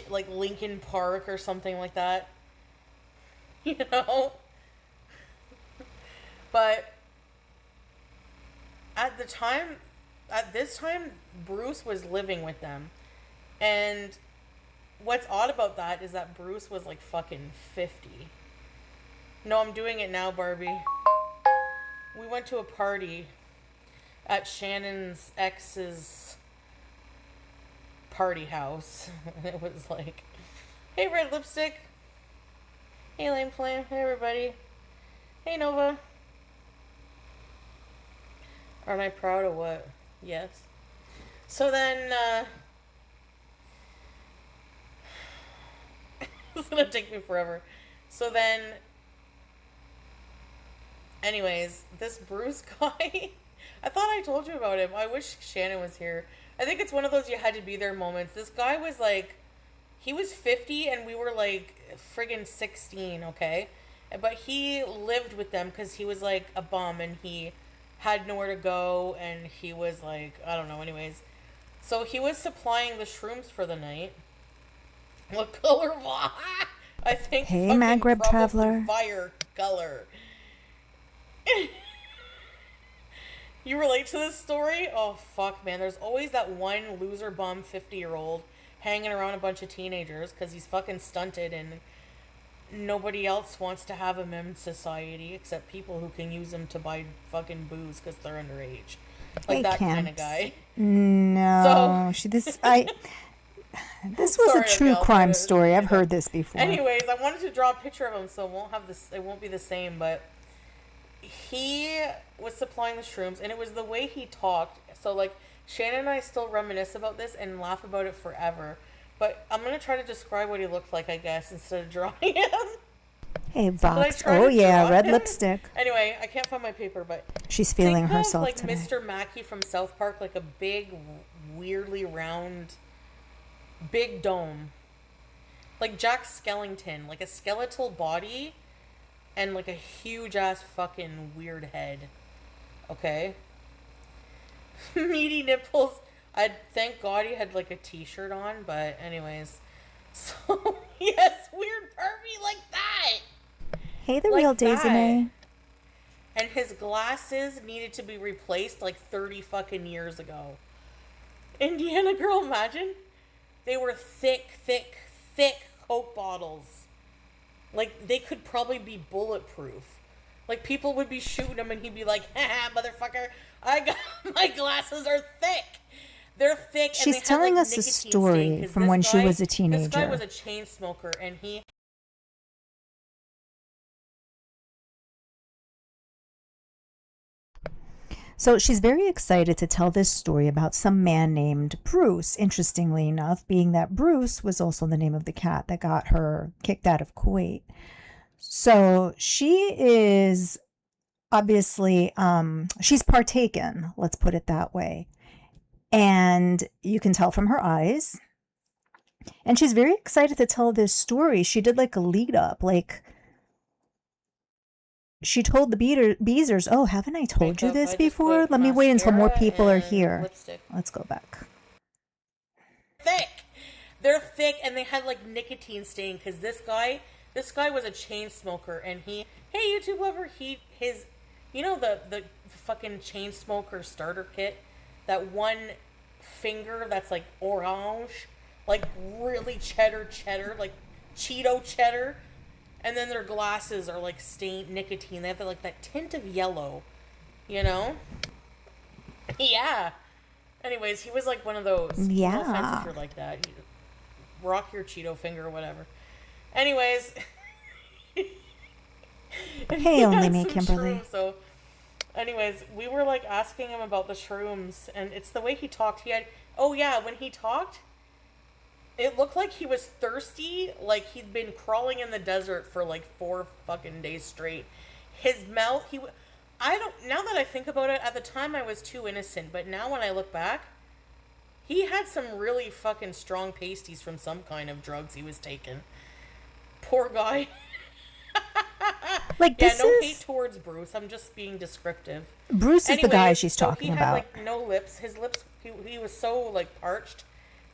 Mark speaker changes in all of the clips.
Speaker 1: like Lincoln Park or something like that. You know? But at the time, at this time, Bruce was living with them. And what's odd about that is that Bruce was like fucking 50. No, I'm doing it now, Barbie. We went to a party at Shannon's ex's party house. It was like, hey, Red Lipstick. Hey, Lame Flame. Hey, everybody. Hey, Nova. Aren't I proud of what? Yes. So then, it's gonna take me forever. So then, anyways, this Bruce guy, I thought I told you about him. I wish Shannon was here. I think it's one of those you had to be there moments. This guy was like, he was 50 and we were like friggin' 16, okay? But he lived with them because he was like a bum and he had nowhere to go and he was like, I don't know, anyways. So he was supplying the shrooms for the night. What color? I think
Speaker 2: Hey,
Speaker 1: fucking
Speaker 2: Maghreb
Speaker 1: probably
Speaker 2: traveler.
Speaker 1: fire color. You relate to this story? Oh, fuck, man. There's always that one loser bum 50-year-old hanging around a bunch of teenagers because he's fucking stunted and nobody else wants to have him in society except people who can use him to buy fucking booze because they're underage. Like
Speaker 2: Hey,
Speaker 1: that kind of
Speaker 2: Camps.
Speaker 1: guy. So,
Speaker 2: No, this was a
Speaker 1: sorry,
Speaker 2: true
Speaker 1: Miguel, sorry
Speaker 2: crime
Speaker 1: to
Speaker 2: story.
Speaker 1: bring
Speaker 2: I've
Speaker 1: it up.
Speaker 2: heard this before.
Speaker 1: Anyways, I wanted to draw a picture of him so it won't have this. It won't be the same, but he was supplying the shrooms, and it was the way he talked. So like Shannon and I still reminisce about this and laugh about it forever. But I'm gonna try to describe what he looked like, I guess, instead of drawing him.
Speaker 2: Hey,
Speaker 1: Did I
Speaker 2: Vox.
Speaker 1: try
Speaker 2: Oh,
Speaker 1: to
Speaker 2: yeah,
Speaker 1: draw
Speaker 2: red
Speaker 1: him?
Speaker 2: lipstick.
Speaker 1: Anyway, I can't find my paper, but
Speaker 2: She's
Speaker 1: think
Speaker 2: feeling
Speaker 1: of
Speaker 2: herself
Speaker 1: like
Speaker 2: today.
Speaker 1: Mr. Mackey from South Park, like a big, weirdly round, big dome. Like Jack Skellington, like a skeletal body and like a huge ass fucking weird head. Okay? Meaty nipples. I thank God he had like a t-shirt on, but anyways. So, yes, weird pervy like that.
Speaker 2: Hey, the real
Speaker 1: Like
Speaker 2: Daisy
Speaker 1: that.
Speaker 2: May.
Speaker 1: And his glasses needed to be replaced like 30 fucking years ago. Indiana girl, imagine. They were thick Coke bottles. Like, they could probably be bulletproof. Like, people would be shooting him and he'd be like, haha, motherfucker, I got, my glasses are thick. They're thick and
Speaker 2: She's
Speaker 1: they have,
Speaker 2: telling
Speaker 1: like,
Speaker 2: us a
Speaker 1: nicotine stain,
Speaker 2: story
Speaker 1: 'cause
Speaker 2: from
Speaker 1: this
Speaker 2: when she
Speaker 1: guy-
Speaker 2: was a
Speaker 1: This guy was
Speaker 2: teenager.
Speaker 1: a chain smoker and he...
Speaker 2: So she's very excited to tell this story about some man named Bruce, interestingly enough, being that Bruce was also the name of the cat that got her kicked out of Kuwait. So she is obviously she's partaken, let's put it that way. And you can tell from her eyes. And she's very excited to tell this story. She did like a lead up, like she told the Beezers, oh, haven't I told you
Speaker 1: makeup,
Speaker 2: this
Speaker 1: I just
Speaker 2: before?
Speaker 1: put
Speaker 2: Let me wait until more
Speaker 1: mascara
Speaker 2: people are
Speaker 1: and
Speaker 2: here.
Speaker 1: lipstick.
Speaker 2: Let's go back.
Speaker 1: Thick. They're thick and they had like nicotine stain because this guy was a chain smoker and hey YouTube lover, you know the fucking chain smoker starter kit, that one finger that's like orange, like really cheddar, like Cheeto cheddar, and then their glasses are like stained nicotine. They have like that tint of yellow, you know? Yeah. Anyways, he was like one of those.
Speaker 2: Yeah.
Speaker 1: No offense if you're like that. You rock your Cheeto finger or whatever. Anyways. And
Speaker 2: Hey,
Speaker 1: he
Speaker 2: only
Speaker 1: had
Speaker 2: me,
Speaker 1: some
Speaker 2: Kimberly.
Speaker 1: shrooms, so, anyways, we were like asking him about the shrooms, and it's the way he talked. Oh yeah, when he talked, it looked like he was thirsty, like he'd been crawling in the desert for like 4 fucking days straight. His mouth, now that I think about it, at the time I was too innocent, but now when I look back, he had some really fucking strong pasties from some kind of drugs he was taking. Poor guy.
Speaker 2: Like,
Speaker 1: Yeah,
Speaker 2: this
Speaker 1: no
Speaker 2: is
Speaker 1: hate towards Bruce. I'm just being descriptive.
Speaker 2: Bruce is the guy
Speaker 1: Anyways,
Speaker 2: she's
Speaker 1: so
Speaker 2: talking
Speaker 1: he had
Speaker 2: about.
Speaker 1: like no lips. His lips, he was so like parched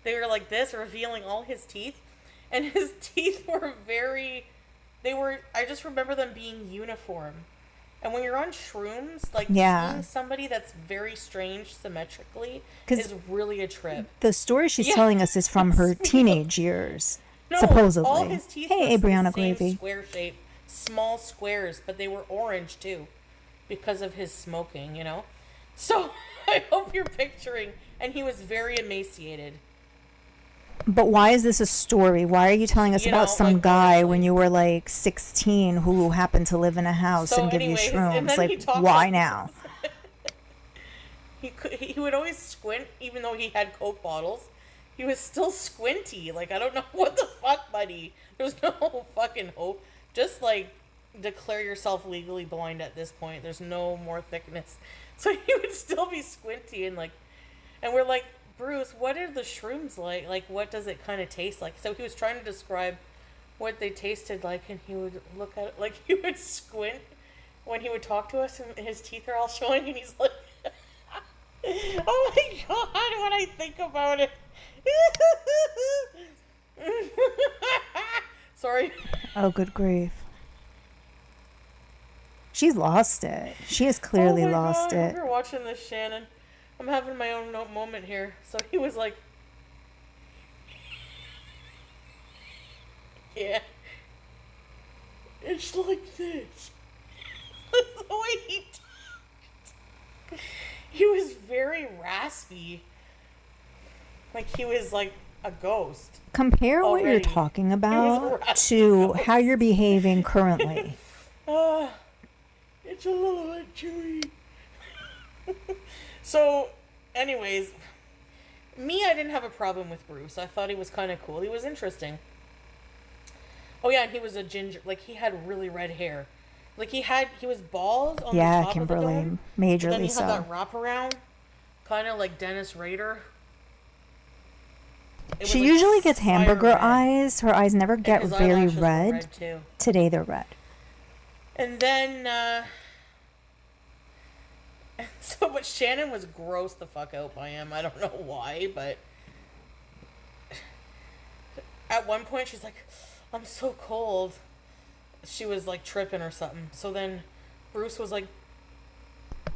Speaker 1: they were like this, revealing all his teeth, and his teeth were I just remember them being uniform. And when you're on shrooms, like
Speaker 2: Yeah.
Speaker 1: seeing somebody that's very strange symmetrically
Speaker 2: 'Cause
Speaker 1: is really a trip.
Speaker 2: The story she's
Speaker 1: Yeah.
Speaker 2: telling us is from her teenage years,
Speaker 1: No,
Speaker 2: supposedly.
Speaker 1: all his teeth
Speaker 2: Hey,
Speaker 1: were the
Speaker 2: Brianna
Speaker 1: same
Speaker 2: Gravy.
Speaker 1: square shape, small squares, but they were orange too, because of his smoking, you know? So, I hope you're picturing, and he was very emaciated.
Speaker 2: But why is this a story? Why are you telling us
Speaker 1: You
Speaker 2: about
Speaker 1: know,
Speaker 2: some
Speaker 1: like,
Speaker 2: guy
Speaker 1: honestly.
Speaker 2: when you were like 16 who happened to live in a house
Speaker 1: So
Speaker 2: and give
Speaker 1: anyways,
Speaker 2: you
Speaker 1: and
Speaker 2: shrooms?
Speaker 1: then he
Speaker 2: Like,
Speaker 1: talked
Speaker 2: why
Speaker 1: like
Speaker 2: now?
Speaker 1: He would always squint, even though he had Coke bottles. He was still squinty. Like, I don't know what the fuck, buddy. There's no fucking hope. Just, like, declare yourself legally blind at this point. There's no more thickness. So he would still be squinty and, like... And we're like, Bruce, what are the shrooms like? Like, what does it kind of taste like? So he was trying to describe what they tasted like, and he would look at it, like, he would squint when he would talk to us, and his teeth are all showing, and he's like... Oh my god, when I think about it. Sorry.
Speaker 2: Oh, good grief. She's lost it. She has clearly
Speaker 1: Oh my
Speaker 2: lost
Speaker 1: god,
Speaker 2: it.
Speaker 1: You're watching this, Shannon. I'm having my own moment here. So he was like, yeah, it's like this. The way he talked. He was very raspy. Like he was like a ghost.
Speaker 2: Compare what you're
Speaker 1: Already.
Speaker 2: talking
Speaker 1: It was
Speaker 2: about
Speaker 1: raspy
Speaker 2: to
Speaker 1: ghost.
Speaker 2: how you're behaving currently.
Speaker 1: It's a little bit chewy. So, anyways, I didn't have a problem with Bruce. I thought he was kind of cool. He was interesting. Oh yeah, and he was a ginger. Like he had really red hair. Like he was bald on the
Speaker 2: Yeah,
Speaker 1: top
Speaker 2: Kimberly,
Speaker 1: of the dome.
Speaker 2: majorly
Speaker 1: And then he
Speaker 2: so.
Speaker 1: had that wraparound, kind of like Dennis Rader. It was
Speaker 2: She
Speaker 1: like
Speaker 2: usually gets
Speaker 1: fire
Speaker 2: hamburger
Speaker 1: red.
Speaker 2: eyes. Her eyes never
Speaker 1: And
Speaker 2: get
Speaker 1: his
Speaker 2: very
Speaker 1: eyelashes were
Speaker 2: red.
Speaker 1: too.
Speaker 2: Today they're red.
Speaker 1: And then, but Shannon was grossed the fuck out by him. I don't know why, but at one point she's like, I'm so cold. She was like tripping or something. So then Bruce was like,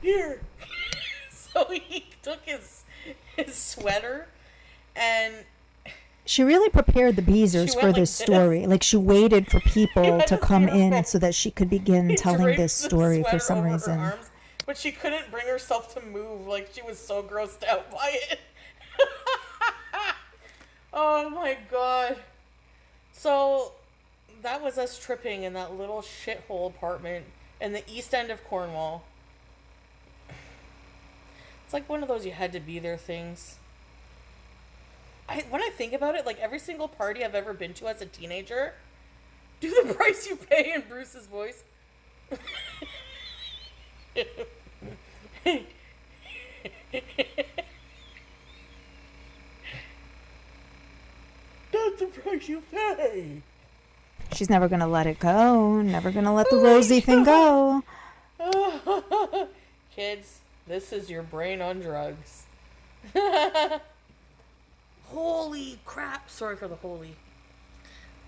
Speaker 1: here. So he took his sweater and
Speaker 2: She really prepared the Beezers
Speaker 1: She
Speaker 2: for
Speaker 1: went like
Speaker 2: this
Speaker 1: this.
Speaker 2: story. Like she waited for people
Speaker 1: had
Speaker 2: to
Speaker 1: to
Speaker 2: come
Speaker 1: see her
Speaker 2: in
Speaker 1: face.
Speaker 2: so that she could begin
Speaker 1: he
Speaker 2: telling
Speaker 1: draped
Speaker 2: this
Speaker 1: the
Speaker 2: story for
Speaker 1: sweater
Speaker 2: some
Speaker 1: over her
Speaker 2: reason.
Speaker 1: arms, but she couldn't bring herself to move. Like she was so grossed out by it. Oh my god. So that was us tripping in that little shithole apartment in the east end of Cornwall. It's like one of those you had to be there things. When I think about it, like every single party I've ever been to as a teenager, do the price you pay in Bruce's voice. That's the price you pay.
Speaker 2: She's never going to let it go. Never going to let the rosy thing go.
Speaker 1: Kids, this is your brain on drugs. Holy crap. Sorry for the holy.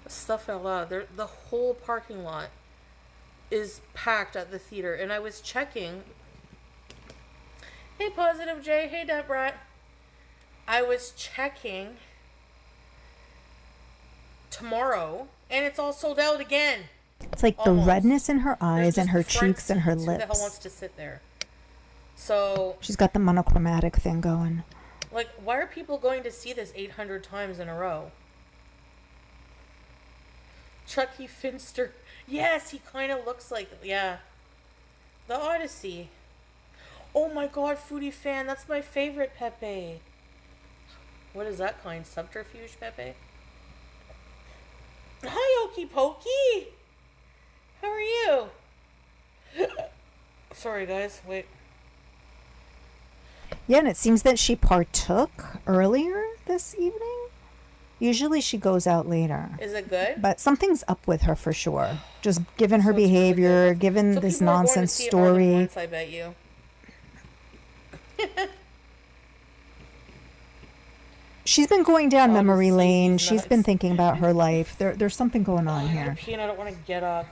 Speaker 1: Stuff fell out. The whole parking lot is packed at the theater. And I was checking. Hey, Positive J. Hey, Deborah. I was checking tomorrow, and it's all sold out again.
Speaker 2: It's like
Speaker 1: Almost.
Speaker 2: the redness in her
Speaker 1: There's
Speaker 2: eyes and
Speaker 1: just
Speaker 2: her
Speaker 1: the front
Speaker 2: cheeks and her
Speaker 1: seats. Who the hell wants
Speaker 2: lips.
Speaker 1: to sit there? So,
Speaker 2: She's got the monochromatic thing going.
Speaker 1: like, why are people going to see this 800 times in a row? Chucky Finster. Yes, he kind of looks like, yeah. The Odyssey. Oh my god, Foodie Fan, that's my favorite Pepe. What is that kind? Subterfuge Pepe? Hi, Okie Pokey. How are you? Sorry, guys. Wait.
Speaker 2: Yeah, and it seems that she partook earlier this evening. Usually she goes out later.
Speaker 1: Is it good?
Speaker 2: But something's up with her for sure. Just given her
Speaker 1: So it's really
Speaker 2: behavior,
Speaker 1: good.
Speaker 2: given
Speaker 1: So
Speaker 2: this
Speaker 1: people are going to
Speaker 2: nonsense
Speaker 1: see it more than
Speaker 2: story.
Speaker 1: once, I bet you.
Speaker 2: She's been going down memory
Speaker 1: Honestly,
Speaker 2: lane.
Speaker 1: he's
Speaker 2: She's been
Speaker 1: nuts.
Speaker 2: thinking about her life. There's something going
Speaker 1: Oh,
Speaker 2: on
Speaker 1: I gotta
Speaker 2: here.
Speaker 1: pee and I don't want to get up.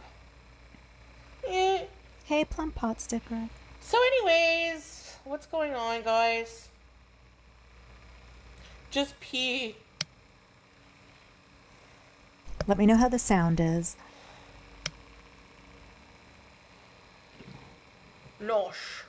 Speaker 1: Eh.
Speaker 2: Hey, plum pot sticker.
Speaker 1: So anyways, what's going on, guys? Just pee.
Speaker 2: Let me know how the sound is.
Speaker 1: Nosh.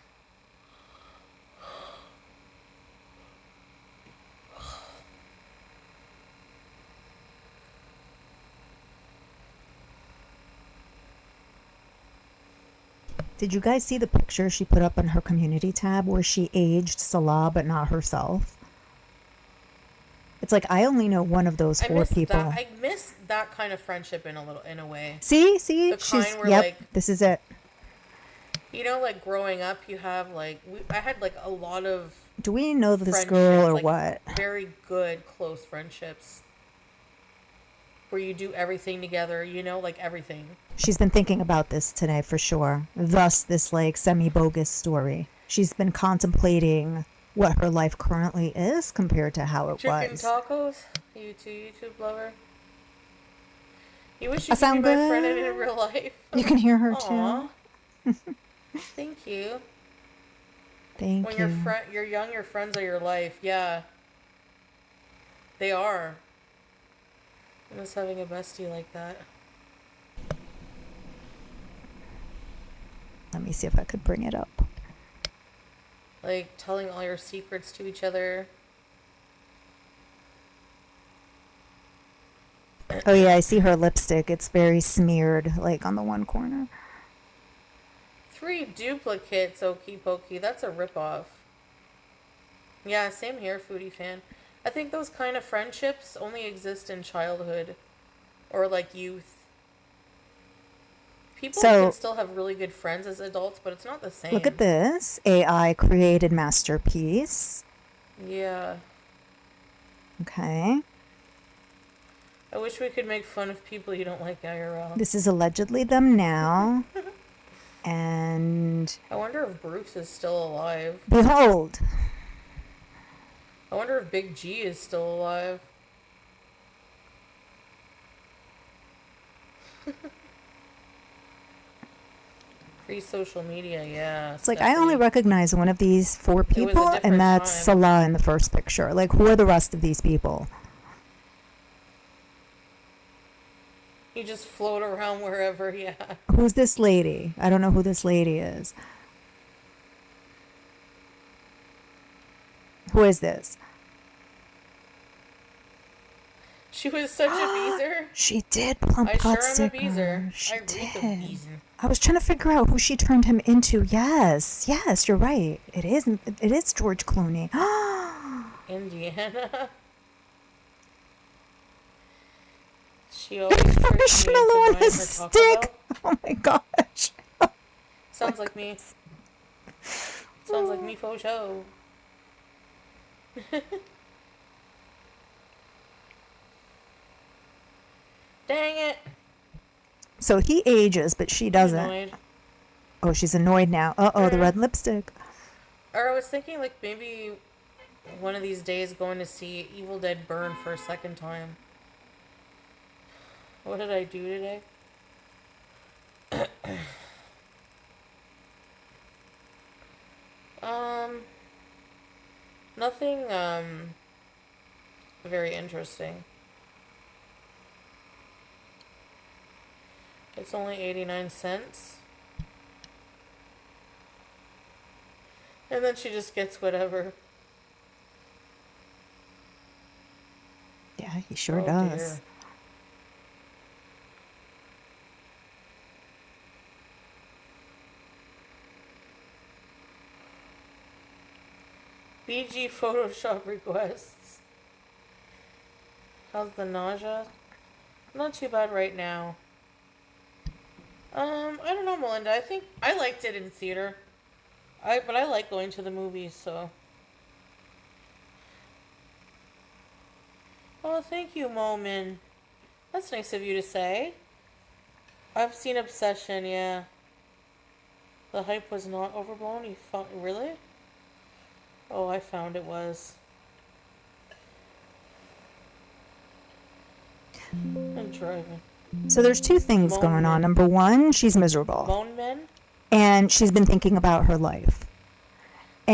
Speaker 2: Did you guys see the picture she put up on her community tab where she aged Salah but not herself? It's like I only know one of those
Speaker 1: I
Speaker 2: four
Speaker 1: miss
Speaker 2: people.
Speaker 1: that. I miss that kind of friendship in a way.
Speaker 2: See,
Speaker 1: The
Speaker 2: she's
Speaker 1: kind where
Speaker 2: yep.
Speaker 1: like,
Speaker 2: This is it.
Speaker 1: you know, like growing up, you have like I had like a lot of
Speaker 2: Do we know this
Speaker 1: friendships,
Speaker 2: girl or
Speaker 1: like
Speaker 2: what?
Speaker 1: very good close friendships where you do everything together, you know, like everything.
Speaker 2: She's been thinking about this today for sure. Thus, this like semi-bogus story. She's been contemplating what her life currently is compared to how it
Speaker 1: Chicken
Speaker 2: was.
Speaker 1: tacos? You too, YouTube lover? You wish
Speaker 2: I
Speaker 1: you could be
Speaker 2: sound
Speaker 1: my
Speaker 2: good.
Speaker 1: friend in real life.
Speaker 2: You can hear her
Speaker 1: Aw.
Speaker 2: too.
Speaker 1: Thank you.
Speaker 2: Thank
Speaker 1: When
Speaker 2: you.
Speaker 1: you're young, your friends are your life. Yeah. They are. I miss having a bestie like that.
Speaker 2: Let me see if I could bring it up.
Speaker 1: Like telling all your secrets to each other.
Speaker 2: Oh yeah, I see her lipstick. It's very smeared, like on the one corner.
Speaker 1: 3 duplicates, Okie Pokey. That's a ripoff. Yeah, same here, foodie fan. I think those kind of friendships only exist in childhood or like youth. People can still have really good friends as adults, but it's not the same.
Speaker 2: Look at this. AI created masterpiece.
Speaker 1: Yeah.
Speaker 2: Okay.
Speaker 1: I wish we could make fun of people you don't like IRL.
Speaker 2: This is allegedly them now. And
Speaker 1: I wonder if Bruce is still alive.
Speaker 2: behold.
Speaker 1: I wonder if Big G is still alive. Pre-social media, yeah.
Speaker 2: It's like I only recognize one of these 4 people, and that's Salah in the first picture. Like, who are the rest of these people?
Speaker 1: You just float around wherever, yeah.
Speaker 2: Who's this lady? I don't know who this lady is. Who is this?
Speaker 1: She was such a beezer.
Speaker 2: She did plump
Speaker 1: I
Speaker 2: pot
Speaker 1: sure am
Speaker 2: sticker.
Speaker 1: a beezer.
Speaker 2: She
Speaker 1: I reek of
Speaker 2: did.
Speaker 1: beezing.
Speaker 2: I was trying to figure out who she turned him into. Yes, yes, you're right. It is. It is George Clooney.
Speaker 1: Indiana. She always tricks me
Speaker 2: Marshmallow
Speaker 1: into
Speaker 2: on
Speaker 1: buying
Speaker 2: a
Speaker 1: her
Speaker 2: stick.
Speaker 1: Taco Bell.
Speaker 2: Oh my gosh.
Speaker 1: Sounds like me. Sounds like me for show. Dang it.
Speaker 2: So he ages, but she doesn't.
Speaker 1: Annoyed.
Speaker 2: Oh, she's annoyed now. Uh-oh, the red lipstick.
Speaker 1: Or I was thinking like maybe one of these days going to see Evil Dead burn for a second time. What did I do today? Nothing, very interesting. It's only 89 cents. And then she just gets whatever.
Speaker 2: Yeah, he sure
Speaker 1: Oh,
Speaker 2: does.
Speaker 1: dear. BG Photoshop requests. How's the nausea? Not too bad right now. I don't know, Melinda. I think I liked it in theater. But I like going to the movies, so. Oh, thank you, Momin. That's nice of you to say. I've seen Obsession, yeah. The hype was not overblown. You found really? Oh, I found it was. I'm driving.
Speaker 2: So there's two things
Speaker 1: Moan
Speaker 2: going on.
Speaker 1: men.
Speaker 2: Number one, she's miserable.
Speaker 1: Moan men?
Speaker 2: And she's been thinking about her life.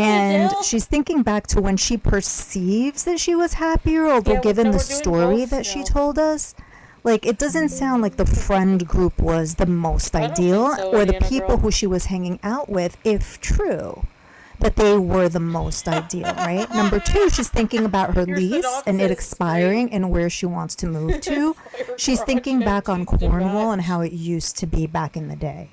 Speaker 1: Hey,
Speaker 2: And
Speaker 1: Dale.
Speaker 2: she's thinking back to when she perceives that she was happier, although
Speaker 1: Yeah,
Speaker 2: given
Speaker 1: so
Speaker 2: the
Speaker 1: we're doing
Speaker 2: story
Speaker 1: ghosts
Speaker 2: that she
Speaker 1: now.
Speaker 2: told us, like, it doesn't sound like the friend group was the most
Speaker 1: I don't
Speaker 2: ideal,
Speaker 1: think so,
Speaker 2: or the
Speaker 1: Indiana
Speaker 2: people
Speaker 1: girl.
Speaker 2: who she was hanging out with, if true, that they were the most ideal, right? Number two, she's thinking about her
Speaker 1: Your
Speaker 2: lease and it
Speaker 1: synopsis,
Speaker 2: expiring
Speaker 1: great.
Speaker 2: and where she wants to move to.
Speaker 1: Fire
Speaker 2: She's thinking
Speaker 1: project
Speaker 2: back on
Speaker 1: used to
Speaker 2: Cornwall and
Speaker 1: match.
Speaker 2: how it used to be back in the day.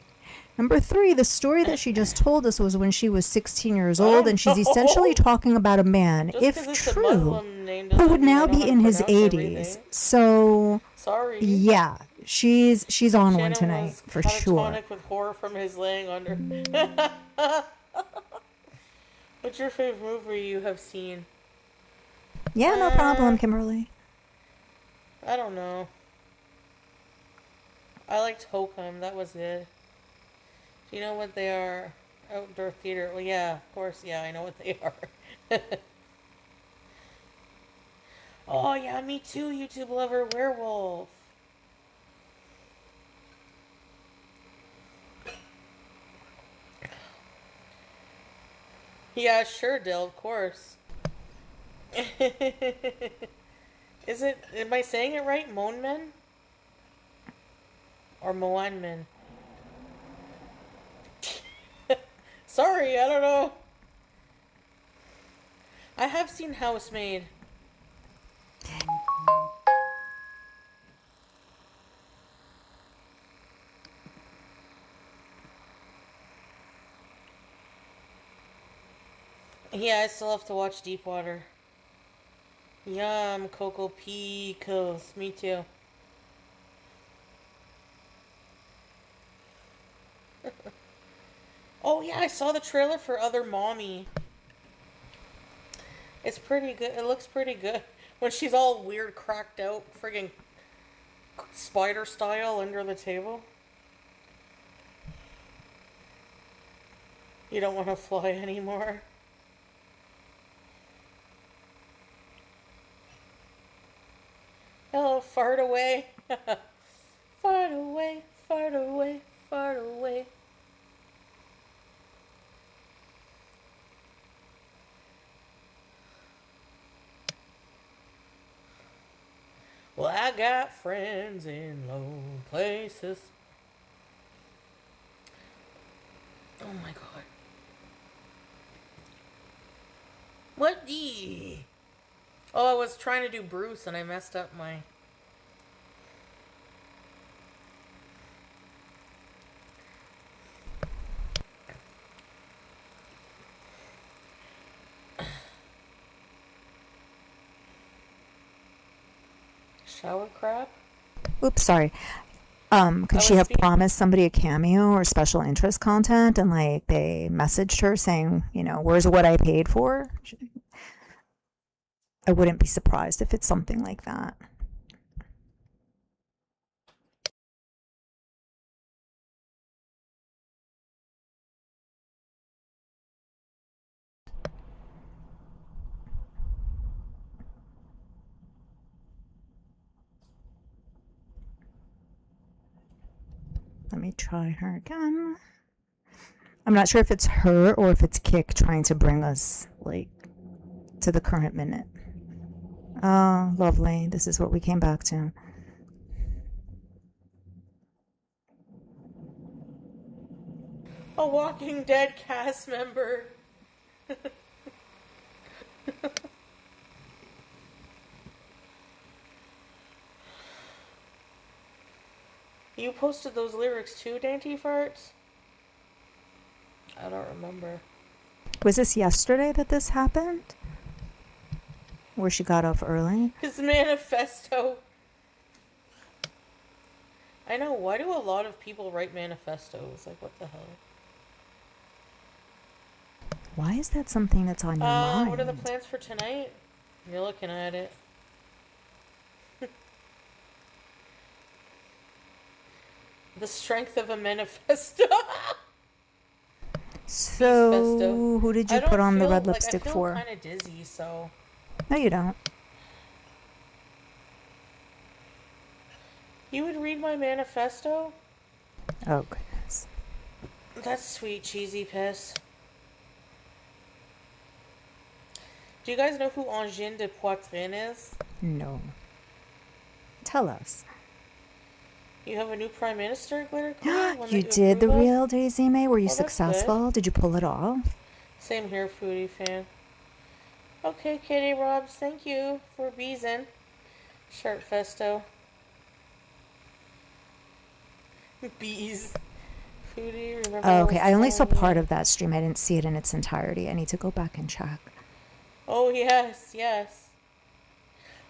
Speaker 2: Number three, the story that she just told us was when she was 16 years
Speaker 1: I
Speaker 2: old,
Speaker 1: don't
Speaker 2: and she's essentially
Speaker 1: know.
Speaker 2: talking about a man,
Speaker 1: Just
Speaker 2: if
Speaker 1: because it's a
Speaker 2: true,
Speaker 1: Muslim name
Speaker 2: who
Speaker 1: doesn't
Speaker 2: would
Speaker 1: mean
Speaker 2: now
Speaker 1: I know how
Speaker 2: be
Speaker 1: to
Speaker 2: in his
Speaker 1: pronounce
Speaker 2: 80s.
Speaker 1: everything.
Speaker 2: So,
Speaker 1: Sorry.
Speaker 2: yeah, she's on one
Speaker 1: Shannon
Speaker 2: tonight
Speaker 1: was
Speaker 2: for sure.
Speaker 1: catatonic with horror from his laying under. What's your favorite movie you have seen?
Speaker 2: Yeah, no problem, Kimberly.
Speaker 1: I don't know. I liked Hokum. That was good. Do you know what they are? Outdoor theater. Well, yeah, of course. Yeah, I know what they are. Oh, yeah, me too, YouTube lover. Werewolf. Yeah, sure, Dill, of course. Is it, am I saying it right? Moanmen? Or Moanmen? Sorry, I don't know. I have seen Housemaid. Yeah, I still have to watch Deepwater. Yum, Cocoa Picos. Me too. Oh yeah, I saw the trailer for Other Mommy. It's pretty good. It looks pretty good. When she's all weird, cracked out, friggin' spider style under the table. You don't want to fly anymore. Oh, fart away. Fart away, fart away, fart away. Well, I got friends in low places. Oh my god. What the? Oh, I was trying to do Bruce and I messed up my. Shower crab?
Speaker 2: Oops, sorry.
Speaker 1: I
Speaker 2: Could she
Speaker 1: was
Speaker 2: have
Speaker 1: speaking.
Speaker 2: promised somebody a cameo or special interest content and like they messaged her saying, where's what I paid for? I wouldn't be surprised if it's something like that. Let me try her again. I'm not sure if it's her or if it's Kick trying to bring us like to the current minute. Oh, lovely. This is what we came back to.
Speaker 1: A Walking Dead cast member. You posted those lyrics too, Dainty Farts? I don't remember.
Speaker 2: Was this yesterday that this happened? Where she got off early?
Speaker 1: His manifesto. I know, why do a lot of people write manifestos? Like, what the hell?
Speaker 2: Why is that something that's on your mind?
Speaker 1: What are the plans for tonight? You're looking at it. The strength of a manifesto.
Speaker 2: So,
Speaker 1: Festo.
Speaker 2: who did
Speaker 1: I
Speaker 2: you
Speaker 1: don't
Speaker 2: put on the
Speaker 1: feel
Speaker 2: red
Speaker 1: like
Speaker 2: lipstick
Speaker 1: I feel
Speaker 2: for?
Speaker 1: kind of dizzy, so
Speaker 2: No, you don't.
Speaker 1: You would read my manifesto?
Speaker 2: Oh, goodness.
Speaker 1: That's sweet, cheesy piss. Do you guys know who Angine de Poitrine is?
Speaker 2: No. Tell us.
Speaker 1: You have a new prime minister, Glitter Queen? One
Speaker 2: You
Speaker 1: that you
Speaker 2: did the
Speaker 1: approve of?
Speaker 2: real Daisy May? Were you
Speaker 1: Oh, that's good.
Speaker 2: successful? Did you pull it off?
Speaker 1: Same here, foodie fan. Okay, Kitty Robs, thank you for beezing. Shirt festo. Bees. Foodie, remember
Speaker 2: Oh,
Speaker 1: I
Speaker 2: okay.
Speaker 1: was
Speaker 2: I only saw
Speaker 1: telling
Speaker 2: part
Speaker 1: you?
Speaker 2: of that stream. I didn't see it in its entirety. I need to go back and check.
Speaker 1: Oh, yes, yes.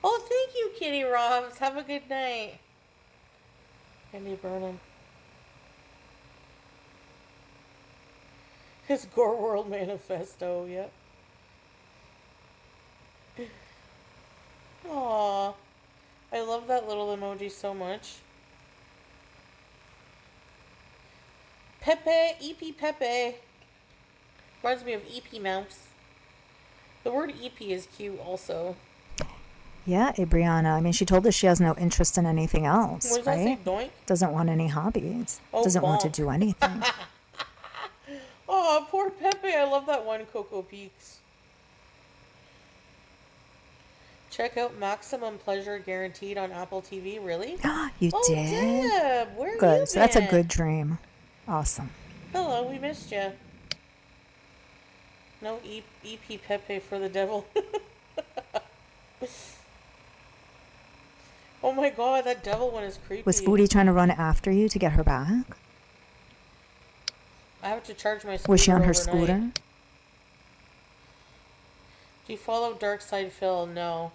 Speaker 1: Oh, thank you, Kitty Robs. Have a good night. Andy Burnham. His Gore World Manifesto, yep. Aww. I love that little emoji so much. Pepe, EP Pepe. Reminds me of EP Mouse. The word EP is cute also.
Speaker 2: Yeah, Abriana. I mean, she told us she has no interest in anything else,
Speaker 1: What does that say?
Speaker 2: right?
Speaker 1: Doink?
Speaker 2: Doesn't want any hobbies.
Speaker 1: Oh,
Speaker 2: Doesn't want to
Speaker 1: bonk.
Speaker 2: do anything.
Speaker 1: Oh, poor Pepe. I love that one, Cocoa Peaks. Check out Maximum Pleasure Guaranteed on Apple TV. Really?
Speaker 2: You
Speaker 1: Oh,
Speaker 2: did?
Speaker 1: Deb, where you
Speaker 2: Good. So that's a
Speaker 1: been?
Speaker 2: good dream. Awesome.
Speaker 1: Hello, we missed you. No EP Pepe for the devil. Oh my god, that devil one is creepy.
Speaker 2: Was Foodie trying to run after you to get her back?
Speaker 1: I have to charge my scooter
Speaker 2: Was she on her
Speaker 1: overnight.
Speaker 2: scooter?
Speaker 1: Do you follow Darkside Phil? No.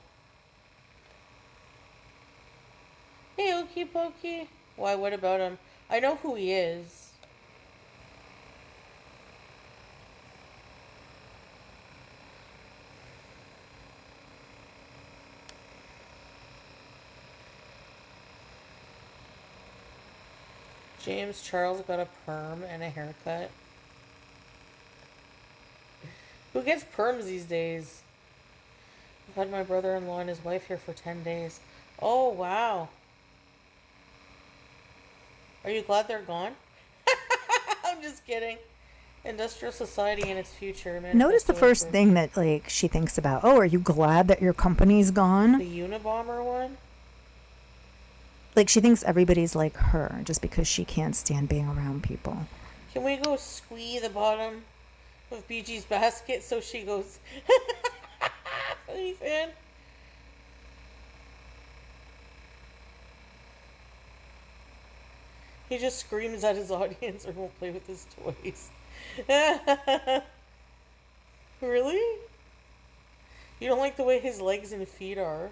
Speaker 1: Hey, Okie Pokey. Why, what about him? I know who he is. James Charles got a perm and a haircut. Who gets perms these days? I've had my brother-in-law and his wife here for 10 days. Oh, wow. Are you glad they're gone? I'm just kidding. Industrial society and its future.
Speaker 2: Notice the first thing that like she thinks about. Oh, are you glad that your company's gone?
Speaker 1: The Unabomber one?
Speaker 2: Like she thinks everybody's like her just because she can't stand being around people.
Speaker 1: Can we go squee the bottom of BG's basket so she goes... Funny fan. He just screams at his audience or won't play with his toys. Really? You don't like the way his legs and feet are?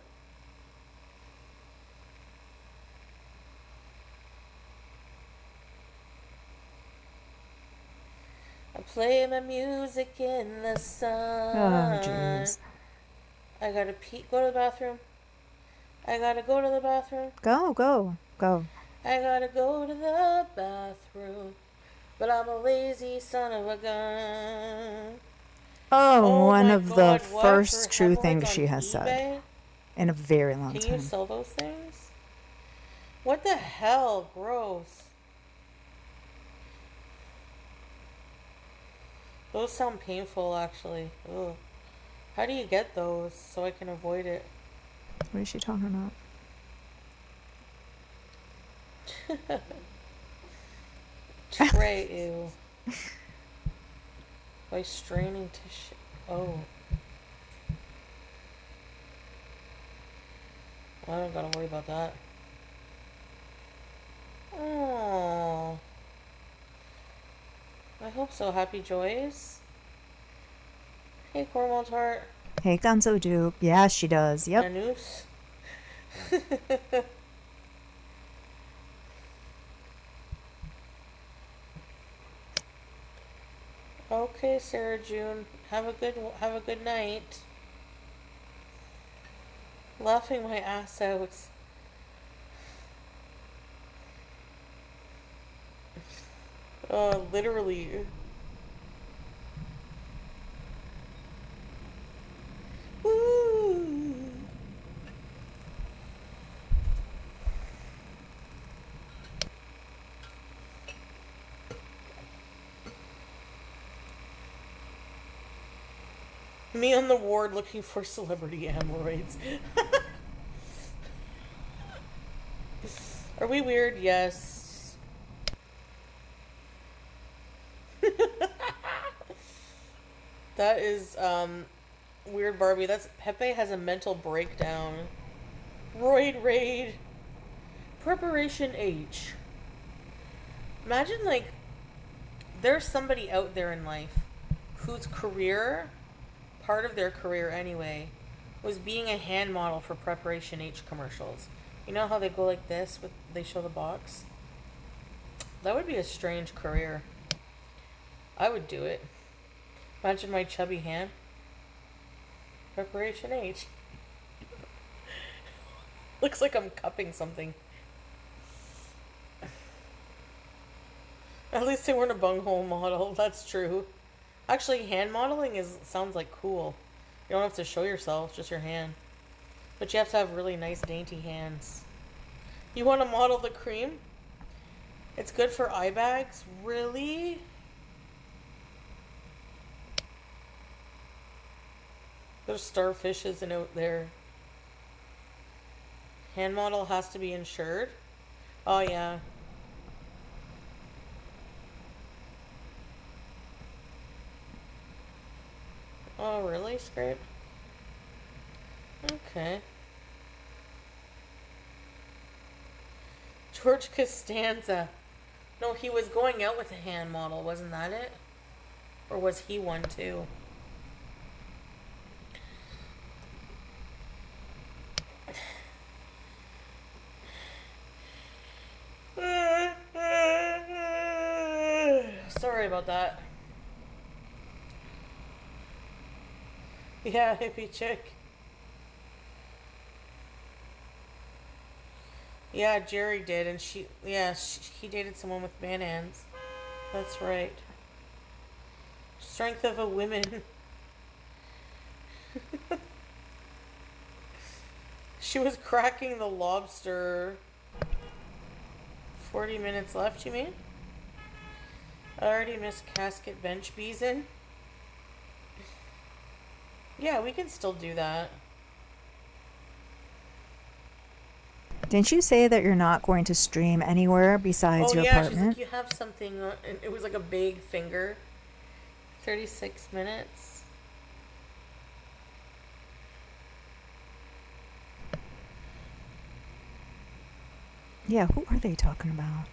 Speaker 1: I play my music in the sun.
Speaker 2: Oh, jeez.
Speaker 1: I gotta pee. Go to the bathroom. I gotta go to the bathroom.
Speaker 2: Go.
Speaker 1: I gotta go to the bathroom. But I'm a lazy son of a gun.
Speaker 2: Oh, one
Speaker 1: my
Speaker 2: of
Speaker 1: God,
Speaker 2: the
Speaker 1: what?
Speaker 2: first
Speaker 1: For
Speaker 2: true
Speaker 1: hemorrhoids
Speaker 2: things
Speaker 1: on
Speaker 2: she has said
Speaker 1: eBay?
Speaker 2: in a very long
Speaker 1: Can
Speaker 2: time.
Speaker 1: you sell those things? What the hell? Gross. Those sound painful, actually. Ugh. How do you get those so I can avoid it?
Speaker 2: What is she talking about?
Speaker 1: Tray, ew. By straining tissue. Oh. Well, I don't gotta worry about that. Oh. I hope so. Happy Joys. Hey, Cornwall Tart.
Speaker 2: Hey, Gonzo Duke. Yeah, she does. Yep.
Speaker 1: Anus. Okay, Sarah June. Have a good night. Laughing my ass out. Literally. Woo! Me on the ward looking for celebrity hemorrhoids. Are we weird? Yes. That is weird, Barbie. That's Pepe has a mental breakdown. Roid raid. Preparation H. Imagine like there's somebody out there in life whose career, part of their career anyway, was being a hand model for Preparation H commercials. You know how they go like this with they show the box? That would be a strange career. I would do it. Imagine my chubby hand. Preparation H. Looks like I'm cupping something. At least they weren't a bunghole model. That's true. Actually, hand modeling is sounds like cool. You don't have to show yourself, just your hand. But you have to have really nice, dainty hands. You want to model the cream? It's good for eye bags? Really? There's starfishes in out there. Hand model has to be insured? Oh, yeah. Oh, really? Scrape? Okay. George Costanza. No, he was going out with a hand model, wasn't that it? Or was he one too? Sorry about that. Yeah, hippie chick. Yeah, Jerry did, and he dated someone with man hands. That's right. Strength of a woman. She was cracking the lobster. 40 minutes left, you mean? I already missed casket bench bees in. Yeah, we can still do that.
Speaker 2: Didn't you say that you're not going to stream anywhere besides
Speaker 1: Oh
Speaker 2: your
Speaker 1: yeah, she's like,
Speaker 2: apartment?
Speaker 1: you have something, and it was like a big finger. 36 minutes.
Speaker 2: Yeah, who are they talking about?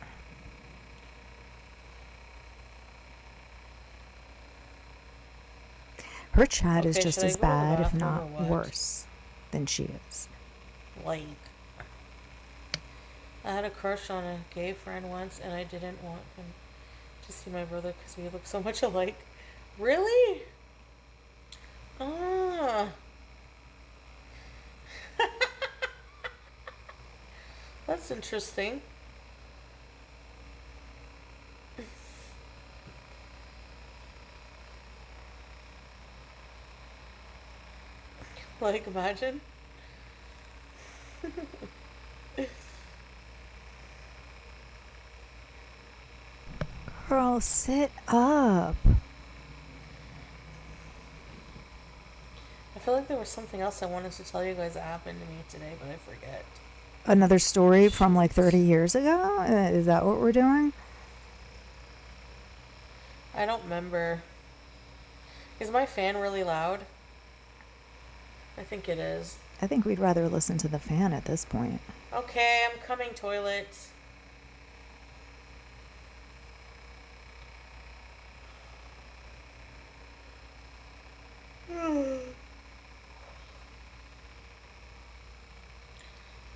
Speaker 2: Her chat is
Speaker 1: Okay,
Speaker 2: just
Speaker 1: should I
Speaker 2: as
Speaker 1: go to the
Speaker 2: bad, if
Speaker 1: bathroom or
Speaker 2: not
Speaker 1: what?
Speaker 2: worse, than she is.
Speaker 1: Like, I had a crush on a gay friend once, and I didn't want him to see my brother because we look so much alike. Really? Ah, that's interesting. Like, imagine.
Speaker 2: Girl, sit up.
Speaker 1: I feel like there was something else I wanted to tell you guys that happened to me today, but I forget.
Speaker 2: Another story from like 30
Speaker 1: Shoot.
Speaker 2: years ago? Is that what we're doing?
Speaker 1: I don't remember. Is my fan really loud? I think it is.
Speaker 2: I think we'd rather listen to the fan at this point.
Speaker 1: Okay, I'm coming, toilet.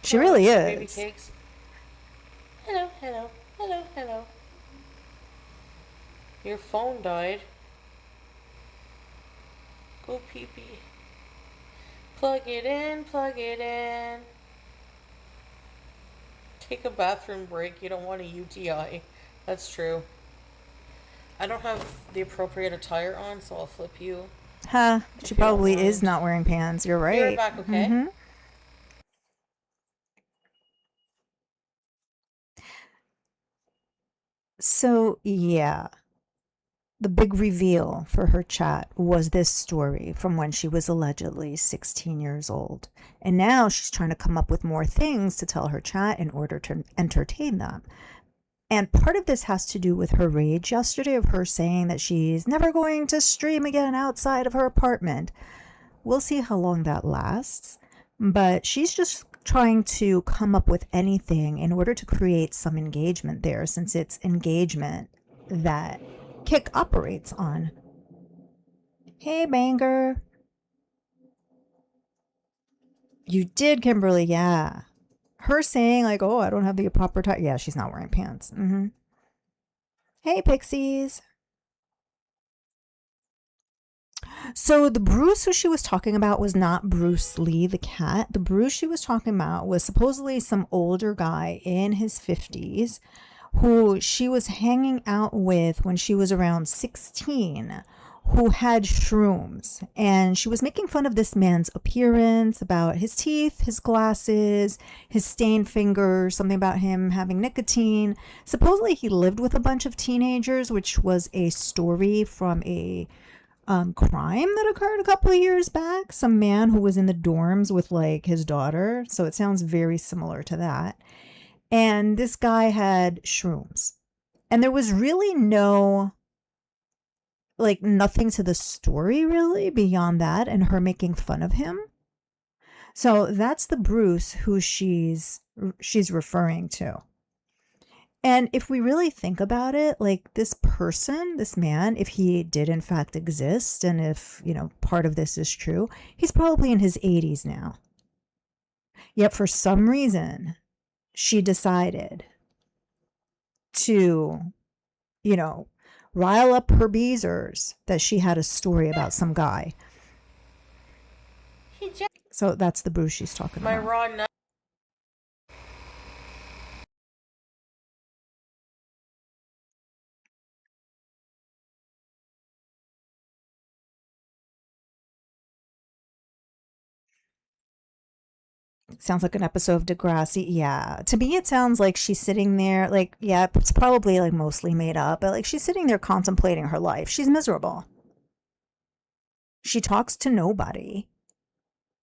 Speaker 2: She
Speaker 1: Oh,
Speaker 2: really
Speaker 1: cute baby
Speaker 2: is.
Speaker 1: cakes. Hello, hello, hello, hello. Your phone died. Go pee pee. Plug it in, plug it in. Take a bathroom break. You don't want a UTI. That's true. I don't have the appropriate attire on, so I'll flip you
Speaker 2: Huh, she
Speaker 1: if you don't
Speaker 2: probably is
Speaker 1: mind.
Speaker 2: not wearing pants. You're
Speaker 1: Be right
Speaker 2: right.
Speaker 1: back, okay?
Speaker 2: Mm-hmm. So, yeah. the big reveal for her chat was this story from when she was allegedly 16 years old. And now she's trying to come up with more things to tell her chat in order to entertain them. And part of this has to do with her rage yesterday of her saying that she's never going to stream again outside of her apartment. We'll see how long that lasts. But she's just trying to come up with anything in order to create some engagement there, since it's engagement that Kick operates on. Hey, Banger. You did, Kimberly, yeah. Her saying, like, oh, I don't have the proper tie. Yeah, she's not wearing pants. Hey, Pixies. So the Bruce who she was talking about was not Bruce Lee, the cat. The Bruce she was talking about was supposedly some older guy in his 50s who she was hanging out with when she was around 16, who had shrooms. And she was making fun of this man's appearance, about his teeth, his glasses, his stained fingers, something about him having nicotine. Supposedly he lived with a bunch of teenagers, which was a story from a crime that occurred a couple of years back. Some man who was in the dorms with like his daughter. So it sounds very similar to that. And this guy had shrooms. And there was really nothing to the story really beyond that and her making fun of him. So that's the Bruce who she's referring to. And if we really think about it, like this person, this man, if he did in fact exist, and if, part of this is true, he's probably in his 80s now. Yet for some reason, she decided to, rile up her beezers that she had a story about some guy. So that's the Bruce she's talking
Speaker 1: My
Speaker 2: about.
Speaker 1: raw nut.
Speaker 2: Sounds like an episode of Degrassi. Yeah. To me, it sounds like she's sitting there, like, yeah, it's probably like mostly made up, but like she's sitting there contemplating her life. She's miserable. She talks to nobody.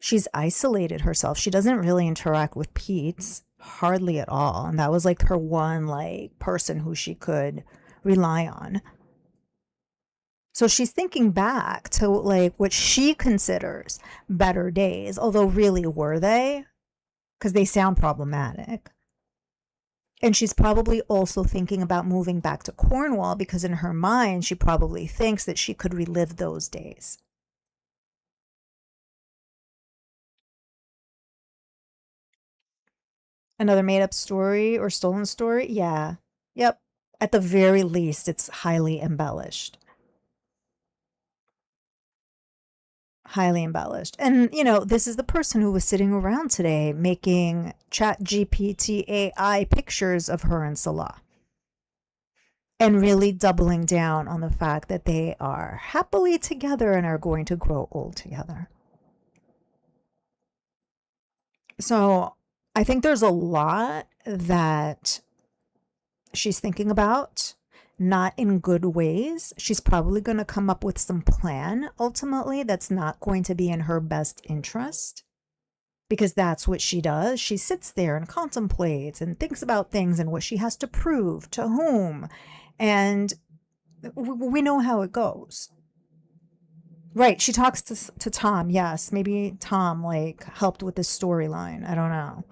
Speaker 2: She's isolated herself. She doesn't really interact with Pete's, hardly at all. And that was like her one, like, person who she could rely on. So she's thinking back to like what she considers better days, although really were they? Because they sound problematic. And she's probably also thinking about moving back to Cornwall because in her mind, she probably thinks that she could relive those days. Another made up story or stolen story? Yeah. Yep. At the very least, it's highly embellished. Highly embellished. And, this is the person who was sitting around today making Chat GPT AI pictures of her and Salah. And really doubling down on the fact that they are happily together and are going to grow old together. So I think there's a lot that she's thinking about, not in good ways. She's probably going to come up with some plan ultimately that's not going to be in her best interest, because that's what she does. She sits there and contemplates and thinks about things and what she has to prove to whom. And we know how it goes. Right. She talks to Tom. Yes. Maybe Tom like helped with this storyline. I don't know.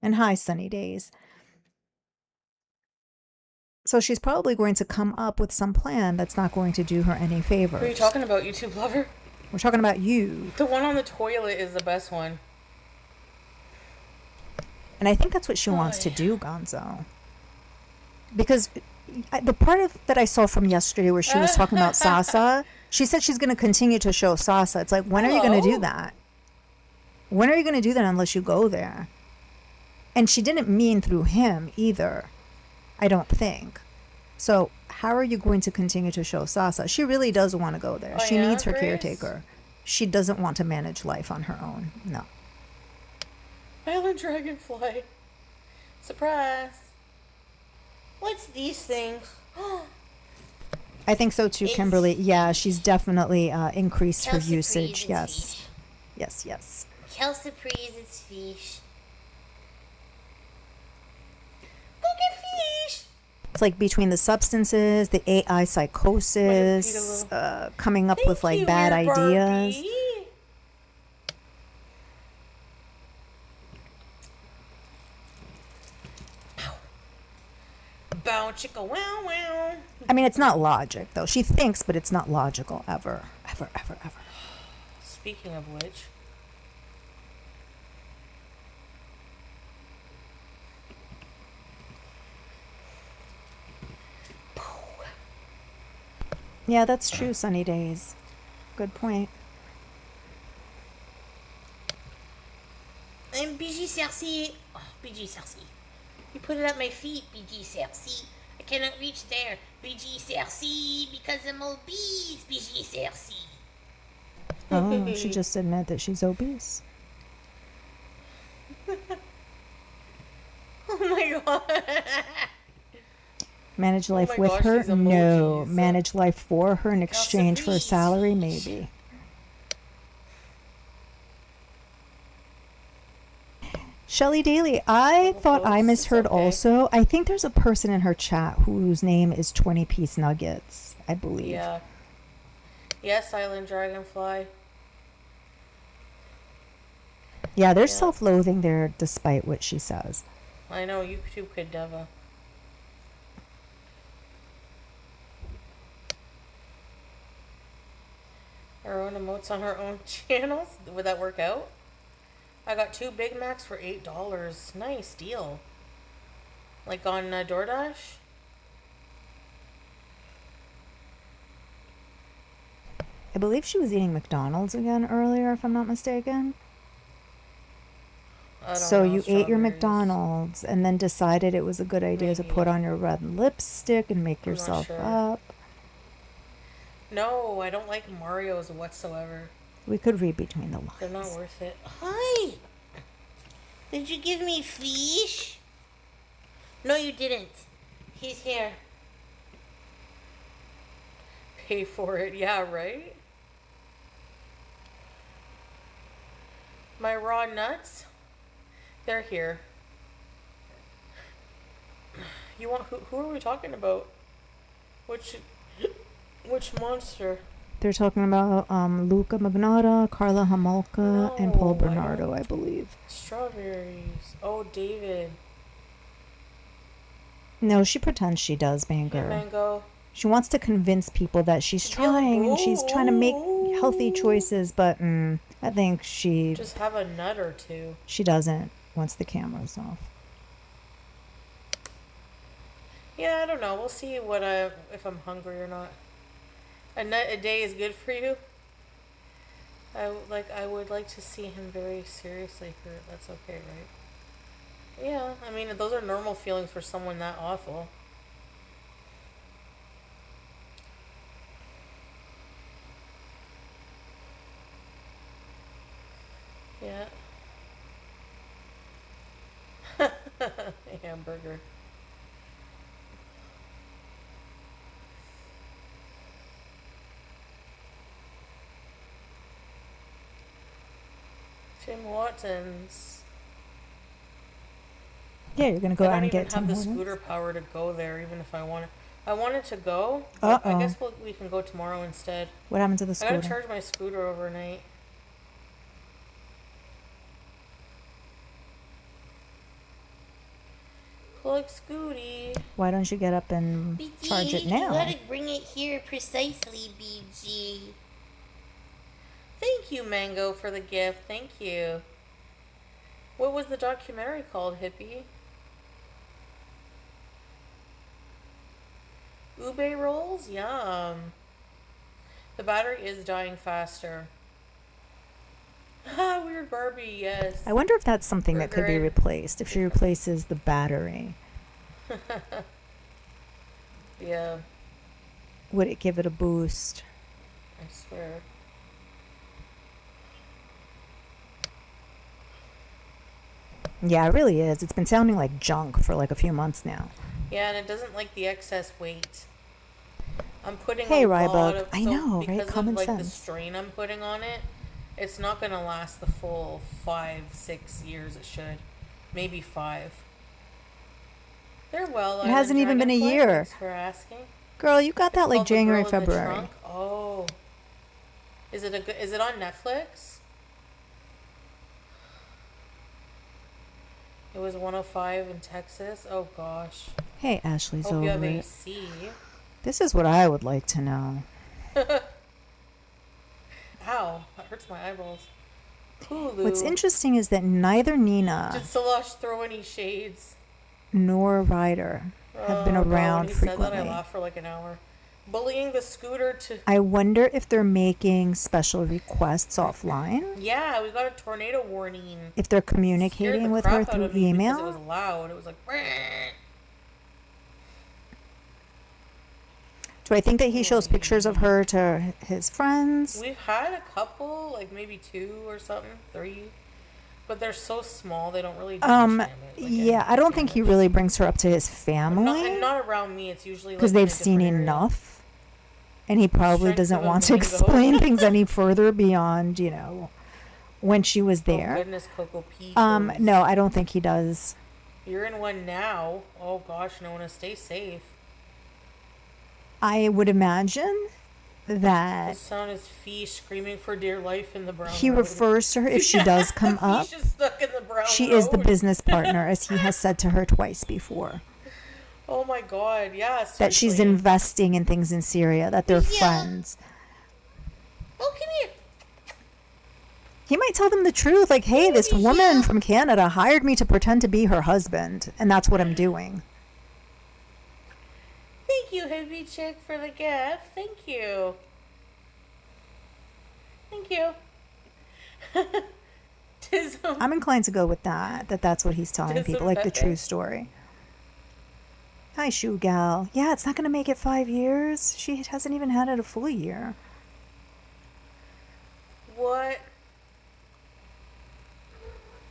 Speaker 2: And hi, Sunny Days. So she's probably going to come up with some plan that's not going to do her any favors.
Speaker 1: Who are you talking about, YouTube lover?
Speaker 2: We're talking about you.
Speaker 1: The one on the toilet is the best one.
Speaker 2: And I think that's what she wants to do, Gonzo. Because the part of that I saw from yesterday where she was talking about Sasa, she said she's going to continue to show Sasa. It's like, when are you going to do that? When are you going to do that unless you go there? And she didn't mean through him either, I don't think. So how are you going to continue to show Sasa? She really does want to go there. She needs her caretaker. She doesn't want to manage life on her own. No.
Speaker 1: Island Dragonfly. Surprise. What's these things?
Speaker 2: I think so too, Kimberly. Yeah, she's definitely increased her
Speaker 3: Kelsey
Speaker 2: usage.
Speaker 3: Priest,
Speaker 2: Yes.
Speaker 3: fish.
Speaker 2: Yes, yes.
Speaker 3: Kelsey Priest, it's fish. Go get fish.
Speaker 2: It's like between the substances, the AI psychosis, coming up with like bad ideas.
Speaker 1: Barbie. Bow chicka wow wow.
Speaker 2: I mean, it's not logic though. She thinks, but it's not logical ever. Ever, ever, ever.
Speaker 1: Speaking of which,
Speaker 2: Yeah, that's true, sunny days. Good point.
Speaker 3: I'm BG Cersei. Oh, BG Cersei. You put it at my feet, BG Cersei. I cannot reach there. BG Cersei, because I'm obese, BG Cersei.
Speaker 2: Oh, she just admitted that she's obese.
Speaker 1: oh my god.
Speaker 2: Manage life
Speaker 1: my
Speaker 2: with
Speaker 1: gosh,
Speaker 2: her?
Speaker 1: these
Speaker 2: No.
Speaker 1: emojis.
Speaker 2: Manage life for her in exchange for a
Speaker 3: please.
Speaker 2: salary? Maybe. Shelly Daly, I thought I
Speaker 1: close,
Speaker 2: misheard
Speaker 1: it's okay.
Speaker 2: also. I think there's a person in her chat whose name is 20 Piece Nuggets, I believe.
Speaker 1: Yeah. Yes, Island Dragonfly.
Speaker 2: Yeah, there's
Speaker 1: Yeah.
Speaker 2: self-loathing there despite what she says.
Speaker 1: I know, you too could, Deva. Her own emotes on her own channels. Would that work out? I got 2 Big Macs for $8. Nice deal. Like on DoorDash?
Speaker 2: I believe she was eating McDonald's again earlier, if I'm not mistaken.
Speaker 1: I don't
Speaker 2: So
Speaker 1: know,
Speaker 2: you ate your
Speaker 1: strawberries.
Speaker 2: McDonald's and then decided it was a good idea to
Speaker 1: Maybe.
Speaker 2: put on your red lipstick and make
Speaker 1: I'm not
Speaker 2: yourself
Speaker 1: sure.
Speaker 2: up.
Speaker 1: No, I don't like Mario's whatsoever.
Speaker 2: We could read between the
Speaker 1: They're not
Speaker 2: lines.
Speaker 1: worth it.
Speaker 3: Hi. Did you give me fish? No, you didn't. He's here.
Speaker 1: Pay for it, yeah, right? My raw nuts? They're here. You want who are we talking about? Which monster?
Speaker 2: They're talking about Luca Magnotta, Carla Homolka, and Paul
Speaker 1: No, I
Speaker 2: Bernardo,
Speaker 1: don't-
Speaker 2: I believe.
Speaker 1: Strawberries. Oh, David.
Speaker 2: No, she pretends she does,
Speaker 1: Hey,
Speaker 2: Banger.
Speaker 1: Mango.
Speaker 2: She wants to convince people that she's trying and she's trying to make healthy choices, but I think
Speaker 1: Just have a nut or two.
Speaker 2: she doesn't once the camera's off.
Speaker 1: Yeah, I don't know. We'll see if I'm hungry or not. A nut a day is good for you. I would like to see him very seriously hurt. That's okay, right? Yeah, I mean those are normal feelings for someone that awful. Yeah. Hamburger. Tim Hortons.
Speaker 2: Yeah, you're gonna go
Speaker 1: I
Speaker 2: out
Speaker 1: don't
Speaker 2: and
Speaker 1: even
Speaker 2: get Tim
Speaker 1: have the
Speaker 2: Hortons?
Speaker 1: scooter power to go there, even if I wanted. I wanted to go, but I
Speaker 2: Uh-oh.
Speaker 1: guess we can go tomorrow instead.
Speaker 2: What happened to the
Speaker 1: I
Speaker 2: scooter?
Speaker 1: gotta charge my scooter overnight. Plug Scooty.
Speaker 2: Why don't you get up and
Speaker 3: BG,
Speaker 2: charge it
Speaker 3: you
Speaker 2: now?
Speaker 3: gotta bring it here precisely, BG.
Speaker 1: Thank you, Mango, for the gift. Thank you. What was the documentary called, Hippie? Ube rolls? Yum. The battery is dying faster. Ah, weird Barbie, yes.
Speaker 2: I wonder if that's something that could be
Speaker 1: Burger.
Speaker 2: replaced. If she replaces the battery,
Speaker 1: Yeah,
Speaker 2: would it give it a boost?
Speaker 1: I swear.
Speaker 2: Yeah, it really is. It's been sounding like junk for like a few months now.
Speaker 1: Yeah, and it doesn't like the excess weight. I'm putting
Speaker 2: Hey,
Speaker 1: a lot
Speaker 2: Rybug.
Speaker 1: of,
Speaker 2: I
Speaker 1: so
Speaker 2: know, right?
Speaker 1: because of
Speaker 2: Common
Speaker 1: like the
Speaker 2: sense.
Speaker 1: strain I'm putting on it, it's not gonna last the full 5, 6 years it should. Maybe 5. They're well,
Speaker 2: It
Speaker 1: Island
Speaker 2: hasn't even been a
Speaker 1: Dragonfly.
Speaker 2: year.
Speaker 1: Thanks for asking.
Speaker 2: Girl, you got
Speaker 1: It's
Speaker 2: that like
Speaker 1: called The
Speaker 2: January,
Speaker 1: Girl in the
Speaker 2: February.
Speaker 1: Trunk. Oh, is it on Netflix? It was 105 in Texas. Oh gosh.
Speaker 2: Hey, Ashley's
Speaker 1: Hope you have
Speaker 2: over it.
Speaker 1: AC.
Speaker 2: This is what I would like to know.
Speaker 1: Ow, that hurts my eyeballs.
Speaker 2: What's
Speaker 1: Hulu.
Speaker 2: interesting is that neither
Speaker 1: Did
Speaker 2: Nina
Speaker 1: Solange throw any shades?
Speaker 2: nor Ryder have been
Speaker 1: Oh god, when
Speaker 2: around
Speaker 1: he said that, I
Speaker 2: frequently.
Speaker 1: laughed for like an hour. Bullying the scooter to.
Speaker 2: I wonder if they're making special requests offline,
Speaker 1: Yeah, we got a tornado warning.
Speaker 2: if they're
Speaker 1: It scared
Speaker 2: communicating
Speaker 1: the
Speaker 2: with her
Speaker 1: crap out
Speaker 2: through
Speaker 1: of me because it was
Speaker 2: email.
Speaker 1: loud. It was like.
Speaker 2: Do I think that he shows
Speaker 1: Oh,
Speaker 2: pictures of her to his friends?
Speaker 1: we've had a couple, like maybe 2 or something, 3, but they're so small they don't really do much damage. Like
Speaker 2: Yeah, I don't think he
Speaker 1: damage.
Speaker 2: really brings her up to his
Speaker 1: Not,
Speaker 2: family
Speaker 1: and not around me. It's usually like
Speaker 2: because
Speaker 1: in a
Speaker 2: they've seen
Speaker 1: different area.
Speaker 2: enough. And he probably
Speaker 1: Strength
Speaker 2: doesn't
Speaker 1: of a
Speaker 2: want to
Speaker 1: mango.
Speaker 2: explain things any further beyond, when she was
Speaker 1: Oh
Speaker 2: there.
Speaker 1: goodness, Coco Picos.
Speaker 2: No, I don't think he does.
Speaker 1: You're in one now. Oh gosh, no one to stay safe.
Speaker 2: I would imagine
Speaker 1: The
Speaker 2: that
Speaker 1: sound is Fee screaming for dear life in the brown
Speaker 2: he
Speaker 1: road.
Speaker 2: refers to her, if she does come up,
Speaker 1: Fee's just stuck in the brown
Speaker 2: she
Speaker 1: road.
Speaker 2: is the business partner, as he has said to her twice before.
Speaker 1: Oh my god, yeah.
Speaker 2: That she's
Speaker 1: seriously.
Speaker 2: investing in things in Syria, that they're
Speaker 3: Yeah.
Speaker 2: friends.
Speaker 3: Oh, come here.
Speaker 2: He might tell them the truth, like, hey, this
Speaker 3: Yeah.
Speaker 2: woman from Canada hired me to pretend to be her husband, and that's what I'm doing.
Speaker 1: Thank you, Hippie Chick, for the gift. Thank you. Thank you. Tism.
Speaker 2: I'm inclined to go with that's what he's telling people, like the
Speaker 1: Disinfectant.
Speaker 2: true story. Hi, Shoe Gal. Yeah, it's not going to make it 5 years. She hasn't even had it a full year.
Speaker 1: What?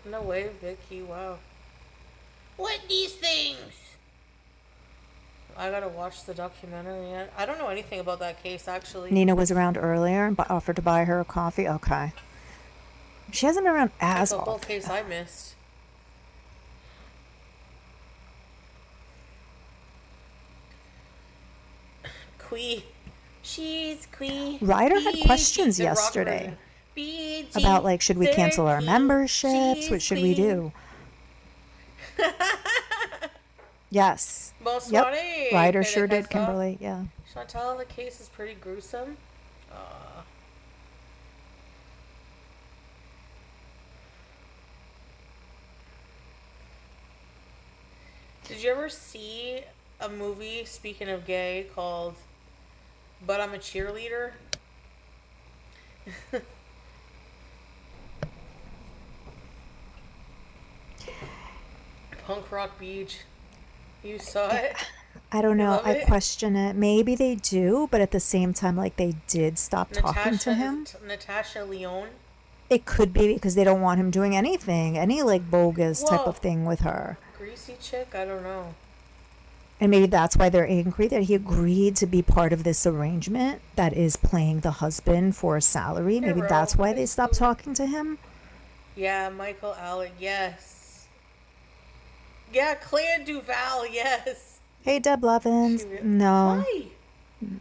Speaker 1: No way, Vicky. Wow.
Speaker 3: What these things?
Speaker 1: I gotta watch the documentary yet. I don't know anything about that case, actually.
Speaker 2: Nina was around earlier and offered to buy her a coffee. Okay. She hasn't been around as
Speaker 1: That's the whole
Speaker 2: often.
Speaker 1: case I missed. Quee. She's Quee.
Speaker 2: Ryder had
Speaker 1: BG,
Speaker 2: questions
Speaker 1: the rock
Speaker 2: yesterday
Speaker 1: version. BG,
Speaker 2: about, like, should we cancel our
Speaker 1: 13,
Speaker 2: memberships? What
Speaker 1: she's
Speaker 2: should we
Speaker 1: Quee.
Speaker 2: do? Yes.
Speaker 1: Most
Speaker 2: Yep.
Speaker 1: funny.
Speaker 2: Ryder
Speaker 1: Okay,
Speaker 2: sure
Speaker 1: okay,
Speaker 2: did,
Speaker 1: so
Speaker 2: Kimberly. Yeah.
Speaker 1: Chantal, the case is pretty gruesome. Did you ever see a movie, speaking of gay, called But I'm a Cheerleader? Punk Rock Beach. You saw it?
Speaker 2: I don't know.
Speaker 1: love
Speaker 2: I
Speaker 1: it?
Speaker 2: question it. Maybe they do, but at the same time, like, they did stop talking to him.
Speaker 1: Natasha Lyonne.
Speaker 2: It could be because they don't want him doing anything, any like bogus type
Speaker 1: Whoa.
Speaker 2: of thing with her.
Speaker 1: Greasy chick? I don't know.
Speaker 2: And maybe that's why they're angry that he agreed to be part of this arrangement that is playing the husband for a salary. Maybe
Speaker 1: bro.
Speaker 2: that's why they
Speaker 1: It's
Speaker 2: stopped
Speaker 1: cool.
Speaker 2: talking to him.
Speaker 1: Yeah, Michael Alec, yes. Yeah, Claire Duval, yes.
Speaker 2: Hey, Deb Levins.
Speaker 1: She re-
Speaker 2: No,
Speaker 1: Why?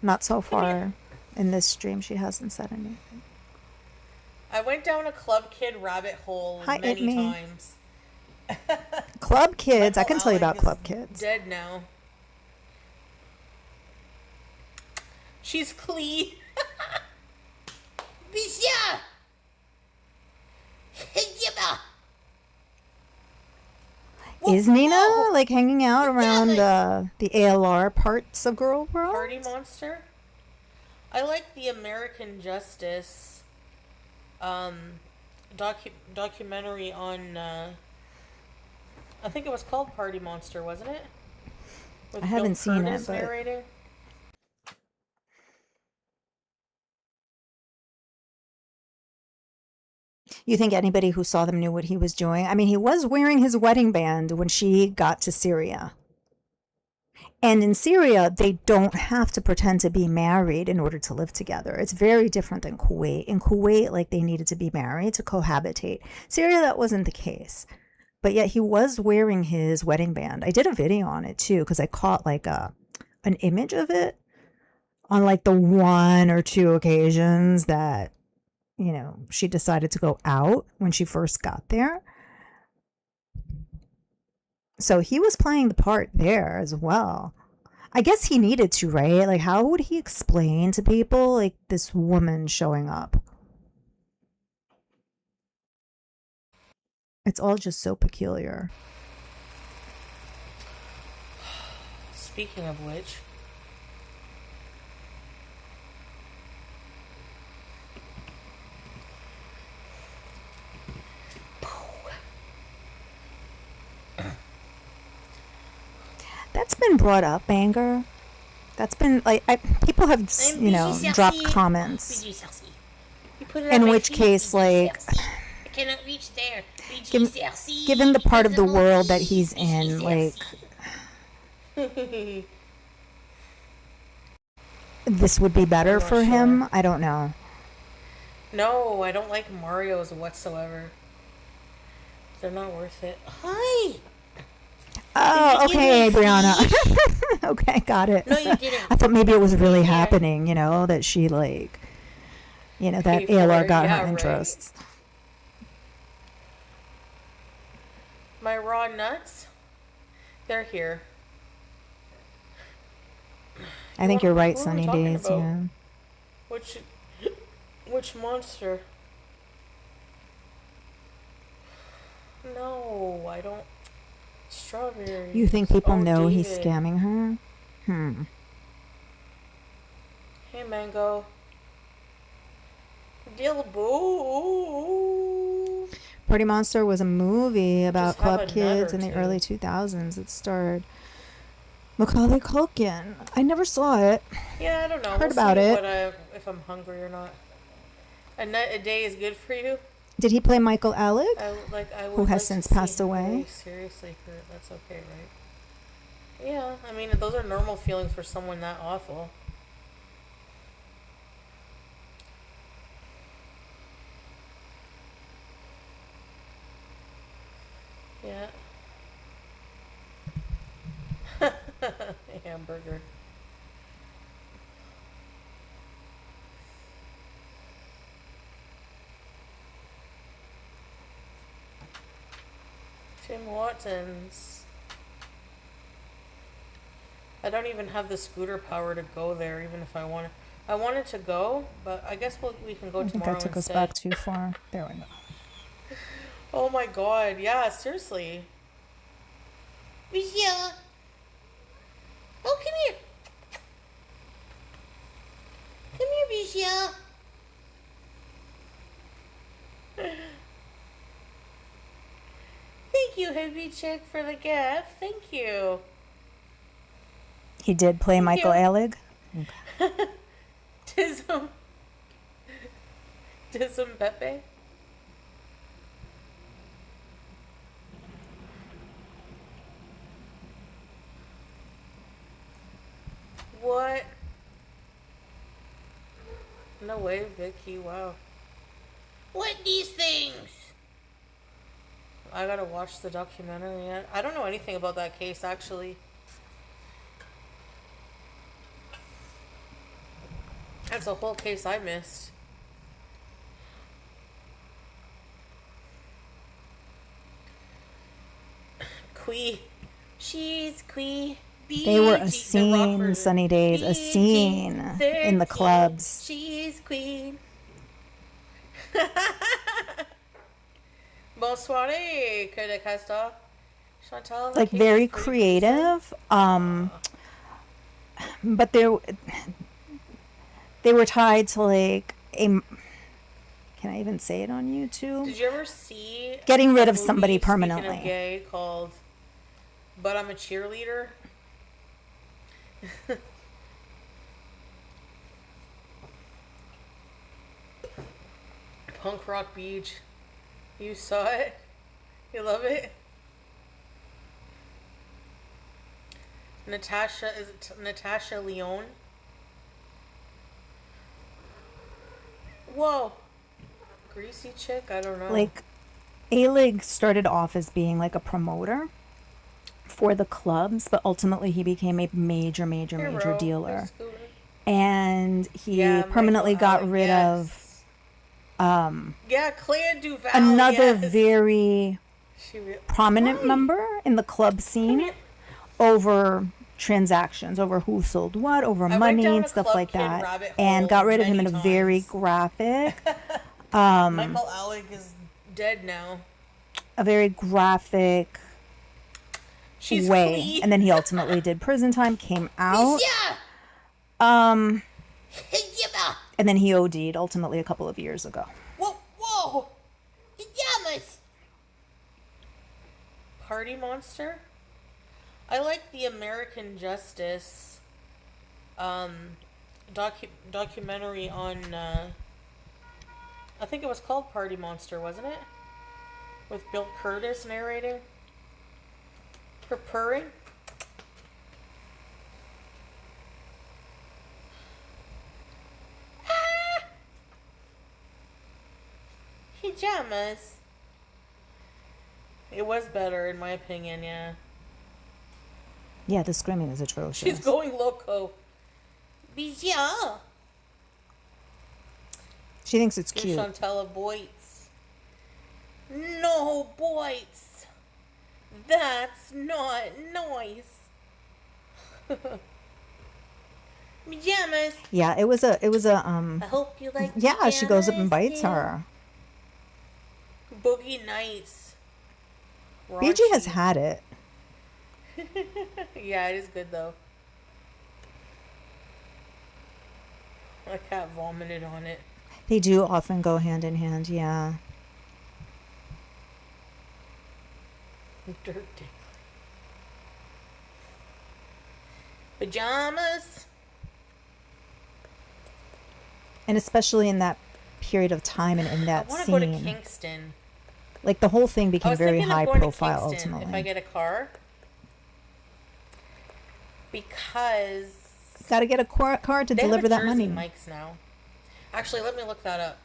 Speaker 2: not so far in this stream. She hasn't said anything.
Speaker 1: I went down a Club Kid rabbit hole
Speaker 2: Hi,
Speaker 1: many
Speaker 2: it me.
Speaker 1: times.
Speaker 2: Club Kids. I
Speaker 1: Michael
Speaker 2: can tell you
Speaker 1: Alec
Speaker 2: about
Speaker 1: is
Speaker 2: Club Kids.
Speaker 1: Dead now. She's Clee.
Speaker 3: Bisha. Yibba.
Speaker 2: Is Nina
Speaker 3: Whoa.
Speaker 2: like hanging out around
Speaker 3: like-
Speaker 2: the ALR parts of Girl World?
Speaker 1: Party Monster. I like the American Justice documentary on I think it was called Party Monster, wasn't it? With
Speaker 2: I haven't
Speaker 1: Bill
Speaker 2: seen it,
Speaker 1: Curtis
Speaker 2: but-
Speaker 1: narrating.
Speaker 2: You think anybody who saw them knew what he was doing? I mean, he was wearing his wedding band when she got to Syria. And in Syria, they don't have to pretend to be married in order to live together. It's very different than Kuwait. In Kuwait, like they needed to be married to cohabitate. Syria, that wasn't the case. But yet he was wearing his wedding band. I did a video on it too because I caught like an image of it on like the one or two occasions that, she decided to go out when she first got there. So he was playing the part there as well. I guess he needed to, right? Like, how would he explain to people, like, this woman showing up? It's all just so peculiar.
Speaker 1: Speaking of which,
Speaker 2: That's been brought up, Banger. That's been, like, people have, dropped comments.
Speaker 3: BG Cersei. You put it at
Speaker 2: In
Speaker 3: my
Speaker 2: which
Speaker 3: feet,
Speaker 2: case,
Speaker 3: BG
Speaker 2: like,
Speaker 3: Cersei. I cannot reach there. BG
Speaker 2: given,
Speaker 3: Cersei,
Speaker 2: given the part of
Speaker 3: because
Speaker 2: the
Speaker 3: I'm
Speaker 2: world that
Speaker 3: obese,
Speaker 2: he's
Speaker 3: BG
Speaker 2: in, like,
Speaker 3: Cersei.
Speaker 2: this would be better
Speaker 1: I'm not
Speaker 2: for
Speaker 1: sure.
Speaker 2: him. I don't know.
Speaker 1: No, I don't like Mario's whatsoever. They're not worth it. Hi!
Speaker 2: Oh,
Speaker 3: Did you
Speaker 2: okay,
Speaker 3: give me
Speaker 2: Brianna. Okay, got it.
Speaker 3: No, you didn't.
Speaker 2: I thought maybe it was really
Speaker 3: Yeah.
Speaker 2: happening, that she, like, that
Speaker 1: Pay for
Speaker 2: ALR
Speaker 1: it,
Speaker 2: got
Speaker 1: yeah,
Speaker 2: her
Speaker 1: right.
Speaker 2: interests.
Speaker 1: My raw nuts? They're here.
Speaker 2: I think you're right,
Speaker 1: Who are we
Speaker 2: Sunny
Speaker 1: talking
Speaker 2: Days,
Speaker 1: about?
Speaker 2: yeah.
Speaker 1: Which monster? No, I don't. Strawberry.
Speaker 2: You think people know he's
Speaker 1: David.
Speaker 2: scamming her?
Speaker 1: Hey, Mango. Deal boo.
Speaker 2: Party Monster was a movie about
Speaker 1: Just have
Speaker 2: club
Speaker 1: a nut
Speaker 2: kids
Speaker 1: or
Speaker 2: in the
Speaker 1: two.
Speaker 2: early 2000s. It starred Macaulay Culkin. I never saw it.
Speaker 1: Yeah, I don't know.
Speaker 2: Heard
Speaker 1: We'll
Speaker 2: about
Speaker 1: see
Speaker 2: it.
Speaker 1: if I'm hungry or not. A nut a day is good for you.
Speaker 2: Did he play Michael Alec?
Speaker 1: I would
Speaker 2: Who has
Speaker 1: like
Speaker 2: since
Speaker 1: to see
Speaker 2: passed
Speaker 1: him
Speaker 2: away?
Speaker 1: really seriously hurt. That's okay, right? Yeah, I mean those are normal feelings for someone that awful. Yeah. Hamburger. Tim Watsons. I don't even have the scooter power to go there, even if I wanted. I wanted to go, but I guess we can go
Speaker 2: I think
Speaker 1: tomorrow
Speaker 2: I took us
Speaker 1: instead.
Speaker 2: back too far. There we go.
Speaker 1: Oh my god, yeah, seriously.
Speaker 3: Yeah. Oh, come here. Come here, Michelle.
Speaker 1: Thank you, Heavy Chick, for the gift. Thank you.
Speaker 2: He did play
Speaker 1: Thank
Speaker 2: Michael
Speaker 1: you.
Speaker 2: Alec?
Speaker 1: Tism. Tism Pepe. What? No way, Vicky. Wow.
Speaker 3: What these things?
Speaker 1: I gotta watch the documentary yet. I don't know anything about that case, actually. That's a whole case I missed. Quee. She's Quee.
Speaker 2: They were a
Speaker 1: BG, the rock
Speaker 2: scene,
Speaker 1: version.
Speaker 2: Sunny Days, a
Speaker 1: BG,
Speaker 2: scene in the
Speaker 1: 13.
Speaker 2: clubs.
Speaker 1: She's Queen. Bonsoir, que de casta. Chantal. the
Speaker 2: Like
Speaker 1: case
Speaker 2: very
Speaker 1: is pretty
Speaker 2: creative. But they were tied to like a. Can I even say it on YouTube?
Speaker 1: Did you ever see
Speaker 2: Getting rid
Speaker 1: a
Speaker 2: of somebody
Speaker 1: movie, speaking
Speaker 2: permanently.
Speaker 1: of gay, called "But I'm a Cheerleader"? Punk Rock Beach. You saw it? You love it? Natasha, is it Natasha Leone? Whoa. Greasy chick? I don't know.
Speaker 2: Like, Alig started off as being like a promoter for the clubs, but ultimately he became a major, major,
Speaker 1: Hey,
Speaker 2: major
Speaker 1: Ro. Hey,
Speaker 2: dealer.
Speaker 1: Scooter.
Speaker 2: And he
Speaker 1: Yeah,
Speaker 2: permanently
Speaker 1: Michael
Speaker 2: got
Speaker 1: Alec,
Speaker 2: rid of
Speaker 1: Yeah, Claire Duval,
Speaker 2: another
Speaker 1: yes.
Speaker 2: very prominent
Speaker 1: Hi.
Speaker 2: member in the club
Speaker 1: Come
Speaker 2: scene
Speaker 1: here.
Speaker 2: over transactions, over who sold what, over
Speaker 1: I went
Speaker 2: money
Speaker 1: down
Speaker 2: and
Speaker 1: a
Speaker 2: stuff
Speaker 1: Club
Speaker 2: like
Speaker 1: Kid
Speaker 2: that,
Speaker 1: rabbit
Speaker 2: and
Speaker 1: hole
Speaker 2: got rid of him
Speaker 1: many
Speaker 2: in a very
Speaker 1: times. Michael Alec is dead now.
Speaker 2: a very graphic
Speaker 1: She's
Speaker 2: way.
Speaker 1: Flea.
Speaker 2: And then he ultimately did prison time, came out,
Speaker 3: Bisha!
Speaker 2: um,
Speaker 3: Yabba!
Speaker 2: and then he OD'd ultimately a couple of years ago.
Speaker 3: Whoa, whoa! Yamas!
Speaker 1: Party Monster? I like the American Justice documentary on, I think it was called Party Monster, wasn't it? With Bill Curtis narrating. Her purring. Pajamas. It was better, in my opinion, yeah.
Speaker 2: Yeah, the screaming is atrocious.
Speaker 1: She's going loco.
Speaker 3: Bisha!
Speaker 2: She thinks it's
Speaker 1: Give
Speaker 2: cute.
Speaker 1: Chantella Boits. No, Boits. That's not nice.
Speaker 3: Pajamas!
Speaker 2: Yeah, it was a
Speaker 3: I hope you like
Speaker 2: yeah, she goes up and bites
Speaker 3: pajamas,
Speaker 2: her.
Speaker 1: Boogie Nights.
Speaker 2: BG has
Speaker 1: Raunchy.
Speaker 2: had it.
Speaker 1: Yeah, it is good though. My cat vomited on it.
Speaker 2: They do often go hand in hand, yeah.
Speaker 1: Dirt dick. Pajamas.
Speaker 2: And especially in that period of time and in
Speaker 1: I
Speaker 2: that
Speaker 1: want to go to
Speaker 2: scene.
Speaker 1: Kingston.
Speaker 2: Like the whole thing
Speaker 1: I
Speaker 2: became
Speaker 1: was
Speaker 2: very
Speaker 1: thinking of
Speaker 2: high
Speaker 1: going
Speaker 2: profile
Speaker 1: to Kingston
Speaker 2: ultimately.
Speaker 1: if I get a car. Because
Speaker 2: Got to get a car to
Speaker 1: they
Speaker 2: deliver
Speaker 1: have a
Speaker 2: that
Speaker 1: Jersey
Speaker 2: money.
Speaker 1: Mike's now. Actually, let me look that up.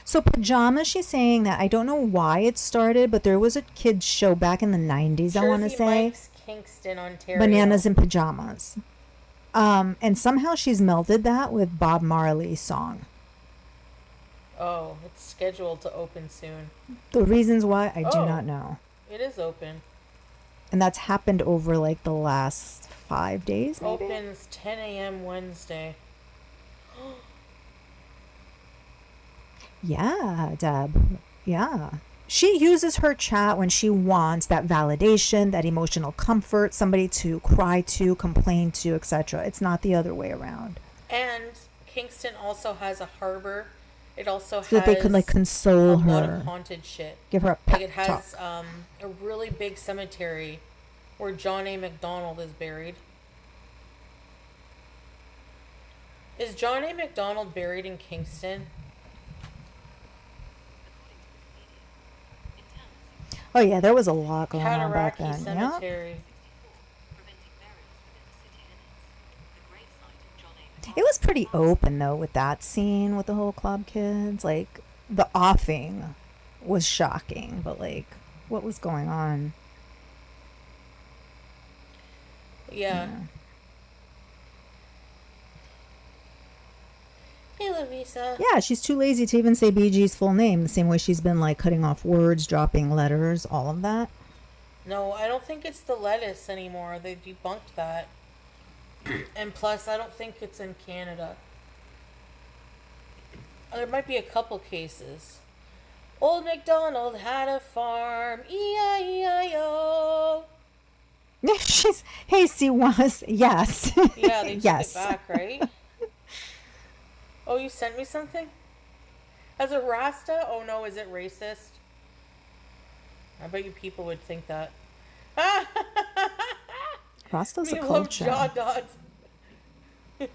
Speaker 2: So pajamas, she's saying that I don't know why it started, but there was a kids show back in the 90s, I want to
Speaker 1: Jersey
Speaker 2: say.
Speaker 1: Mike's, Kingston, Ontario.
Speaker 2: Bananas in pajamas. And somehow she's melded that with Bob Marley's song.
Speaker 1: Oh, it's scheduled to open soon.
Speaker 2: The reasons why, I do
Speaker 1: Oh.
Speaker 2: not know.
Speaker 1: It is open.
Speaker 2: And that's happened over like the last 5 days, maybe?
Speaker 1: Opens 10 a.m. Wednesday.
Speaker 2: Yeah, Deb. Yeah. She uses her chat when she wants that validation, that emotional comfort, somebody to cry to, complain to, etc. It's not the other way around.
Speaker 1: And Kingston also has a harbor. It also
Speaker 2: So that they could like
Speaker 1: a
Speaker 2: console
Speaker 1: lot of
Speaker 2: her,
Speaker 1: haunted shit.
Speaker 2: give her a
Speaker 1: Like
Speaker 2: pep
Speaker 1: it has
Speaker 2: talk.
Speaker 1: a really big cemetery where John A. MacDonald is buried. Is John A. MacDonald buried in Kingston?
Speaker 2: Oh yeah, there was a lot going on back
Speaker 1: Cataraqui
Speaker 2: then. Yeah.
Speaker 1: Cemetery.
Speaker 2: It was pretty open though with that scene with the whole club kids. Like the offing was shocking, but like what was going on?
Speaker 1: Yeah. Hey, Lavisa.
Speaker 2: Yeah, she's too lazy to even say BG's full name, the same way she's been like cutting off words, dropping letters, all of that.
Speaker 1: No, I don't think it's the lettuce anymore. They debunked that. And plus, I don't think it's in Canada. There might be a couple cases. Old MacDonald had a farm. E-I-E-I-O.
Speaker 2: She's Hasty was yes.
Speaker 1: Yeah, they took
Speaker 2: yes.
Speaker 1: it back, right? Oh, you sent me something? As a Rasta? Oh no, is it racist? I bet you people would think that.
Speaker 2: Rasta's a
Speaker 1: We love
Speaker 2: culture.
Speaker 1: jaw dots. What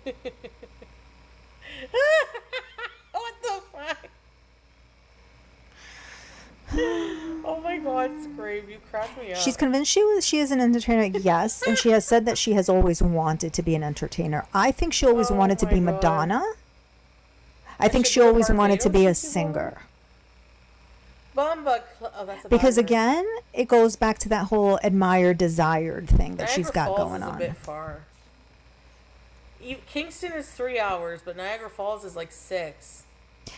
Speaker 1: the fuck? Oh my God, Scrape, you cracked me up.
Speaker 2: She's convinced she is an entertainer, yes, and she has said that she has always wanted to be an entertainer. I think she always
Speaker 1: Oh
Speaker 2: wanted to
Speaker 1: my
Speaker 2: be
Speaker 1: God.
Speaker 2: Madonna. I
Speaker 1: And
Speaker 2: think
Speaker 1: should
Speaker 2: she
Speaker 1: go to
Speaker 2: always wanted to be a
Speaker 1: Barbados, you
Speaker 2: singer.
Speaker 1: Oh, that's a
Speaker 2: Because
Speaker 1: bad word.
Speaker 2: again, it goes back to that whole admired, desired thing that she's
Speaker 1: Niagara
Speaker 2: got
Speaker 1: Falls
Speaker 2: going
Speaker 1: is a
Speaker 2: on.
Speaker 1: bit far. Kingston is 3 hours, but Niagara Falls is like 6.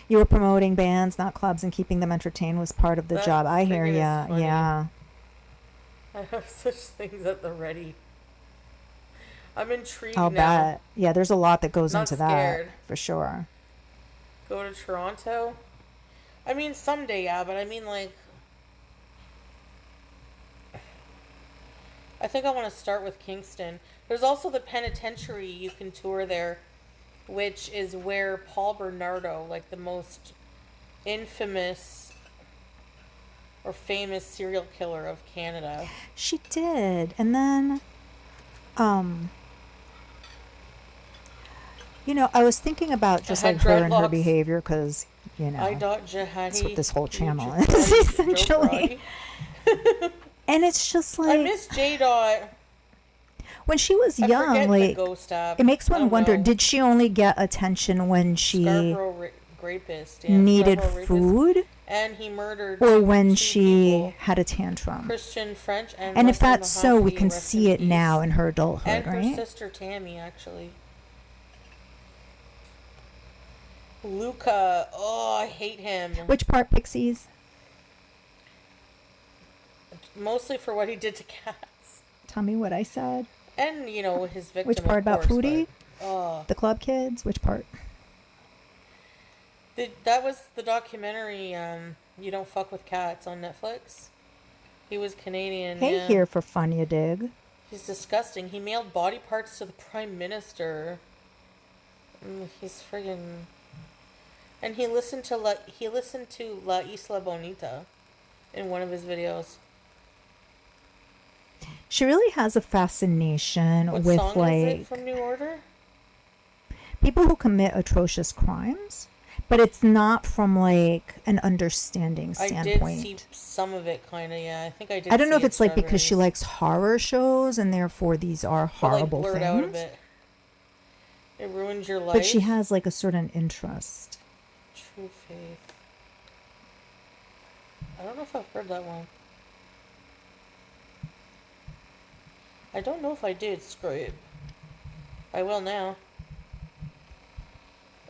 Speaker 2: You were promoting bands, not clubs, and keeping them entertained was part of the
Speaker 1: That
Speaker 2: job. I hear
Speaker 1: friggin' is
Speaker 2: ya.
Speaker 1: funny.
Speaker 2: Yeah.
Speaker 1: I have such things at the ready. I'm intrigued
Speaker 2: I'll
Speaker 1: now.
Speaker 2: bet. Yeah, there's a lot that goes
Speaker 1: Not
Speaker 2: into
Speaker 1: scared.
Speaker 2: that for sure.
Speaker 1: Go to Toronto? I mean, someday, yeah, but I mean, like, I think I want to start with Kingston. There's also the penitentiary you can tour there, which is where Paul Bernardo, like the most infamous or famous serial killer of Canada.
Speaker 2: She did. And then, I was thinking about just
Speaker 1: had
Speaker 2: like her and her
Speaker 1: dreadlocks.
Speaker 2: behavior because,
Speaker 1: Jihadi.
Speaker 2: that's what this whole channel
Speaker 1: YouTube
Speaker 2: is,
Speaker 1: Joe
Speaker 2: essentially.
Speaker 1: Brody.
Speaker 2: And it's just
Speaker 1: I
Speaker 2: like,
Speaker 1: miss J Dot.
Speaker 2: when she was
Speaker 1: I
Speaker 2: young,
Speaker 1: forget the
Speaker 2: like,
Speaker 1: ghost app.
Speaker 2: it makes
Speaker 1: I
Speaker 2: one
Speaker 1: don't
Speaker 2: wonder,
Speaker 1: know.
Speaker 2: did she only get attention when she
Speaker 1: Scarborough rapist. Yeah,
Speaker 2: needed
Speaker 1: Scarborough rapist.
Speaker 2: food?
Speaker 1: And he murdered
Speaker 2: Or
Speaker 1: two
Speaker 2: when
Speaker 1: people,
Speaker 2: she had a tantrum?
Speaker 1: Christian French and
Speaker 2: And if
Speaker 1: Russell
Speaker 2: that's so, we
Speaker 1: Mahaffey,
Speaker 2: can
Speaker 1: rest
Speaker 2: see
Speaker 1: in
Speaker 2: it
Speaker 1: peace.
Speaker 2: now in her adulthood,
Speaker 1: And her
Speaker 2: right?
Speaker 1: sister Tammy, actually. Luca, oh, I hate him.
Speaker 2: Which part, Pixies?
Speaker 1: Mostly for what he did to cats.
Speaker 2: Tell me what I said.
Speaker 1: And, his victim,
Speaker 2: Which part
Speaker 1: of
Speaker 2: about
Speaker 1: course,
Speaker 2: Foodie?
Speaker 1: but,
Speaker 2: The club kids? Which part?
Speaker 1: that was the documentary, You Don't Fuck With Cats on Netflix. He was Canadian,
Speaker 2: Hey,
Speaker 1: yeah.
Speaker 2: here for fun, you dig.
Speaker 1: He's disgusting. He mailed body parts to the Prime Minister. He's friggin'... And he listened to La Isla Bonita in one of his videos.
Speaker 2: She really has a fascination
Speaker 1: What
Speaker 2: with
Speaker 1: song
Speaker 2: like
Speaker 1: is it from New Order?
Speaker 2: people who commit atrocious crimes, but it's not from like an understanding
Speaker 1: I
Speaker 2: standpoint.
Speaker 1: did see some of it, kind of, yeah. I think I did.
Speaker 2: I don't know
Speaker 1: see
Speaker 2: if it's like because she
Speaker 1: Strawberries.
Speaker 2: likes horror shows and therefore these are
Speaker 1: But, like,
Speaker 2: horrible
Speaker 1: blurred out a
Speaker 2: things.
Speaker 1: bit. It ruins your life.
Speaker 2: But she has like a certain interest.
Speaker 1: True Faith. I don't know if I've heard that one. I don't know if I did, Scrape. I will now.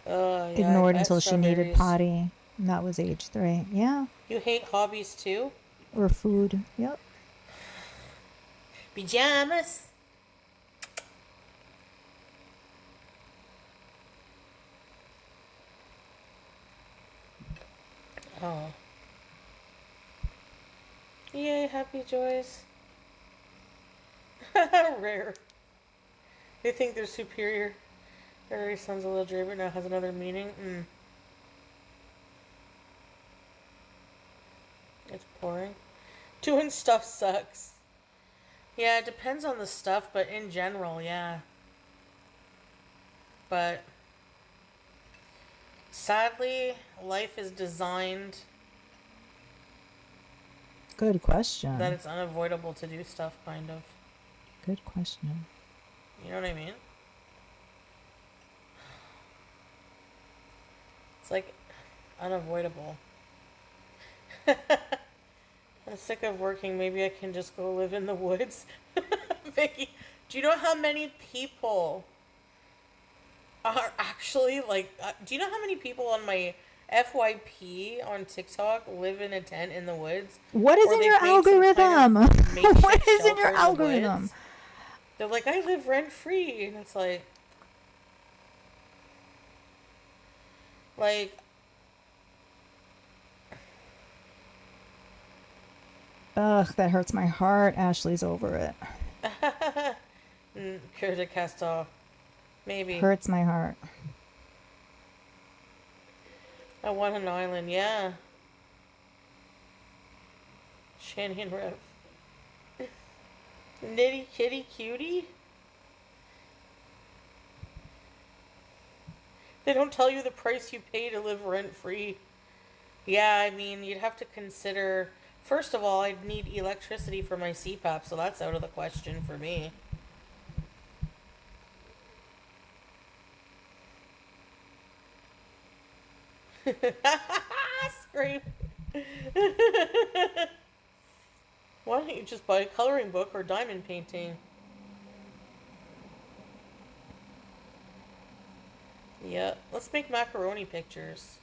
Speaker 1: Yeah,
Speaker 2: Ignored
Speaker 1: I had
Speaker 2: until she needed
Speaker 1: Strawberries.
Speaker 2: potty. And that was age 3. Yeah.
Speaker 1: You hate hobbies too?
Speaker 2: Or food. Yep.
Speaker 1: Pajamas. Oh. Yay, happy joys. Rare. They think they're superior. Their already sounds a little dry, but now has another meaning. It's boring. Doing stuff sucks. Yeah, it depends on the stuff, but in general, yeah. But sadly, life is designed
Speaker 2: Good question.
Speaker 1: that it's unavoidable to do stuff, kind of.
Speaker 2: Good question.
Speaker 1: You know what I mean? It's like unavoidable. I'm sick of working. Maybe I can just go live in the woods. Vicky, do you know how many people are actually like... do you know how many people on my FYP on TikTok live in a tent in the woods?
Speaker 2: What is
Speaker 1: Or
Speaker 2: in
Speaker 1: they've
Speaker 2: your
Speaker 1: made some kind of
Speaker 2: algorithm?
Speaker 1: makeshift
Speaker 2: What is in
Speaker 1: shelter
Speaker 2: your
Speaker 1: the
Speaker 2: algorithm?
Speaker 1: woods. They're like, I live rent free. And it's like...
Speaker 2: Ugh, that hurts my heart. Ashley's over it.
Speaker 1: Cure de Castor. Maybe.
Speaker 2: Hurts my heart.
Speaker 1: I want an island, yeah. Shannon Rev. Nitty kitty cutie? They don't tell you the price you pay to live rent free. Yeah, I mean, you'd have to consider First of all, I'd need electricity for my CPAP, so that's out of the question for me. Scream. Why don't you just buy a coloring book or diamond painting? Yeah, let's make macaroni pictures.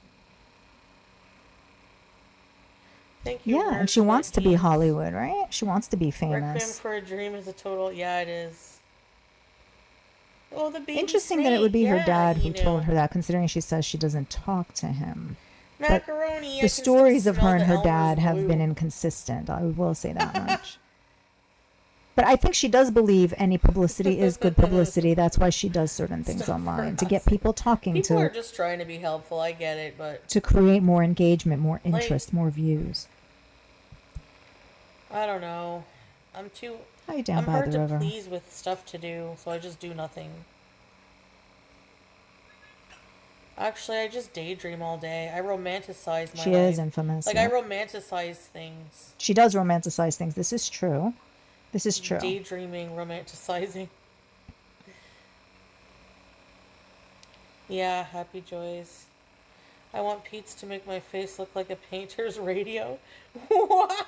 Speaker 1: Thank you,
Speaker 2: Yeah, and
Speaker 1: Nerd
Speaker 2: she wants
Speaker 1: Sweat
Speaker 2: to be
Speaker 1: Jeans.
Speaker 2: Hollywood, right? She wants to be
Speaker 1: Requiem
Speaker 2: famous.
Speaker 1: for a Dream is a total. Yeah, it is. Oh, the baby
Speaker 2: Interesting that it would
Speaker 1: snake.
Speaker 2: be her
Speaker 1: Yeah,
Speaker 2: dad who told
Speaker 1: Eno.
Speaker 2: her that, considering she says she doesn't talk to him. But
Speaker 1: Macaroni.
Speaker 2: the
Speaker 1: I can still
Speaker 2: stories of her
Speaker 1: smell
Speaker 2: and
Speaker 1: the
Speaker 2: her
Speaker 1: Elmer's
Speaker 2: dad have been
Speaker 1: glue.
Speaker 2: inconsistent. I will say that much. But I think she does believe any publicity is good publicity. That's why she does certain things
Speaker 1: Stop
Speaker 2: online to get
Speaker 1: harassing.
Speaker 2: people talking,
Speaker 1: People are just trying to be helpful. I get it, but
Speaker 2: to create more engagement, more
Speaker 1: like,
Speaker 2: interest, more views.
Speaker 1: I don't know. I'm too.
Speaker 2: How you down
Speaker 1: I'm
Speaker 2: by
Speaker 1: hard
Speaker 2: the
Speaker 1: to
Speaker 2: river?
Speaker 1: please with stuff to do, so I just do nothing. Actually, I just daydream all day. I romanticize my
Speaker 2: She is
Speaker 1: life.
Speaker 2: infamous,
Speaker 1: Like, I
Speaker 2: yeah.
Speaker 1: romanticize things.
Speaker 2: She does romanticize things. This is true. This is true.
Speaker 1: Daydreaming, romanticizing. Yeah, happy joys. I want Pete's to make my face look like a painter's radio. What?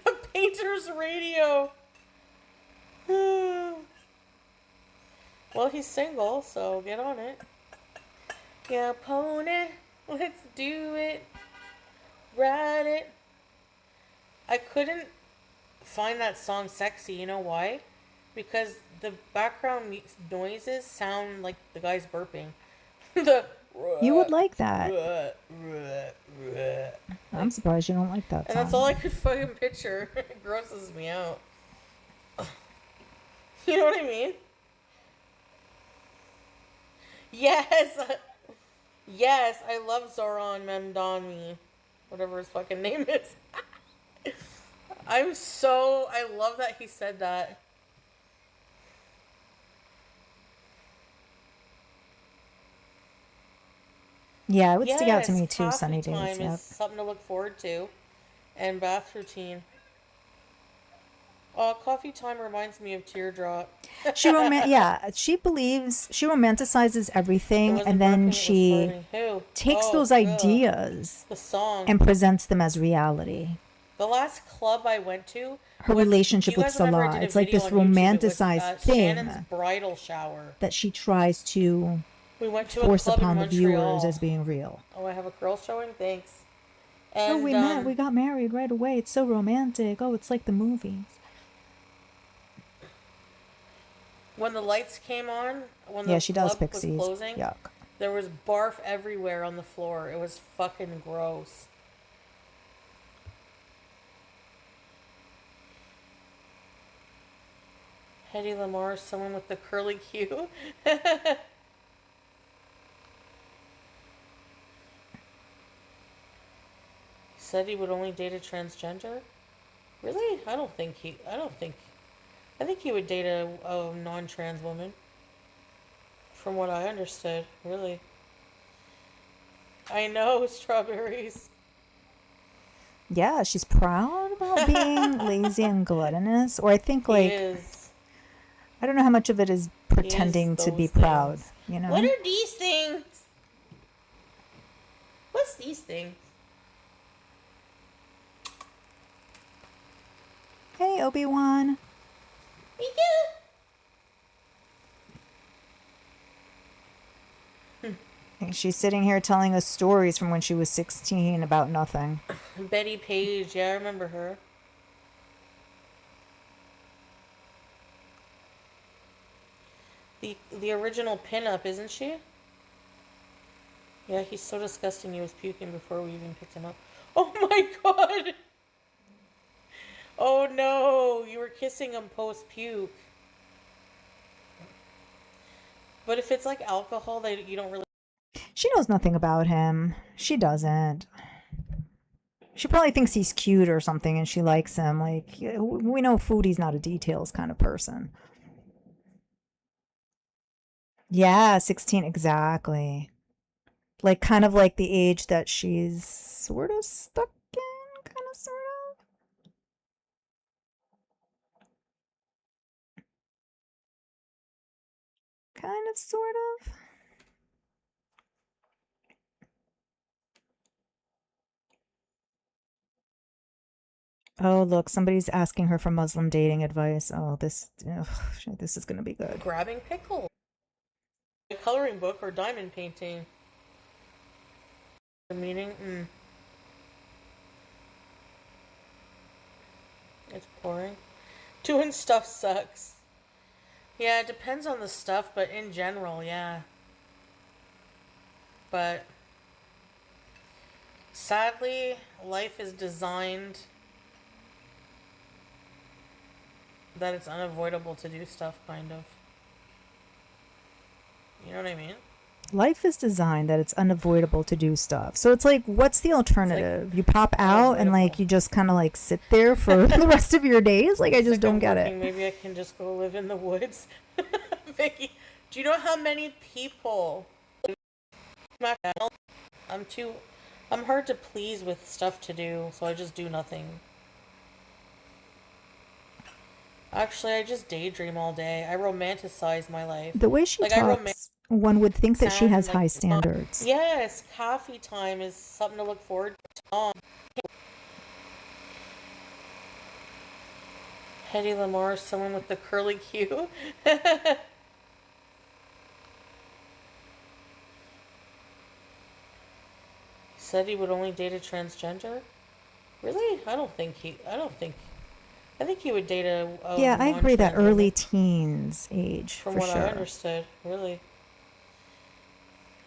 Speaker 1: A painter's radio. Well, he's single, so get on it. Yeah, pony, let's do it. Ride it. I couldn't find that song sexy. You know why? Because the background noises sound like the guy's burping. the
Speaker 2: You would like that.
Speaker 1: like,
Speaker 2: I'm surprised you don't like that
Speaker 1: and that's all
Speaker 2: song.
Speaker 1: I could fucking picture. It grosses me out. You know what I mean? Yes. Yes, I love Zoran Memdani. Whatever his fucking name is. I love that he said that.
Speaker 2: Yeah, it would stick out to
Speaker 1: Yes,
Speaker 2: me too,
Speaker 1: coffee
Speaker 2: sunny days.
Speaker 1: time is
Speaker 2: Yep.
Speaker 1: something to look forward to. And bath routine. Oh, coffee time reminds me of Teardrop.
Speaker 2: She believes she romanticizes
Speaker 1: It
Speaker 2: everything
Speaker 1: wasn't
Speaker 2: and then
Speaker 1: barking, it was
Speaker 2: she
Speaker 1: farting. Who?
Speaker 2: takes
Speaker 1: Oh,
Speaker 2: those ideas
Speaker 1: the song.
Speaker 2: and presents them as reality.
Speaker 1: The last club I went to
Speaker 2: Her
Speaker 1: was,
Speaker 2: relationship
Speaker 1: do you
Speaker 2: with
Speaker 1: guys remember I
Speaker 2: Salah,
Speaker 1: did a
Speaker 2: it's like
Speaker 1: video
Speaker 2: this
Speaker 1: on YouTube? It was
Speaker 2: romanticized
Speaker 1: Shannon's
Speaker 2: thing
Speaker 1: bridal shower.
Speaker 2: that she tries to
Speaker 1: We went to a
Speaker 2: force
Speaker 1: club in
Speaker 2: upon the viewers
Speaker 1: Montreal.
Speaker 2: as being real.
Speaker 1: Oh, I have a girl showing? Thanks.
Speaker 2: Oh,
Speaker 1: And
Speaker 2: we met, we got married right away. It's so romantic. Oh, it's like the movies.
Speaker 1: when the lights came on, when
Speaker 2: Yeah,
Speaker 1: the
Speaker 2: she does
Speaker 1: club was
Speaker 2: pixies.
Speaker 1: closing,
Speaker 2: Yuck.
Speaker 1: there was barf everywhere on the floor. It was fucking gross. Hedy Lamarr, someone with the curly Q. He said he would only date a transgender. Really? I think he would date a non-trans woman. From what I understood, really. I know, strawberries.
Speaker 2: Yeah, she's proud about being lazy and gluttonous. Or I think,
Speaker 1: He
Speaker 2: like,
Speaker 1: is.
Speaker 2: I don't know how much of it is pretending to be
Speaker 1: those
Speaker 2: proud,
Speaker 1: things.
Speaker 2: you know?
Speaker 1: What are these things? What's these things?
Speaker 2: Hey, Obi-Wan. And she's sitting here telling us stories from when she was 16 about nothing.
Speaker 1: Betty Page, yeah, I remember her. The original pinup, isn't she? Yeah, he's so disgusting. He was puking before we even picked him up. Oh my god! Oh no, you were kissing him post puke. But if it's like alcohol, you don't really.
Speaker 2: She knows nothing about him. She doesn't. She probably thinks he's cute or something and she likes him. Like, we know Foodie's not a details kind of person. Yeah, 16, exactly. Like, kind of like the age that she's sort of stuck in, kind of, sort of. Kind of, sort of. Oh, look, somebody's asking her for Muslim dating advice. Oh, this is gonna be good.
Speaker 1: Grabbing pickle. A coloring book or diamond painting. The meeting. It's pouring. Doing stuff sucks. Yeah, it depends on the stuff, but in general, yeah. But sadly, life is designed that it's unavoidable to do stuff, kind of. You know what I mean?
Speaker 2: Life is designed that it's unavoidable to do stuff. So it's like, what's the alternative? You pop out and like you just kind of like sit there for the rest of your days? Like, I just don't get it.
Speaker 1: Maybe I can just go live in the woods. Vicky, do you know how many people... I'm hard to please with stuff to do, so I just do nothing. Actually, I just daydream all day. I romanticize my life.
Speaker 2: The way she talks, one would think that she has high standards.
Speaker 1: Yes, coffee time is something to look forward to. Hedy Lamarr, someone with the curly Q. He said he would only date a transgender? Really? I think he would date a
Speaker 2: yeah, I agree that early teens age,
Speaker 1: from
Speaker 2: for
Speaker 1: what
Speaker 2: sure.
Speaker 1: I understood, really.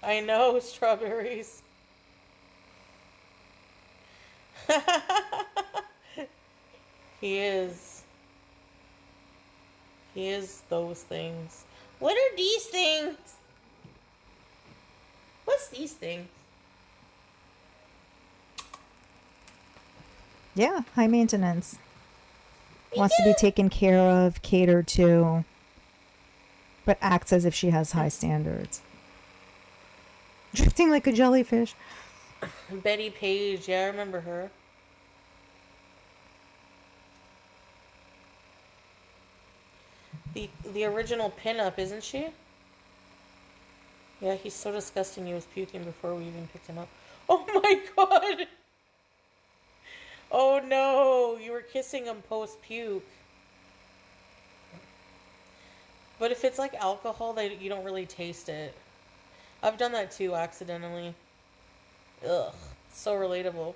Speaker 1: I know, strawberries. He is. He is those things. What are these things? What's these things?
Speaker 2: Yeah, high maintenance. Wants to be taken care of, catered to, but acts as if she has high standards. Drifting like a jellyfish.
Speaker 1: Betty Page, yeah, I remember her. The original pinup, isn't she? Yeah, he's so disgusting he was puking before we even picked him up. Oh my god! Oh no, you were kissing him post-puke. But if it's like alcohol, you don't really taste it. I've done that too, accidentally. Ugh, so relatable.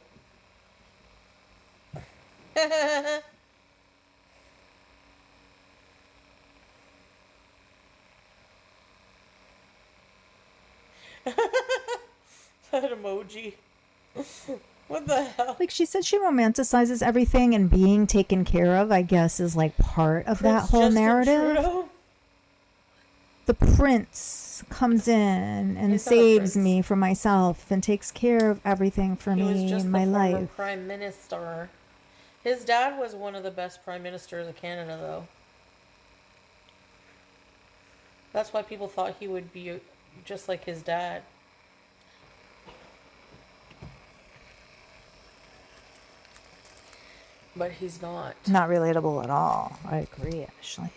Speaker 1: That emoji. What the hell?
Speaker 2: Like, she said she romanticizes everything, and being taken care of, I guess, is like part of that whole narrative.
Speaker 1: Trudeau?
Speaker 2: The prince comes in and
Speaker 1: He's not a
Speaker 2: saves
Speaker 1: prince.
Speaker 2: me from myself and takes care of everything for
Speaker 1: He was
Speaker 2: me
Speaker 1: just
Speaker 2: in
Speaker 1: the
Speaker 2: my
Speaker 1: former
Speaker 2: life.
Speaker 1: prime minister. His dad was one of the best prime ministers of Canada, though. That's why people thought he would be just like his dad. But he's not.
Speaker 2: Not relatable at all. I agree, Ashley.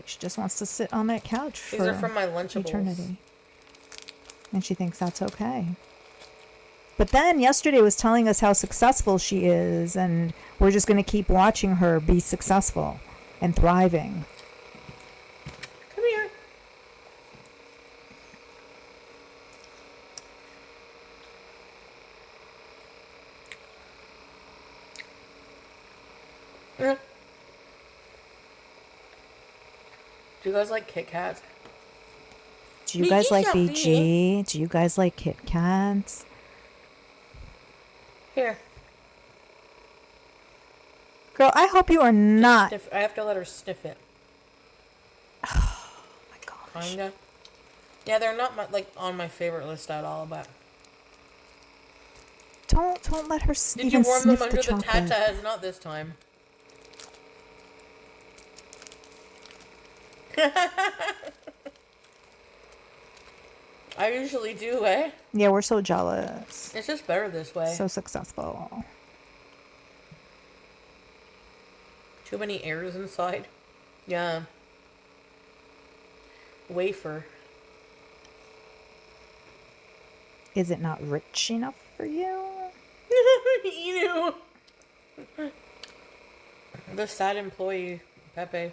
Speaker 2: She just wants to sit on that couch for
Speaker 1: These are from my Lunchables.
Speaker 2: eternity. And she thinks that's okay. But then yesterday was telling us how successful she is, and we're just going to keep watching her be successful and thriving.
Speaker 1: Come here. Yeah. Do you guys like Kit Kats?
Speaker 2: Do you guys like BG? Do you guys like Kit Kats?
Speaker 1: Here.
Speaker 2: Girl, I hope you are not.
Speaker 1: I have to let her sniff it.
Speaker 2: Oh my gosh.
Speaker 1: Kinda. Yeah, they're not on my favorite list at all, but
Speaker 2: Don't let her
Speaker 1: did
Speaker 2: even
Speaker 1: you warm
Speaker 2: sniff
Speaker 1: them
Speaker 2: the
Speaker 1: under the
Speaker 2: chocolate.
Speaker 1: tatas? Not this time. I usually do, eh?
Speaker 2: Yeah, we're so jealous.
Speaker 1: It's just better this way.
Speaker 2: So successful.
Speaker 1: Too many airs inside. Yeah. Wafer.
Speaker 2: Is it not rich enough for you?
Speaker 1: Ew. The sad employee, Pepe.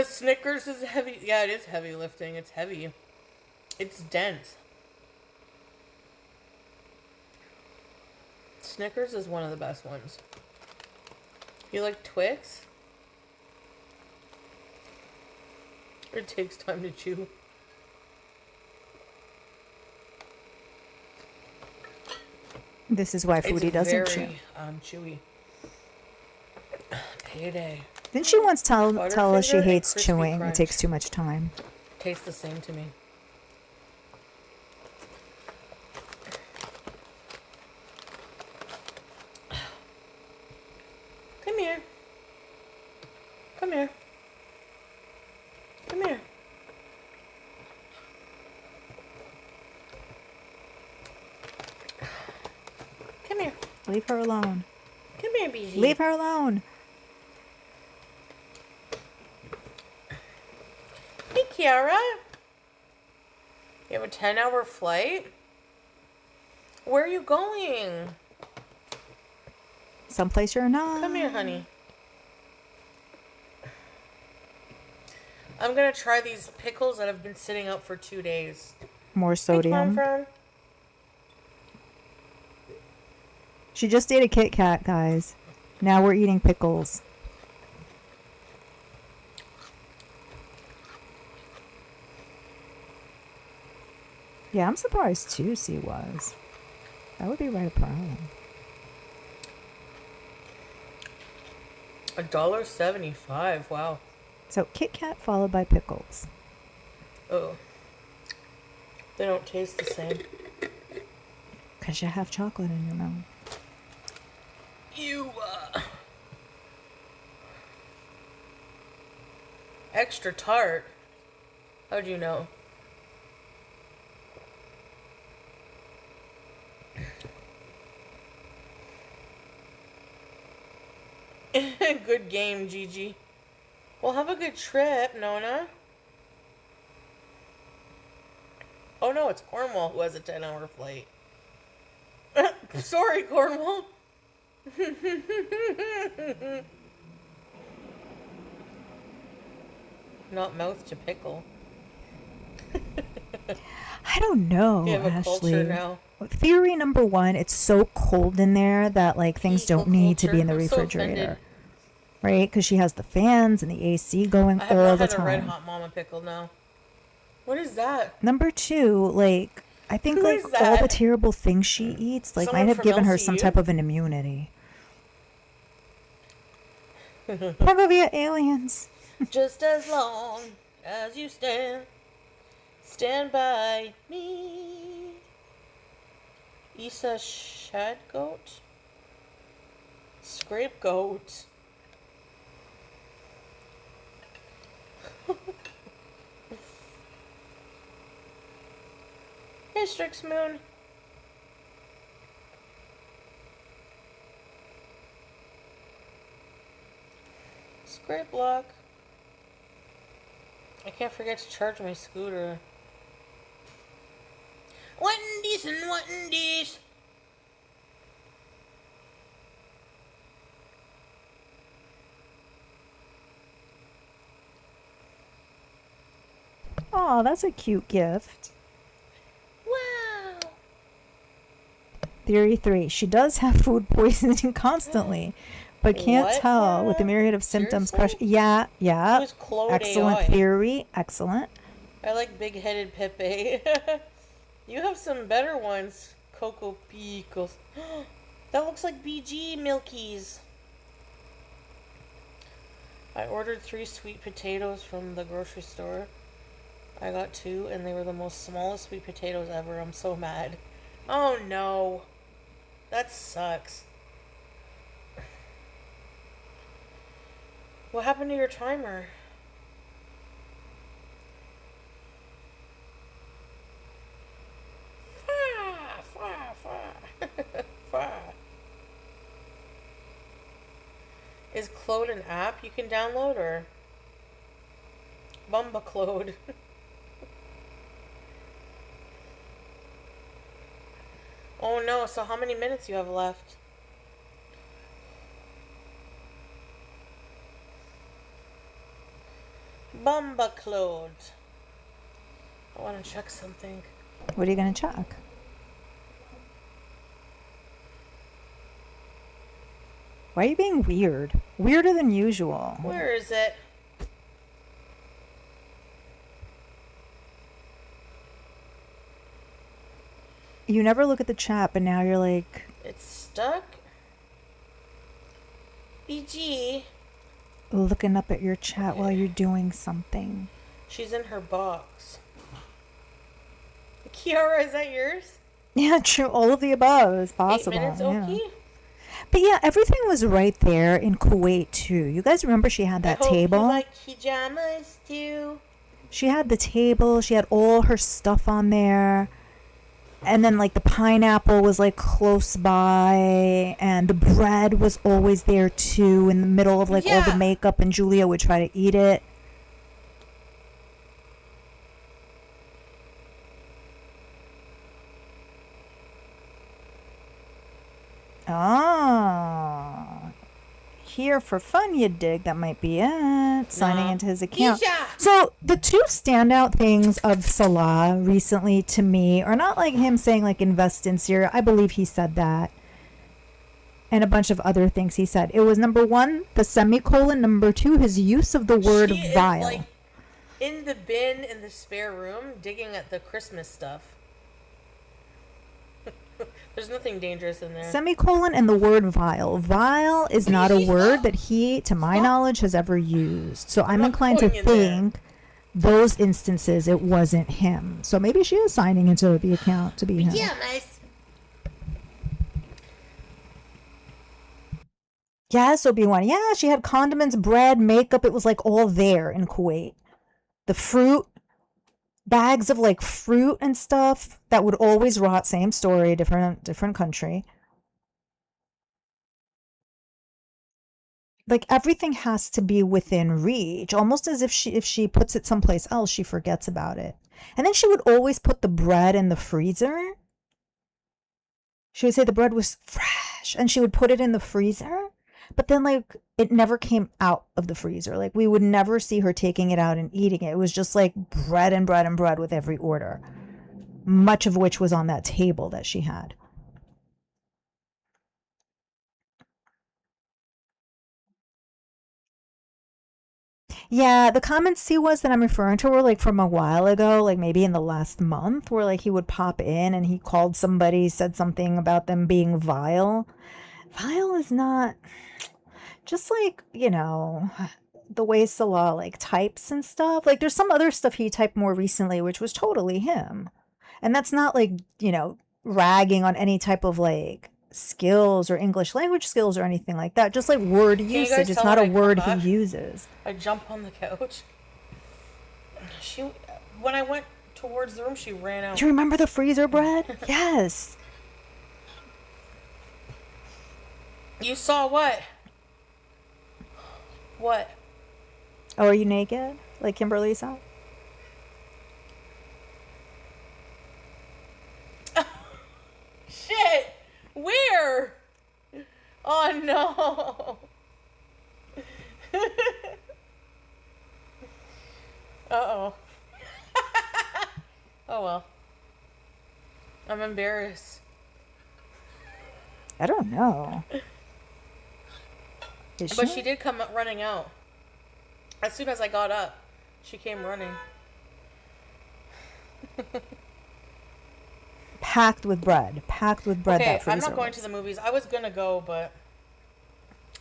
Speaker 1: Snickers is heavy. Yeah, it is heavy lifting. It's heavy. It's dense. Snickers is one of the best ones. You like Twix? It takes time to chew.
Speaker 2: This is why Foodie doesn't chew.
Speaker 1: Chewy. Payday.
Speaker 2: Didn't she once tell us she
Speaker 1: Butterfinger
Speaker 2: hates
Speaker 1: and Crispy
Speaker 2: chewing?
Speaker 1: Crunch.
Speaker 2: It takes too much time.
Speaker 1: Tastes the same to me. Come here. Come here. Come here. Come here.
Speaker 2: Leave her alone.
Speaker 1: Come here, BG.
Speaker 2: Leave her alone.
Speaker 1: Hey, Kiara. You have a 10-hour flight? Where are you going?
Speaker 2: Someplace you're not.
Speaker 1: Come here, honey. I'm gonna try these pickles that have been sitting out for 2 days.
Speaker 2: More
Speaker 1: Hey,
Speaker 2: sodium.
Speaker 1: Clown.
Speaker 2: She just ate a Kit Kat, guys. Now we're eating pickles. Yeah, I'm surprised Tuesday was. That would be right up her alley.
Speaker 1: $1.75. Wow.
Speaker 2: So Kit Kat followed by pickles.
Speaker 1: Oh. They don't taste the same.
Speaker 2: Because you have chocolate in your mouth.
Speaker 1: You, extra tart? How'd you know? Good game, Gigi. Well, have a good trip, Nona. Oh no, it's Cornwall who has a 10-hour flight. Sorry, Cornwall. Not mouth to pickle.
Speaker 2: I don't know,
Speaker 1: You have a
Speaker 2: Ashley.
Speaker 1: culture now.
Speaker 2: Theory number one, it's so cold in there that like things
Speaker 1: Fecal
Speaker 2: don't need to be in the
Speaker 1: culture. I'm so
Speaker 2: refrigerator.
Speaker 1: offended.
Speaker 2: Right? Because she has the fans and the AC going
Speaker 1: I have
Speaker 2: all
Speaker 1: not
Speaker 2: the
Speaker 1: had a red
Speaker 2: time.
Speaker 1: hot mama pickle now. What is that?
Speaker 2: Number two, like, I think
Speaker 1: Who
Speaker 2: like
Speaker 1: is
Speaker 2: all the
Speaker 1: that?
Speaker 2: terrible things she eats, like,
Speaker 1: Someone
Speaker 2: might have
Speaker 1: from
Speaker 2: given her some
Speaker 1: LCU?
Speaker 2: type of an immunity. Probably aliens.
Speaker 1: Just as long as you stand by me. Isa Shadgoat? Scapegoat. Hey, Strix Moon. Scrape block. I can't forget to charge my scooter. Wendy's and Wendy's.
Speaker 2: Oh, that's a cute gift.
Speaker 1: Wow.
Speaker 2: Theory three, she does have food poisoning constantly, but can't
Speaker 1: What,
Speaker 2: tell with the
Speaker 1: Mama?
Speaker 2: myriad of symptoms.
Speaker 1: Seriously?
Speaker 2: Yeah.
Speaker 1: Who's Chloe
Speaker 2: Excellent
Speaker 1: AI?
Speaker 2: theory. Excellent.
Speaker 1: I like big-headed Pepe. You have some better ones, Coco Picos. That looks like BG Milkies. I ordered 3 sweet potatoes from the grocery store. I got 2, and they were the most smallest sweet potatoes ever. I'm so mad. Oh no. That sucks. What happened to your timer? Fah, fah, fah. Fah. Is Claude an app you can download, or Bumba Claude? Oh no, so how many minutes you have left? Bumba Claude. I want to check something.
Speaker 2: What are you going to check? Why are you being weird? Weirder than usual.
Speaker 1: Where is it?
Speaker 2: You never look at the chat, but now you're like...
Speaker 1: It's stuck? BG.
Speaker 2: looking up at your chat while you're doing something.
Speaker 1: She's in her box. Kiara, is that yours?
Speaker 2: Yeah, true. All of the above is possible.
Speaker 1: 8 minutes,
Speaker 2: yeah.
Speaker 1: okay.
Speaker 2: But yeah, everything was right there in Kuwait too. You guys remember she had that
Speaker 1: I hope
Speaker 2: table?
Speaker 1: You like pajamas too.
Speaker 2: She had the table. She had all her stuff on there. And then like the pineapple was like close by, and the bread was always there too in the middle of like all the makeup, and Julia would try to eat it. Ah, here for fun you dig. That might be it. Signing into his account. So the two standout things of Salah recently to me are not like him saying like invest in Syria. I believe he said that. And a bunch of other things he said. It was number one, the semicolon. Number two, his use of the word vile.
Speaker 1: Is, like, in the bin in the spare room digging at the Christmas stuff. There's nothing dangerous in there.
Speaker 2: Semicolon and the word vile. Vile is not a word that he, to my knowledge, has ever used. So I'm inclined to think those instances it wasn't him. So maybe she is signing into the account to be him.
Speaker 3: Yeah, nice.
Speaker 2: Yes, Obi-Wan. Yeah, she had condiments, bread, makeup. It was like all there in Kuwait. The fruit. Bags of like fruit and stuff that would always rot. Same story, different country. Like everything has to be within reach, almost as if she puts it someplace else, she forgets about it. And then she would always put the bread in the freezer. She would say the bread was fresh, and she would put it in the freezer. But then, like, it never came out of the freezer. Like, we would never see her taking it out and eating it. It was just, like, bread and bread and bread with every order. Much of which was on that table that she had. Yeah, the comments he was that I'm referring to were, like, from a while ago. Like, maybe in the last month. Where, like, he would pop in and he called somebody, said something about them being vile. Vile is not... Just like, you know, the way Salah like types and stuff. Like there's some other stuff he typed more recently, which was totally him. And that's not like, you know, ragging on any type of like skills or English language skills or anything like that. Just like word usage. It's not a word he uses.
Speaker 1: I jump on the couch. When I went towards the room, she ran out.
Speaker 2: Do you remember the freezer bread? Yes.
Speaker 1: You saw what? What?
Speaker 2: Oh, are you naked? Like Kimberly saw?
Speaker 1: Shit! Where? Oh no! Uh-oh. Oh well. I'm embarrassed.
Speaker 2: I don't know.
Speaker 1: But she did come running out. As soon as I got up, she came running.
Speaker 2: Packed with bread. Packed with bread.
Speaker 1: Okay,
Speaker 2: that freezer
Speaker 1: I'm not going
Speaker 2: was.
Speaker 1: to the movies. I was gonna go, but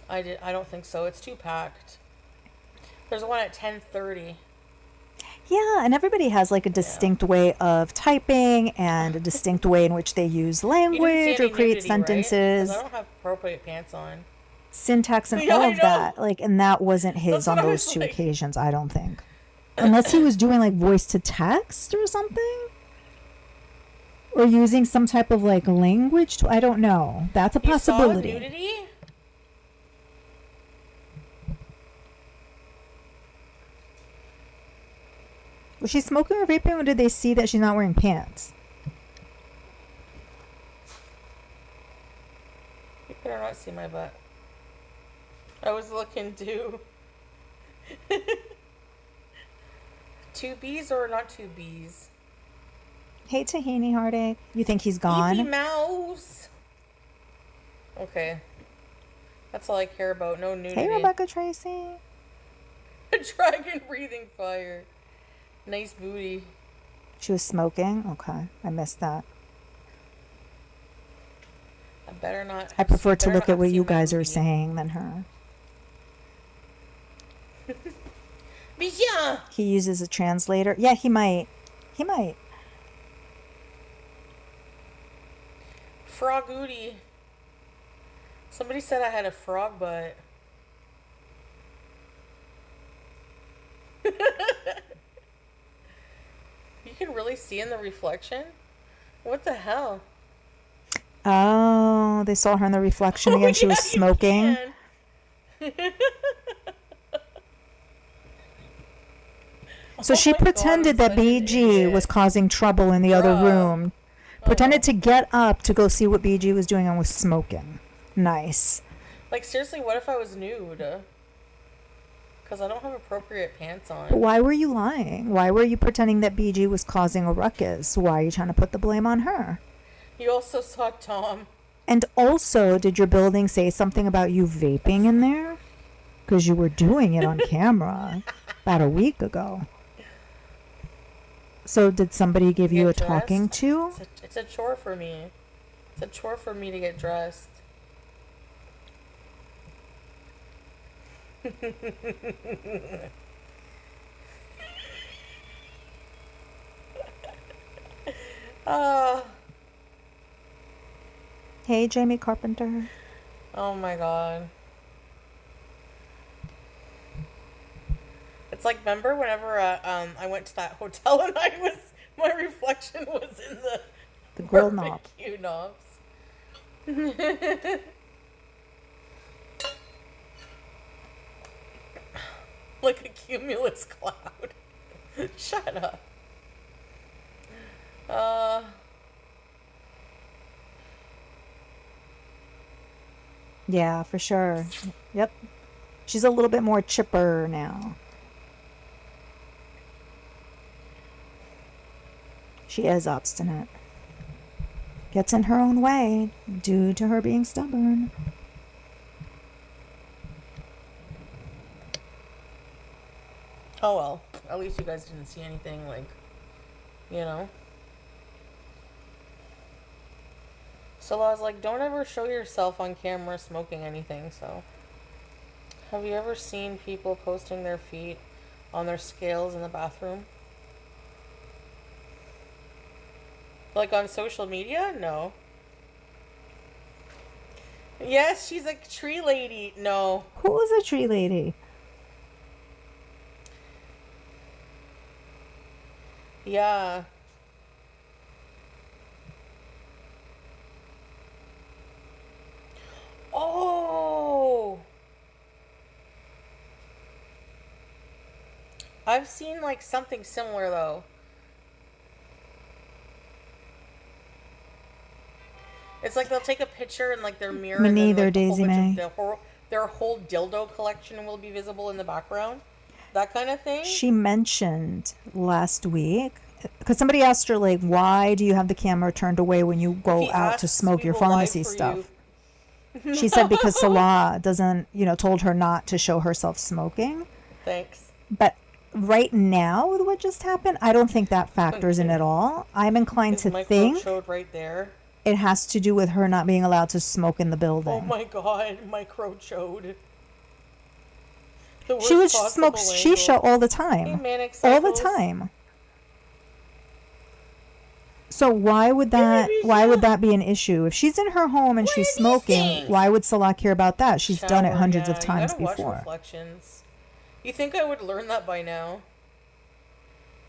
Speaker 1: I don't think so. It's too packed. There's one at 10:30.
Speaker 2: Yeah, and everybody has like a distinct way of typing and a distinct way in which they use
Speaker 1: You didn't see
Speaker 2: language or
Speaker 1: any
Speaker 2: create
Speaker 1: nudity, right? Because
Speaker 2: sentences,
Speaker 1: I don't have appropriate pants on.
Speaker 2: syntax, and
Speaker 1: Yeah,
Speaker 2: all
Speaker 1: I
Speaker 2: of
Speaker 1: know.
Speaker 2: that. Like, and that wasn't his
Speaker 1: That's
Speaker 2: on
Speaker 1: what I
Speaker 2: those
Speaker 1: was
Speaker 2: two
Speaker 1: like.
Speaker 2: occasions, I don't think. Unless he was doing like voice to text or something, or using some type of like language. I don't know. That's a
Speaker 1: You saw
Speaker 2: possibility.
Speaker 1: nudity?
Speaker 2: Was she smoking or vaping, or did they see that she's not wearing pants?
Speaker 1: You better not see my butt. I was looking too. Two B's or not two B's?
Speaker 2: Hey, Tahini Heartache. You think he's
Speaker 1: Evie
Speaker 2: gone?
Speaker 1: Mouse. Okay. That's all I care about. No nudity.
Speaker 2: Hey, Rebecca Tracy.
Speaker 1: Dragon breathing fire. Nice booty.
Speaker 2: She was smoking? Okay. I missed that.
Speaker 1: I better not.
Speaker 2: I prefer to
Speaker 1: better
Speaker 2: look
Speaker 1: not
Speaker 2: at what
Speaker 1: see
Speaker 2: you
Speaker 1: my
Speaker 2: guys are
Speaker 1: booty.
Speaker 2: saying than her.
Speaker 3: Bijan!
Speaker 2: He uses a translator. Yeah, he might. He might.
Speaker 1: Frogooty. Somebody said I had a frog butt. You can really see in the reflection? What the hell?
Speaker 2: Oh, they saw her in the reflection again. She was
Speaker 1: Yeah, you
Speaker 2: smoking.
Speaker 1: can.
Speaker 2: So
Speaker 1: Oh
Speaker 2: she
Speaker 1: my God,
Speaker 2: pretended
Speaker 1: I'm
Speaker 2: that
Speaker 1: such an
Speaker 2: BG
Speaker 1: idiot.
Speaker 2: was causing trouble in the other
Speaker 1: Bruh.
Speaker 2: room. Pretended to get up to go see what BG was doing and was smoking. Nice.
Speaker 1: Like, seriously, what if I was nude? Because I don't have appropriate pants
Speaker 2: But
Speaker 1: on.
Speaker 2: why were you lying? Why were you pretending that BG was causing a ruckus? Why are you trying to put the blame on her?
Speaker 1: You also saw Tom.
Speaker 2: And also, did your building say something about you vaping in there? Because you were doing it on camera about a week ago. So did somebody give you a
Speaker 1: Get
Speaker 2: talking
Speaker 1: dressed?
Speaker 2: to?
Speaker 1: It's a chore for me. It's a chore for me to get dressed. Ah,
Speaker 2: Hey, Jamie Carpenter.
Speaker 1: oh my God. It's like, remember whenever I went to that hotel and my reflection was in
Speaker 2: The grill knob.
Speaker 1: barbecue knobs. Like a cumulus cloud. Shut up. Uh,
Speaker 2: Yeah, for sure. Yep. She's a little bit more chipper now. She is obstinate. Gets in her own way due to her being stubborn.
Speaker 1: oh well. At least you guys didn't see anything, like, you know. So I was like, don't ever show yourself on camera smoking anything, so. Have you ever seen people posting their feet on their scales in the bathroom? Like on social media? No. Yes, she's a tree lady. No.
Speaker 2: Who was a tree lady?
Speaker 1: Yeah. Oh. I've seen like something similar though. It's like they'll take a picture in like their mirror
Speaker 2: Me
Speaker 1: and then
Speaker 2: neither,
Speaker 1: like a whole
Speaker 2: Daisy
Speaker 1: bunch
Speaker 2: May.
Speaker 1: of their whole dildo collection will be visible in the background. That kind of thing.
Speaker 2: She mentioned last week, because somebody asked her, like, why do you have the camera turned away when you go
Speaker 1: He
Speaker 2: out to
Speaker 1: asks,
Speaker 2: smoke
Speaker 1: we
Speaker 2: your
Speaker 1: will lie
Speaker 2: pharmacy
Speaker 1: for
Speaker 2: stuff?
Speaker 1: you.
Speaker 2: She said because Salah doesn't, told her not to show herself smoking.
Speaker 1: Thanks.
Speaker 2: But right now, with what just happened, I don't think that factors in at all. I'm inclined
Speaker 1: His
Speaker 2: to
Speaker 1: micro
Speaker 2: think
Speaker 1: showed right there.
Speaker 2: it has to do with her not being allowed to smoke in the building.
Speaker 1: Oh my god, micro chode. The
Speaker 2: She
Speaker 1: worst
Speaker 2: would
Speaker 1: possible
Speaker 2: smoke shisha
Speaker 1: angle.
Speaker 2: all the
Speaker 1: Hey,
Speaker 2: time.
Speaker 1: manic
Speaker 2: All the
Speaker 1: cycles.
Speaker 2: time. So why would that be an issue? If she's in her home and
Speaker 3: What
Speaker 2: she's
Speaker 3: are these
Speaker 2: smoking,
Speaker 3: things?
Speaker 2: why would Salah care about that? She's done it
Speaker 1: Shower,
Speaker 2: hundreds of
Speaker 1: yeah,
Speaker 2: times
Speaker 1: you gotta watch
Speaker 2: before.
Speaker 1: Reflections. You think I would learn that by now?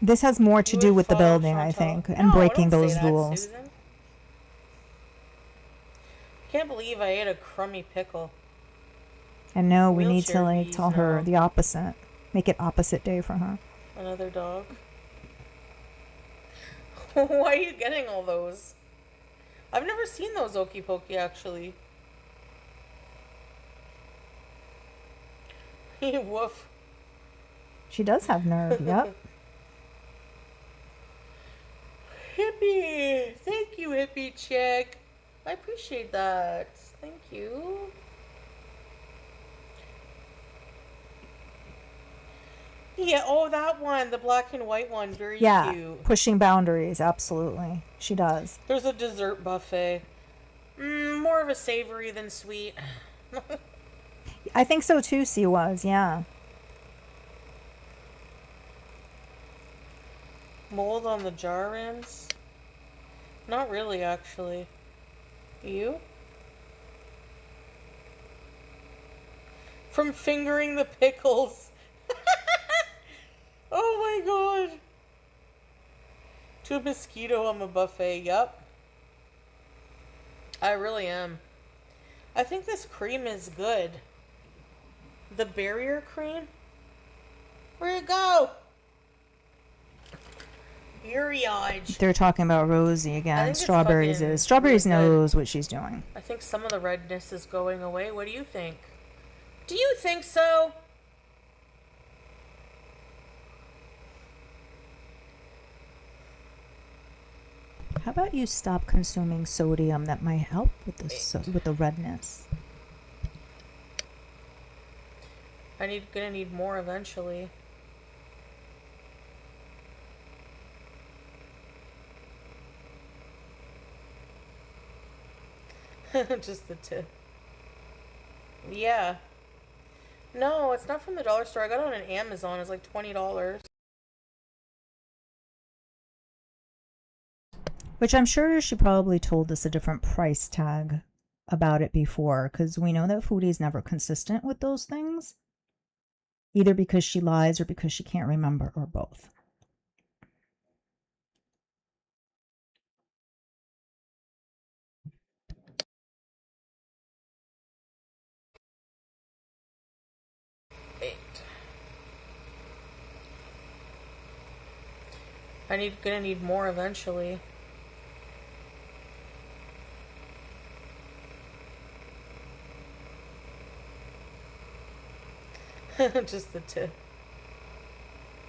Speaker 2: This has more to do with the
Speaker 1: follow
Speaker 2: building, I
Speaker 1: Chantal.
Speaker 2: think, and
Speaker 1: No,
Speaker 2: breaking
Speaker 1: don't say
Speaker 2: those
Speaker 1: that,
Speaker 2: rules.
Speaker 1: Susan. Can't believe I ate a crummy pickle.
Speaker 2: And no, we need to
Speaker 1: Wheelchair
Speaker 2: like
Speaker 1: bees
Speaker 2: tell her
Speaker 1: now.
Speaker 2: the opposite. Make it opposite day for her.
Speaker 1: Another dog. Why are you getting all those? I've never seen those Okey Pokey actually. Woof.
Speaker 2: She does have nerve, yep.
Speaker 1: Hippie! Thank you, hippie chick. I appreciate that. Thank you. Yeah, oh, that one. The black and white one. Very
Speaker 2: Yeah,
Speaker 1: cute.
Speaker 2: pushing boundaries, absolutely. She does.
Speaker 1: There's a dessert buffet. More of a savory than sweet.
Speaker 2: I think so too, C was, yeah.
Speaker 1: Mold on the jar rims? Not really, actually. You? From fingering the pickles. Oh my god. To a mosquito on a buffet, yup. I really am. I think this cream is good. The barrier cream? Where'd it go? Uriage.
Speaker 2: They're talking about Rosie
Speaker 1: I
Speaker 2: again.
Speaker 1: think it's
Speaker 2: Strawberries
Speaker 1: fucking
Speaker 2: is. Strawberries
Speaker 1: really good.
Speaker 2: knows what she's doing.
Speaker 1: I think some of the redness is going away. What do you think? Do you think so?
Speaker 2: How about you stop consuming sodium that might help with the redness?
Speaker 1: Gonna need more eventually. Just the tip. Yeah. No, it's not from the dollar store. I got it on an Amazon. It's like $20.
Speaker 2: Which I'm sure she probably told us a different price tag about it before, because we know that Foodie's never consistent with those things. Either because she lies or because she can't remember, or both.
Speaker 1: Wait. Gonna need more eventually. Just the tip.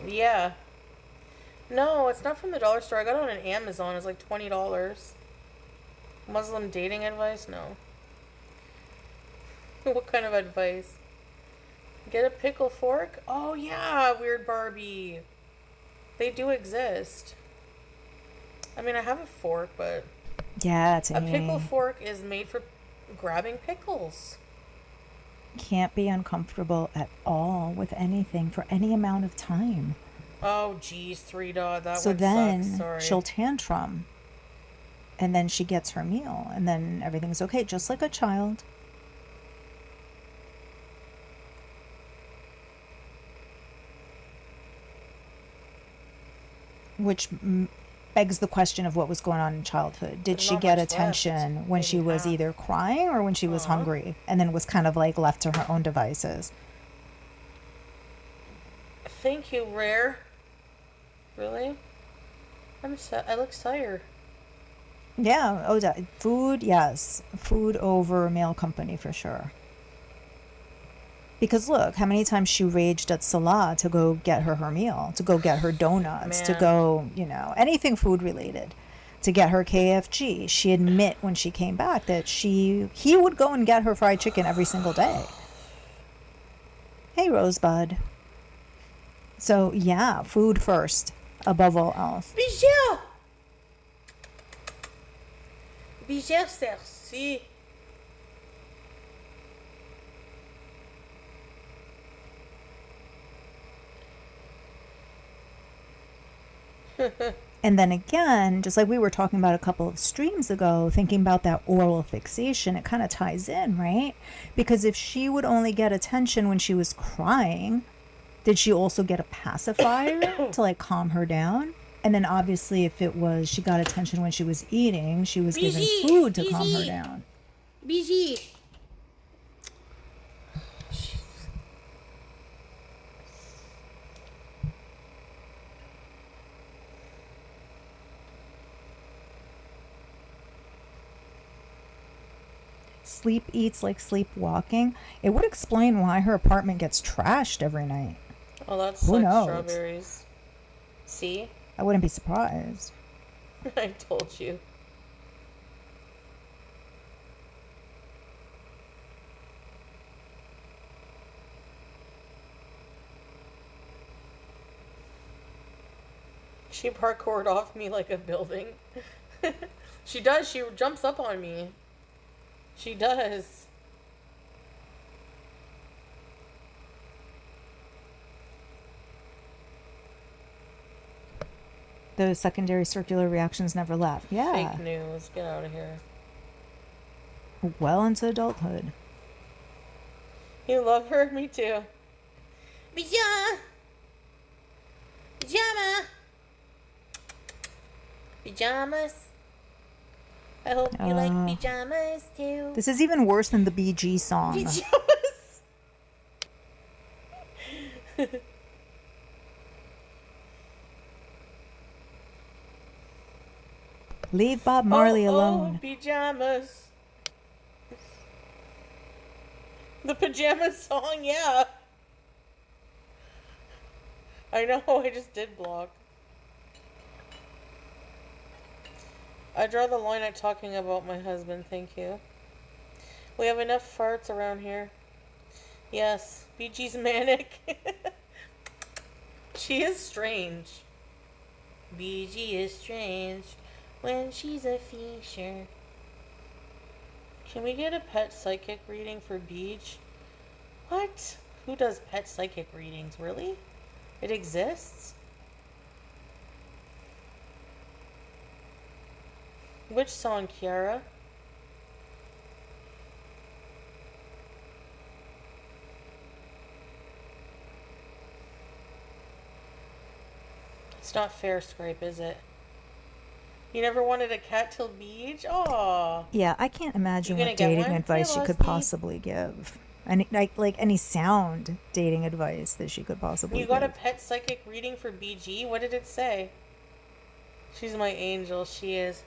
Speaker 1: Yeah. No, it's not from the dollar store. I got it on an Amazon. It's like $20. Muslim dating advice? No. What kind of advice? Get a pickle fork? Oh yeah, Weird Barbie. They do exist. I mean, I have a fork, but
Speaker 2: Yeah, it's
Speaker 1: a pickle fork is made for grabbing pickles.
Speaker 2: Can't be uncomfortable at all with anything for any amount of time.
Speaker 1: Oh geez, 3 dot. That
Speaker 2: So
Speaker 1: one
Speaker 2: then
Speaker 1: sucks. Sorry.
Speaker 2: she'll tantrum. And then she gets her meal. And then everything's okay, just like a child. Which begs the question of what was going on in childhood. Did
Speaker 1: There's
Speaker 2: she
Speaker 1: not
Speaker 2: get
Speaker 1: much
Speaker 2: attention
Speaker 1: left.
Speaker 2: when she
Speaker 1: Maybe
Speaker 2: was
Speaker 1: half.
Speaker 2: either crying or when she was hungry, and then was kind of like left to her own devices?
Speaker 1: Thank you, Rare. Really? I look tired.
Speaker 2: Yeah. Oh, food. Yes, food over mail company for sure. Because look, how many times she raged at Salah to go get her meal, to go get her donuts, to
Speaker 1: Man.
Speaker 2: go, anything food related, to get her KFG. She admit when she came back that he would go and get her fried chicken every single day. Hey, Rosebud. So yeah, food first, above all else.
Speaker 1: Bijou! Bijou, merci.
Speaker 2: And then again, just like we were talking about a couple of streams ago, thinking about that oral fixation, it kind of ties in, right? Because if she would only get attention when she was crying, did she also get a pacifier to like calm her down? And then obviously if it was she got attention when she was eating, she was given
Speaker 3: BG,
Speaker 2: food to calm her
Speaker 3: BG.
Speaker 2: down.
Speaker 3: BG.
Speaker 2: Sleep eats like sleepwalking. It would explain why her apartment gets trashed every night.
Speaker 1: Oh, that's
Speaker 2: Who
Speaker 1: like
Speaker 2: knows?
Speaker 1: strawberries. See?
Speaker 2: I wouldn't be surprised.
Speaker 1: I told you. She parkoured off me like a building. She does. She jumps up on me. She does.
Speaker 2: Those secondary circular reactions never left. Yeah.
Speaker 1: Fake news. Get out of here.
Speaker 2: Well into adulthood.
Speaker 1: You love her? Me too.
Speaker 3: Pajama. Pajama. Pajamas. I hope you like pajamas too.
Speaker 2: This is even worse than the BG song.
Speaker 1: Pajamas.
Speaker 2: Leave Bob Marley alone.
Speaker 1: Oh, pajamas. The pajama song, yeah. I know, I just did block. I draw the line at talking about my husband, thank you. We have enough farts around here. Yes, BG's manic. She is strange.
Speaker 3: BG is strange when she's a fisher.
Speaker 1: Can we get a pet psychic reading for Beach? What? Who does pet psychic readings? Really? It exists? Which song, Kiara? It's not fair, Scrape, is it? You never wanted a cat till Beach? Aw.
Speaker 2: Yeah, I can't imagine
Speaker 1: You
Speaker 2: what
Speaker 1: gonna get
Speaker 2: dating
Speaker 1: one?
Speaker 2: advice
Speaker 1: Hey,
Speaker 2: she could
Speaker 1: Lusty.
Speaker 2: possibly give. Any like any sound dating advice that she could possibly
Speaker 1: You got a
Speaker 2: give.
Speaker 1: pet psychic reading for BG? What did it say? She's my angel. She is.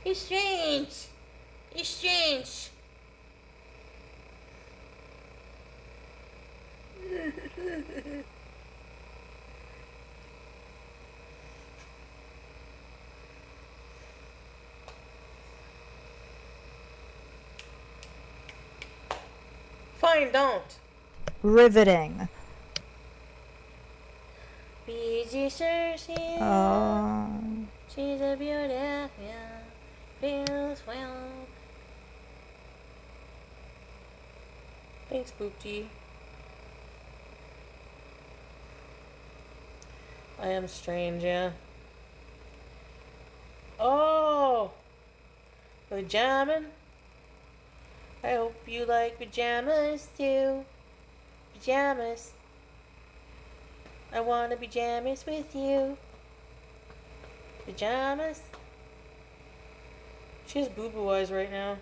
Speaker 3: It's strange. It's strange.
Speaker 1: Fine, don't.
Speaker 2: Riveting.
Speaker 3: BG Cersei.
Speaker 2: Oh.
Speaker 3: She's a beautiful, feels well.
Speaker 1: Thanks, Boopty. I am strange, yeah. Oh! Pajamas. I hope you like pajamas too. Pajamas. I wanna pajamas with you. Pajamas. She has boo-boo eyes right now.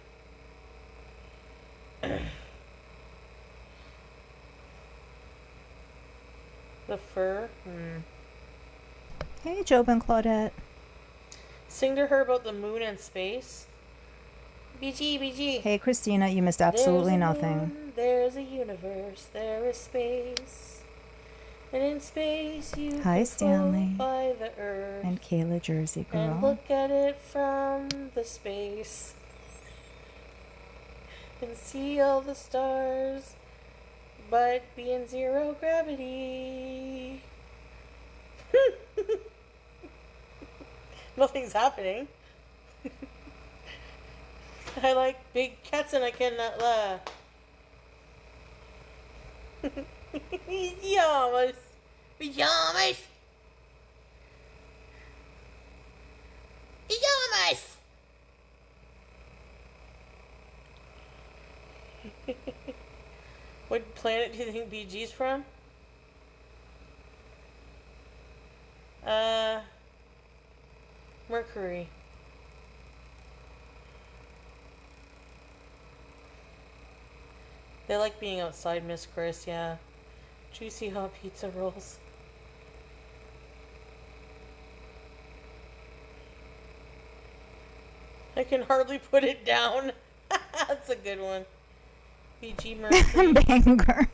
Speaker 1: The fur.
Speaker 2: Hey, Job and Claudette.
Speaker 1: Sing to her about the moon and space. BG, BG.
Speaker 2: Hey, Christina, you missed absolutely
Speaker 1: There's a
Speaker 2: nothing.
Speaker 1: moon, there's a universe, there is space. And in space you
Speaker 2: Hi,
Speaker 1: can
Speaker 2: Stanley.
Speaker 1: float by the earth
Speaker 2: And Kayla, Jersey
Speaker 1: and
Speaker 2: girl.
Speaker 1: look at it from the space. And see all the stars, but be in zero gravity. Nothing's happening. I like big cats and I cannot laugh. Yamas.
Speaker 3: Pajamas! Pajamas!
Speaker 1: What planet do you think BG's from? Mercury. They like being outside, Miss Chris, yeah. Juicy hot pizza rolls. I can hardly put it down. That's a good one. BG Mercury.
Speaker 2: Banger.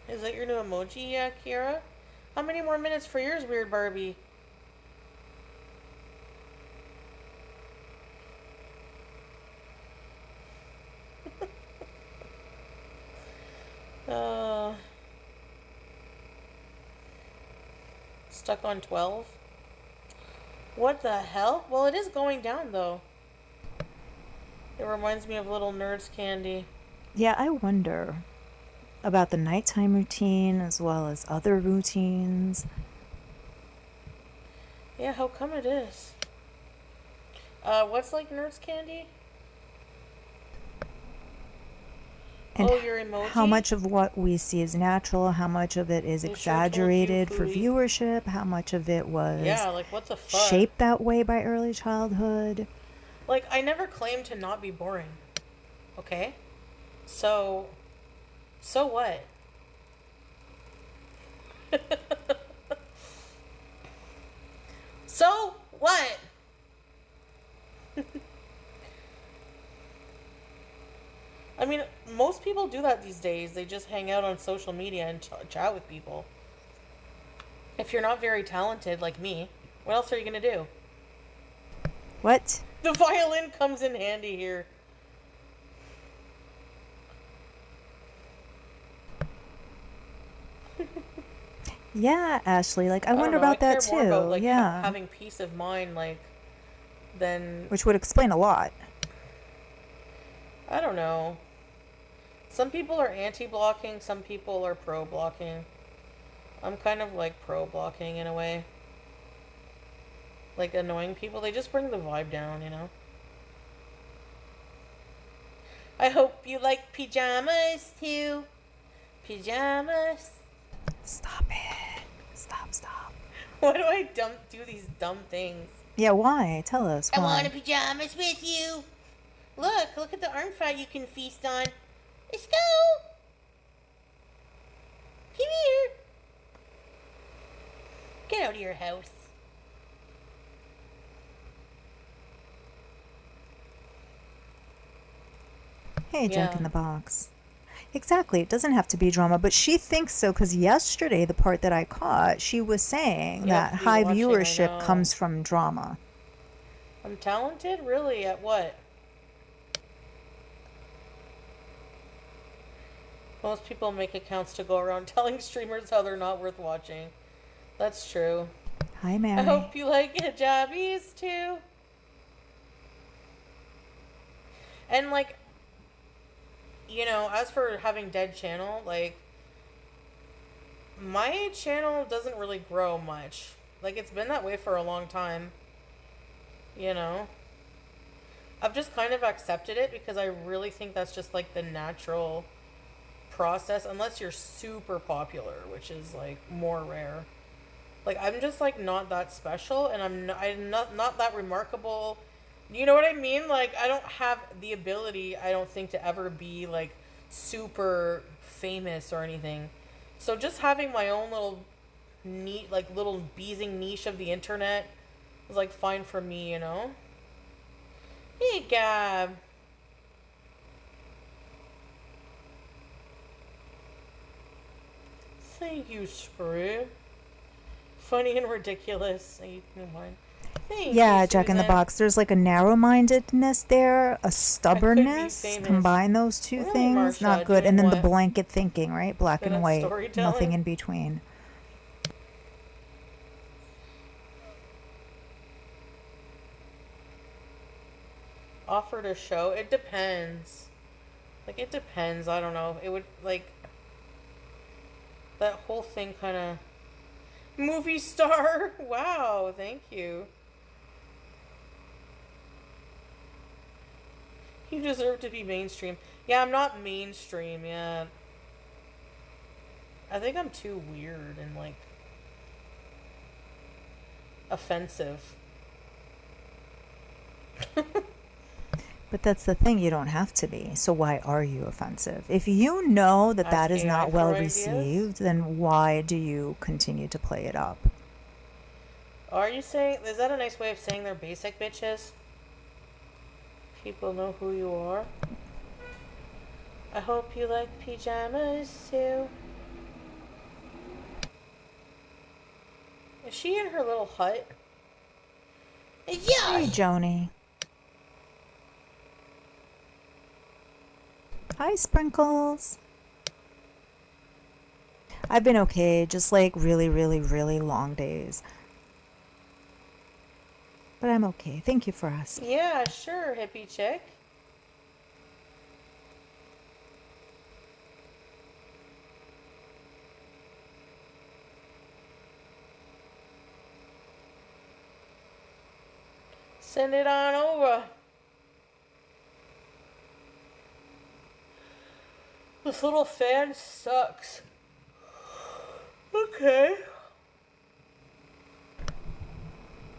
Speaker 1: Is that your new emoji, Kiara? How many more minutes for yours, weird Barbie? Stuck on 12? What the hell? Well, it is going down, though. It reminds me of Little Nerds Candy.
Speaker 2: Yeah, I wonder about the nighttime routine as well as other routines.
Speaker 1: Yeah, how come it is? What's like Nerds Candy?
Speaker 2: And
Speaker 1: your emoji?
Speaker 2: how much of what we see is natural, how much of it is
Speaker 1: They sure told you,
Speaker 2: exaggerated for
Speaker 1: Foodie.
Speaker 2: viewership, how much of it was
Speaker 1: Yeah, like what the fuck?
Speaker 2: shaped that way by early childhood.
Speaker 1: Like, I never claimed to not be boring. Okay? So what? So what? I mean, most people do that these days. They just hang out on social media and chat with people. If you're not very talented like me, what else are you gonna do?
Speaker 2: What?
Speaker 1: The violin comes in handy here.
Speaker 2: Yeah, Ashley, like I
Speaker 1: don't
Speaker 2: wonder
Speaker 1: know,
Speaker 2: about that
Speaker 1: care more
Speaker 2: too.
Speaker 1: about, like,
Speaker 2: Yeah.
Speaker 1: having peace of mind, like, than
Speaker 2: Which would explain a lot.
Speaker 1: I don't know. Some people are anti-blocking, some people are pro-blocking. I'm kind of like pro-blocking in a way. Like annoying people, they just bring the vibe down, you know? I hope you like pajamas too. Pajamas.
Speaker 2: Stop it. Stop.
Speaker 1: Why do I do these dumb things?
Speaker 2: Yeah, why? Tell us
Speaker 3: I
Speaker 2: why.
Speaker 3: want a pajamas with you.
Speaker 1: Look at the arm fat you can feast on.
Speaker 3: Let's go. Come here.
Speaker 1: Get out of your house.
Speaker 2: Hey, Jack
Speaker 1: Yeah.
Speaker 2: in the Box. Exactly. It doesn't have to be drama, but she thinks so because yesterday, the part that I caught, she was saying
Speaker 1: You
Speaker 2: that
Speaker 1: have to be
Speaker 2: high
Speaker 1: watching, I
Speaker 2: viewership
Speaker 1: know.
Speaker 2: comes from drama.
Speaker 1: I'm talented? Really? At what? Most people make accounts to go around telling streamers how they're not worth watching. That's true.
Speaker 2: Hi,
Speaker 1: I
Speaker 2: Mary.
Speaker 1: hope you like hijabis too. And like, you know, as for having dead channel, like, my channel doesn't really grow much. Like, it's been that way for a long time. You know? I've just kind of accepted it because I really think that's just like the natural process, unless you're super popular, which is like more rare. Like, I'm just like not that special, and I'm not that remarkable. You know what I mean? Like, I don't have the ability, I don't think, to ever be like super famous or anything. So just having my own little neat, like little beezing niche of the internet is like fine for me, you know? Hey, Gab. Thank you, Screw. Funny and ridiculous. You can mind. Thank
Speaker 2: Yeah,
Speaker 1: you,
Speaker 2: Jack in the
Speaker 1: Susan.
Speaker 2: Box. There's like a narrow-mindedness there, a stubbornness.
Speaker 1: famous.
Speaker 2: Combine those two
Speaker 1: Really,
Speaker 2: things,
Speaker 1: Marsha?
Speaker 2: not good.
Speaker 1: Doing
Speaker 2: And then the
Speaker 1: what?
Speaker 2: blanket thinking, right? Black
Speaker 1: Good
Speaker 2: and
Speaker 1: at
Speaker 2: white,
Speaker 1: storytelling?
Speaker 2: nothing in between.
Speaker 1: Offered a show. It depends. Like, it depends. I don't know. It would, like, that whole thing kind of. Movie star! Wow, thank you. You deserve to be mainstream. Yeah, I'm not mainstream yet. I think I'm too weird and, like, offensive.
Speaker 2: But that's the thing, you don't have to be. So why are you offensive? If you know that that
Speaker 1: Ask
Speaker 2: is
Speaker 1: AI
Speaker 2: not
Speaker 1: for
Speaker 2: well
Speaker 1: ideas.
Speaker 2: received, then why do you continue to play it up?
Speaker 1: Are you saying. Is that a nice way of saying they're basic bitches? People know who you are. I hope you like pajamas too. Is she in her little hut?
Speaker 3: Yeah.
Speaker 2: Hey, Joni. Hi, Sprinkles. I've been okay, just like really, really, really long days. But I'm okay. Thank you for asking.
Speaker 1: Yeah, sure, hippie chick. Send it on over. This little fan sucks. Okay.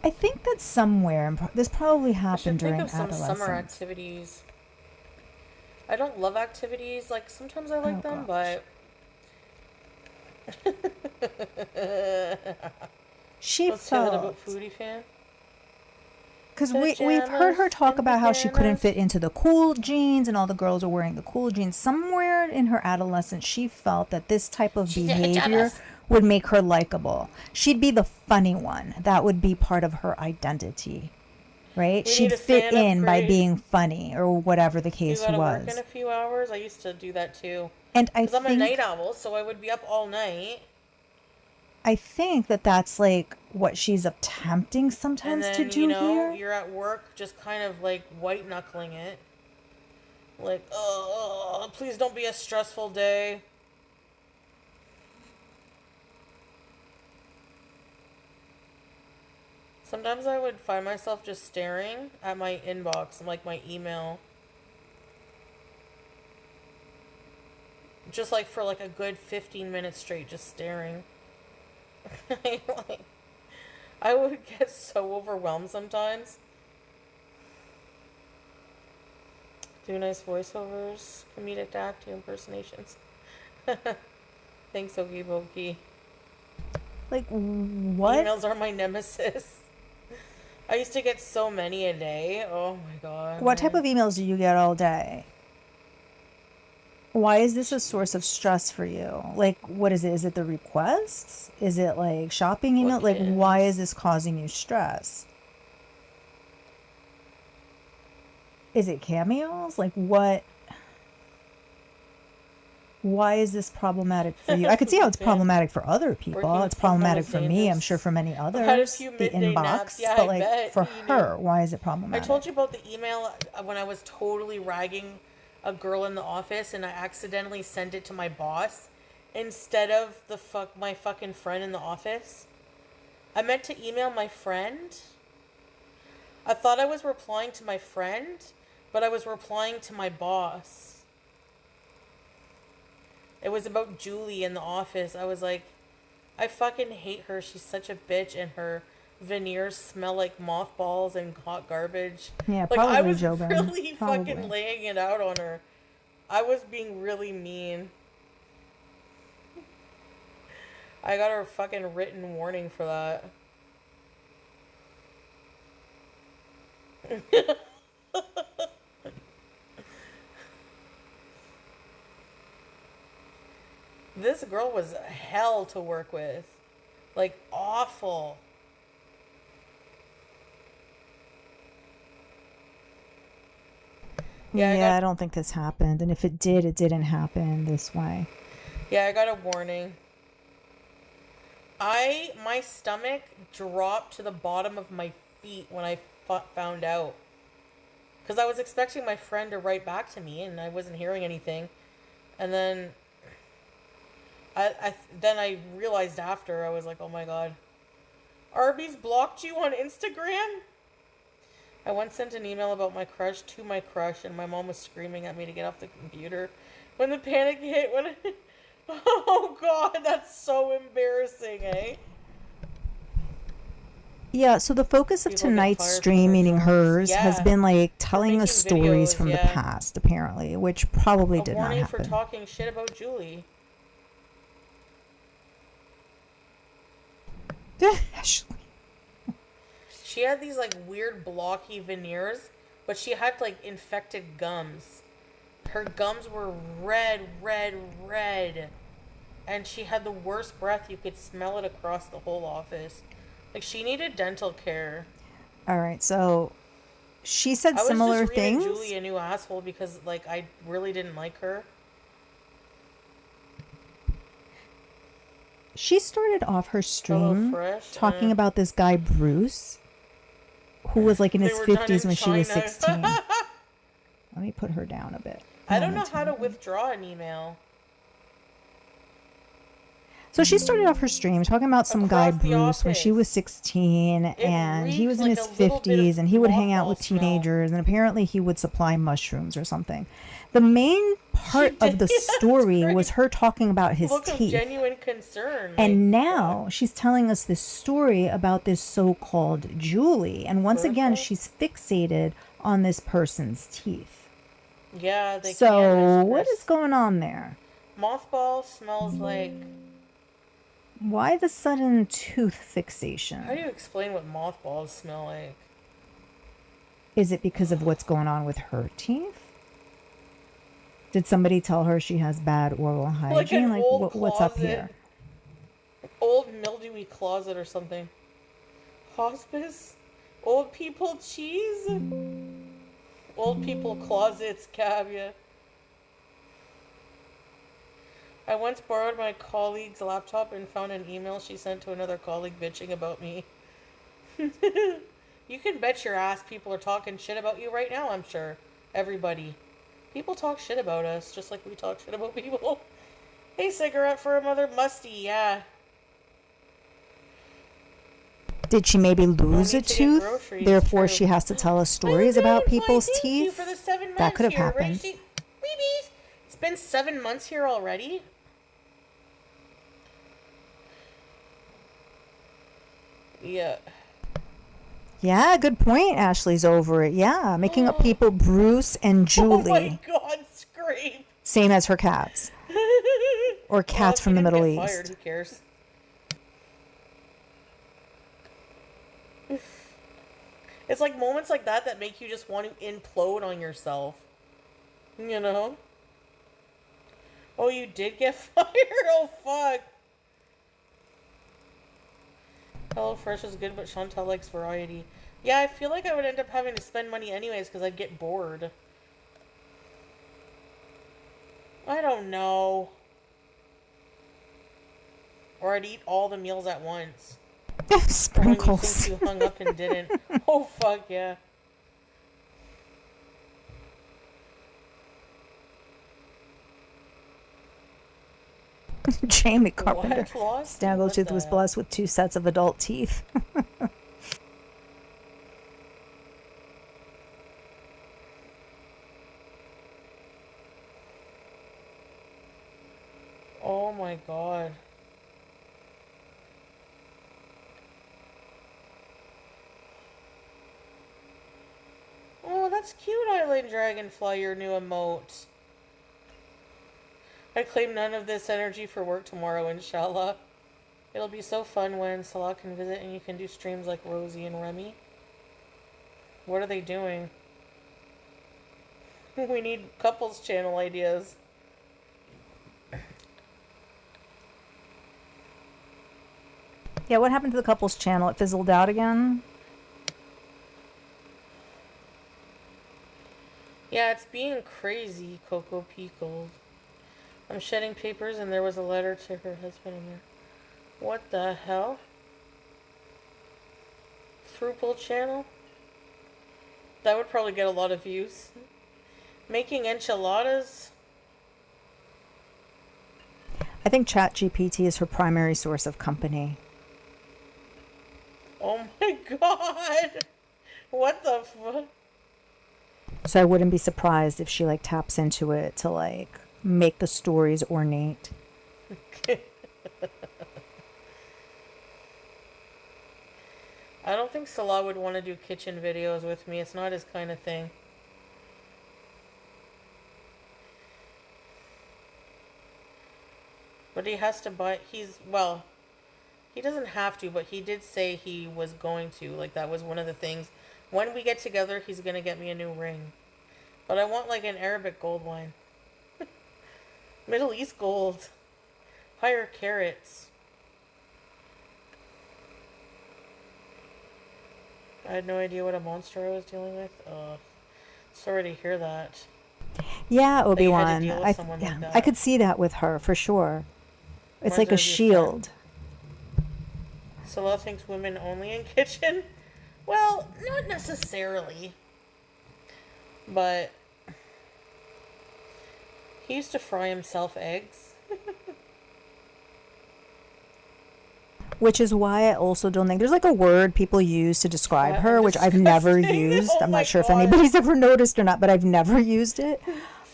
Speaker 2: I think that somewhere, this probably
Speaker 1: I
Speaker 2: happened
Speaker 1: should think
Speaker 2: during
Speaker 1: of some summer
Speaker 2: adolescence.
Speaker 1: activities. I don't love activities. Like, sometimes I like
Speaker 2: Oh
Speaker 1: them,
Speaker 2: gosh.
Speaker 1: but.
Speaker 2: She
Speaker 1: Don't say that
Speaker 2: felt,
Speaker 1: about Foodie Fan.
Speaker 2: because we've heard her
Speaker 1: Pajamas
Speaker 2: talk
Speaker 1: and
Speaker 2: about how she couldn't
Speaker 1: pajamas.
Speaker 2: fit into the cool jeans and all the girls are wearing the cool jeans. Somewhere in her adolescence, she felt that this type of
Speaker 3: She's a
Speaker 2: behavior
Speaker 3: hijamas.
Speaker 2: would make her likable. She'd be the funny one. That would be part of her identity, right?
Speaker 1: We need
Speaker 2: She'd
Speaker 1: a
Speaker 2: fit
Speaker 1: fan
Speaker 2: in by
Speaker 1: upgrade.
Speaker 2: being funny or whatever the
Speaker 1: You
Speaker 2: case
Speaker 1: gotta work in a
Speaker 2: was.
Speaker 1: few hours. I used to do that too.
Speaker 2: And
Speaker 1: Because I'm a night owl, so I would be up all night.
Speaker 2: I think that that's like what she's attempting
Speaker 1: And
Speaker 2: sometimes to
Speaker 1: then,
Speaker 2: do here.
Speaker 1: you're at work just kind of like white knuckling it. Like, oh, please don't be a stressful day. Sometimes I would find myself just staring at my inbox, like my email. Just like for like a good 15 minutes straight, just staring. Like, I would get so overwhelmed sometimes. Do nice voiceovers, comedic act, do impersonations. Thanks, Okie Bokie.
Speaker 2: Like, what?
Speaker 1: Emails are my nemesis. I used to get so many a day. Oh my god.
Speaker 2: What type
Speaker 1: man.
Speaker 2: of emails do you get all day? Why is this a source of stress for you? Like, what is it? Is it the requests? Is it like shopping email? Like, why is
Speaker 1: Bookings.
Speaker 2: this causing you stress? Is it cameos? Like, what? Why is this problematic for you? I could see how it's
Speaker 1: Fan.
Speaker 2: problematic for other
Speaker 1: Working
Speaker 2: people. It's
Speaker 1: from home
Speaker 2: problematic
Speaker 1: is
Speaker 2: for me. I'm
Speaker 1: dangerous.
Speaker 2: sure for many
Speaker 1: I've had a
Speaker 2: others,
Speaker 1: few
Speaker 2: the
Speaker 1: midday naps.
Speaker 2: inbox.
Speaker 1: Yeah,
Speaker 2: But
Speaker 1: I
Speaker 2: like
Speaker 1: bet.
Speaker 2: for
Speaker 1: You knew.
Speaker 2: her, why is it
Speaker 1: I
Speaker 2: problematic?
Speaker 1: told you about the email when I was totally ragging a girl in the office and I accidentally sent it to my boss instead of my fucking friend in the office. I meant to email my friend. I thought I was replying to my friend, but I was replying to my boss. It was about Julie in the office. I was like, I fucking hate her. She's such a bitch and her veneers smell like mothballs and hot garbage.
Speaker 2: Yeah,
Speaker 1: Like, I
Speaker 2: probably
Speaker 1: was
Speaker 2: Joe Biden.
Speaker 1: really
Speaker 2: Probably.
Speaker 1: fucking laying it out on her. I was being really mean. I got her fucking written warning for that. This girl was hell to work with. Like, awful.
Speaker 2: Yeah, I don't think this happened. And if it did, it didn't happen this way.
Speaker 1: Yeah, I got a warning. My stomach dropped to the bottom of my feet when I found out. Because I was expecting my friend to write back to me, and I wasn't hearing anything. And then I realized after, I was like, oh my god. Arby's blocked you on Instagram? I once sent an email about my crush to my crush, and my mom was screaming at me to get off the computer. When the panic hit, oh god, that's so embarrassing, eh?
Speaker 2: Yeah, so the focus of
Speaker 1: People get
Speaker 2: tonight's
Speaker 1: fired from
Speaker 2: stream,
Speaker 1: their
Speaker 2: meaning
Speaker 1: jobs.
Speaker 2: hers, has
Speaker 1: Yeah.
Speaker 2: been like
Speaker 1: For
Speaker 2: telling
Speaker 1: making
Speaker 2: us stories
Speaker 1: videos,
Speaker 2: from the
Speaker 1: yeah.
Speaker 2: past, apparently, which probably
Speaker 1: A
Speaker 2: did not
Speaker 1: warning for
Speaker 2: happen.
Speaker 1: talking shit about Julie.
Speaker 2: Ashley.
Speaker 1: She had these like weird blocky veneers, but she had like infected gums. Her gums were red, red, red. And she had the worst breath. You could smell it across the whole office. Like, she needed dental care.
Speaker 2: All right, so she said
Speaker 1: I was
Speaker 2: similar
Speaker 1: just reading
Speaker 2: things.
Speaker 1: Julie a new asshole because, like, I really didn't like her.
Speaker 2: She started off her stream
Speaker 1: Fresh,
Speaker 2: talking about this guy, Bruce, who was like in
Speaker 1: They
Speaker 2: his
Speaker 1: were done
Speaker 2: 50s
Speaker 1: in
Speaker 2: when she was
Speaker 1: China.
Speaker 2: 16. Let me put her down a bit.
Speaker 1: I don't know how to
Speaker 2: Momentarily.
Speaker 1: withdraw an email.
Speaker 2: So she started off her stream talking about some guy,
Speaker 1: Across the
Speaker 2: Bruce, when she
Speaker 1: office.
Speaker 2: was 16, and he
Speaker 1: reeked
Speaker 2: was in
Speaker 1: like
Speaker 2: his
Speaker 1: a little bit of
Speaker 2: 50s, and he would hang out
Speaker 1: mothball
Speaker 2: with
Speaker 1: smell.
Speaker 2: teenagers, and apparently he would supply mushrooms or something. The main part of the
Speaker 1: did, yeah, that's
Speaker 2: story
Speaker 1: great.
Speaker 2: was her talking about his
Speaker 1: Look of
Speaker 2: teeth.
Speaker 1: genuine concern.
Speaker 2: And
Speaker 1: like,
Speaker 2: now she's telling us this story about this so-called Julie. And once again,
Speaker 1: Perfect.
Speaker 2: she's fixated on this person's teeth.
Speaker 1: yeah, they
Speaker 2: So
Speaker 1: can't.
Speaker 2: what is going on there?
Speaker 1: Mothball smells like...
Speaker 2: Why the sudden tooth
Speaker 1: How
Speaker 2: fixation?
Speaker 1: do you explain what mothballs smell like?
Speaker 2: Is it because of what's going on with her teeth? Did somebody tell her she has bad oral hygiene?
Speaker 1: an old
Speaker 2: What's up
Speaker 1: closet.
Speaker 2: here?
Speaker 1: Old mildewy closet or something. Hospice? Old people cheese? Old people closets, Cavia. I once borrowed my colleague's laptop and found an email she sent to another colleague bitching about me. You can bet your ass people are talking shit about you right now, I'm sure. Everybody. People talk shit about us, just like we talk shit about people. Hey, cigarette for a mother musty, yeah.
Speaker 2: Did she maybe lose a
Speaker 1: need to get
Speaker 2: tooth?
Speaker 1: groceries,
Speaker 2: Therefore,
Speaker 1: true.
Speaker 2: she has to tell us
Speaker 1: I'm
Speaker 2: stories about
Speaker 1: doing fine,
Speaker 2: people's
Speaker 1: thank you
Speaker 2: teeth?
Speaker 1: for the 7 months
Speaker 2: That could have
Speaker 1: here, right?
Speaker 2: happened.
Speaker 1: Weebies. It's been 7 months here already? Yeah.
Speaker 2: Yeah, good point. Ashley's over it. Yeah, making up people Bruce and
Speaker 1: Oh my
Speaker 2: Julie.
Speaker 1: god, scrape.
Speaker 2: Same as her cats. Or cats
Speaker 1: Well,
Speaker 2: from the
Speaker 1: if you
Speaker 2: Middle
Speaker 1: didn't get
Speaker 2: East.
Speaker 1: Fired, who cares? It's like moments like that that make you just want to implode on yourself. You know? Oh, you did get fired? Oh, fuck. HelloFresh is good, but Chantal likes variety. Yeah, I feel like I would end up having to spend money anyways because I'd get bored. I don't know. Or I'd eat all the meals at once. Or when you
Speaker 2: Sprinkles.
Speaker 1: think you hung up and didn't. Oh, fuck, yeah.
Speaker 2: Jamie Carpenter.
Speaker 1: What? Lost?
Speaker 2: Snaggletooth
Speaker 1: What
Speaker 2: was
Speaker 1: the-
Speaker 2: blessed with 2 sets of adult teeth.
Speaker 1: Oh my god. Oh, that's cute, Island Dragonfly, your new emote. I claim none of this energy for work tomorrow, inshallah. It'll be so fun when Salah can visit and you can do streams like Rosie and Remy. What are they doing? We need couples channel ideas.
Speaker 2: Yeah, what happened to the couples channel? It fizzled out again?
Speaker 1: Yeah, it's being crazy, Coco Pickled. I'm shedding papers and there was a letter to her husband in there. What the hell? Throuple channel? That would probably get a lot of views. Making enchiladas?
Speaker 2: I think ChatGPT is her primary source of company.
Speaker 1: Oh my god! What the fuck?
Speaker 2: So I wouldn't be surprised if she like taps into it to like make the stories ornate.
Speaker 1: I don't think Salah would want to do kitchen videos with me. It's not his kind of thing. But he has to buy, well, he doesn't have to, but he did say he was going to. Like, that was one of the things. When we get together, he's going to get me a new ring. But I want, like, an Arabic gold line. Middle East gold. Higher carats. I had no idea what a monster I was dealing with. Sorry to hear that.
Speaker 2: Yeah,
Speaker 1: That you had to
Speaker 2: Obi-Wan.
Speaker 1: deal with someone like that.
Speaker 2: I could see that with her for sure. It's
Speaker 1: Reminds
Speaker 2: like
Speaker 1: her
Speaker 2: a
Speaker 1: of your
Speaker 2: shield.
Speaker 1: Salah thinks women only in kitchen? Well, not necessarily. But he used to fry himself eggs.
Speaker 2: Which is why I also don't think there's like a word people use to describe
Speaker 1: Fat
Speaker 2: her,
Speaker 1: and
Speaker 2: which I've never
Speaker 1: disgusting.
Speaker 2: used.
Speaker 1: Oh
Speaker 2: I'm
Speaker 1: my
Speaker 2: not sure if
Speaker 1: God.
Speaker 2: anybody's ever noticed or not, but I've never used it.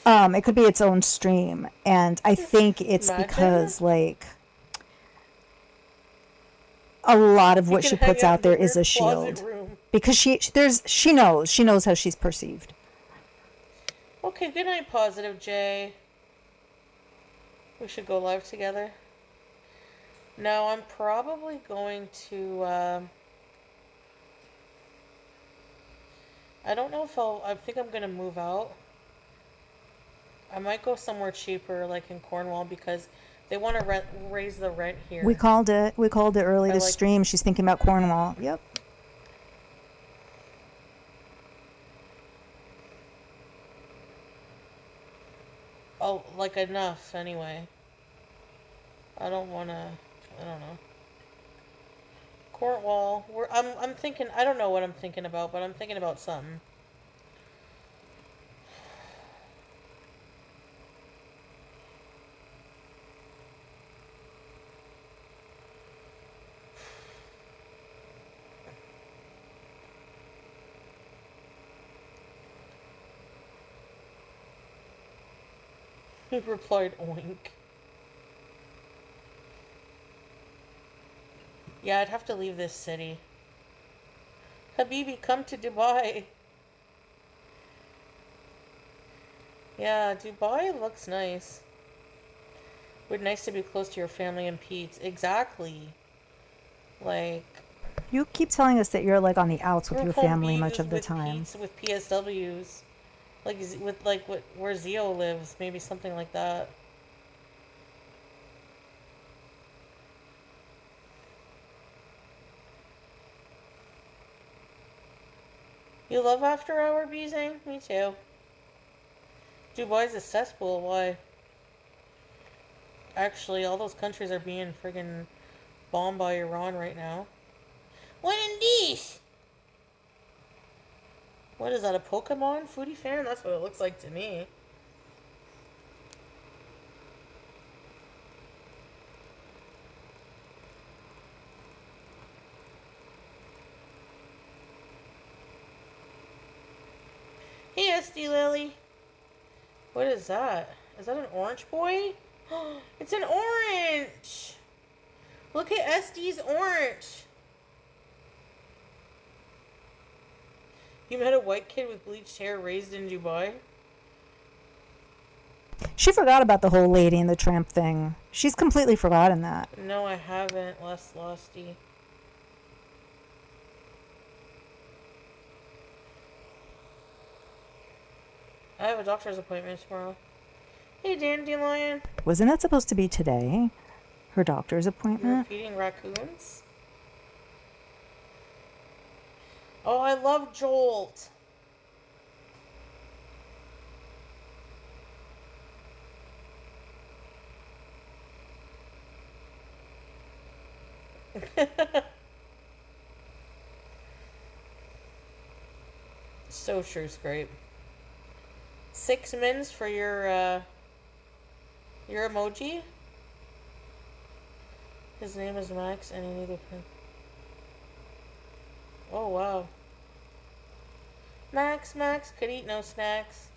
Speaker 2: It could be its own stream. And I think it's
Speaker 1: Imagine.
Speaker 2: because like a lot of
Speaker 1: You
Speaker 2: what
Speaker 1: can
Speaker 2: she
Speaker 1: hang
Speaker 2: puts
Speaker 1: out
Speaker 2: out
Speaker 1: in the
Speaker 2: there is a
Speaker 1: weird closet
Speaker 2: shield.
Speaker 1: room.
Speaker 2: Because she knows how she's perceived.
Speaker 1: Okay, good night, Positive J. We should go live together. No, I'm probably going to, I don't know if I think I'm going to move out. I might go somewhere cheaper, like in Cornwall, because they want to raise the rent here.
Speaker 2: We called it early
Speaker 1: I
Speaker 2: this
Speaker 1: like-
Speaker 2: stream. She's thinking about Cornwall. Yep.
Speaker 1: Oh, like enough, anyway. I don't want to, I don't know. Cornwall, I'm thinking, I don't know what I'm thinking about, but I'm thinking about something. He replied, oink. Yeah, I'd have to leave this city. Habibi, come to Dubai. Yeah, Dubai looks nice. Would nice to be close to your family and Pete's. Exactly. Like,
Speaker 2: You keep telling us that you're like on the outs with
Speaker 1: group
Speaker 2: your
Speaker 1: home
Speaker 2: family much
Speaker 1: B's
Speaker 2: of the
Speaker 1: with
Speaker 2: time.
Speaker 1: Pete's, with PSWs. Like, with like where Zio lives. Maybe something like that. You love After Hour Beezing? Me too. Dubai's a cesspool. Why? Actually, all those countries are being friggin' bombed by Iran right now.
Speaker 3: What in this?
Speaker 1: What is that, a Pokemon foodie fan? That's what it looks like to me. Hey, SD Lily. What is that? Is that an orange boy? It's an orange! Look at SD's orange. You met a white kid with bleached hair raised in Dubai?
Speaker 2: She forgot about the whole Lady and the Tramp thing. She's completely forgotten that.
Speaker 1: No, I haven't. Less Losty. I have a doctor's appointment tomorrow. Hey, Dandelion.
Speaker 2: Wasn't that supposed to be today? Her doctor's
Speaker 1: You're
Speaker 2: appointment?
Speaker 1: feeding raccoons? Oh, I love Jolt. So true, Scrape. 6 mins for your emoji. His name is Max, and he needed a pen. Oh wow. Max could eat no snacks.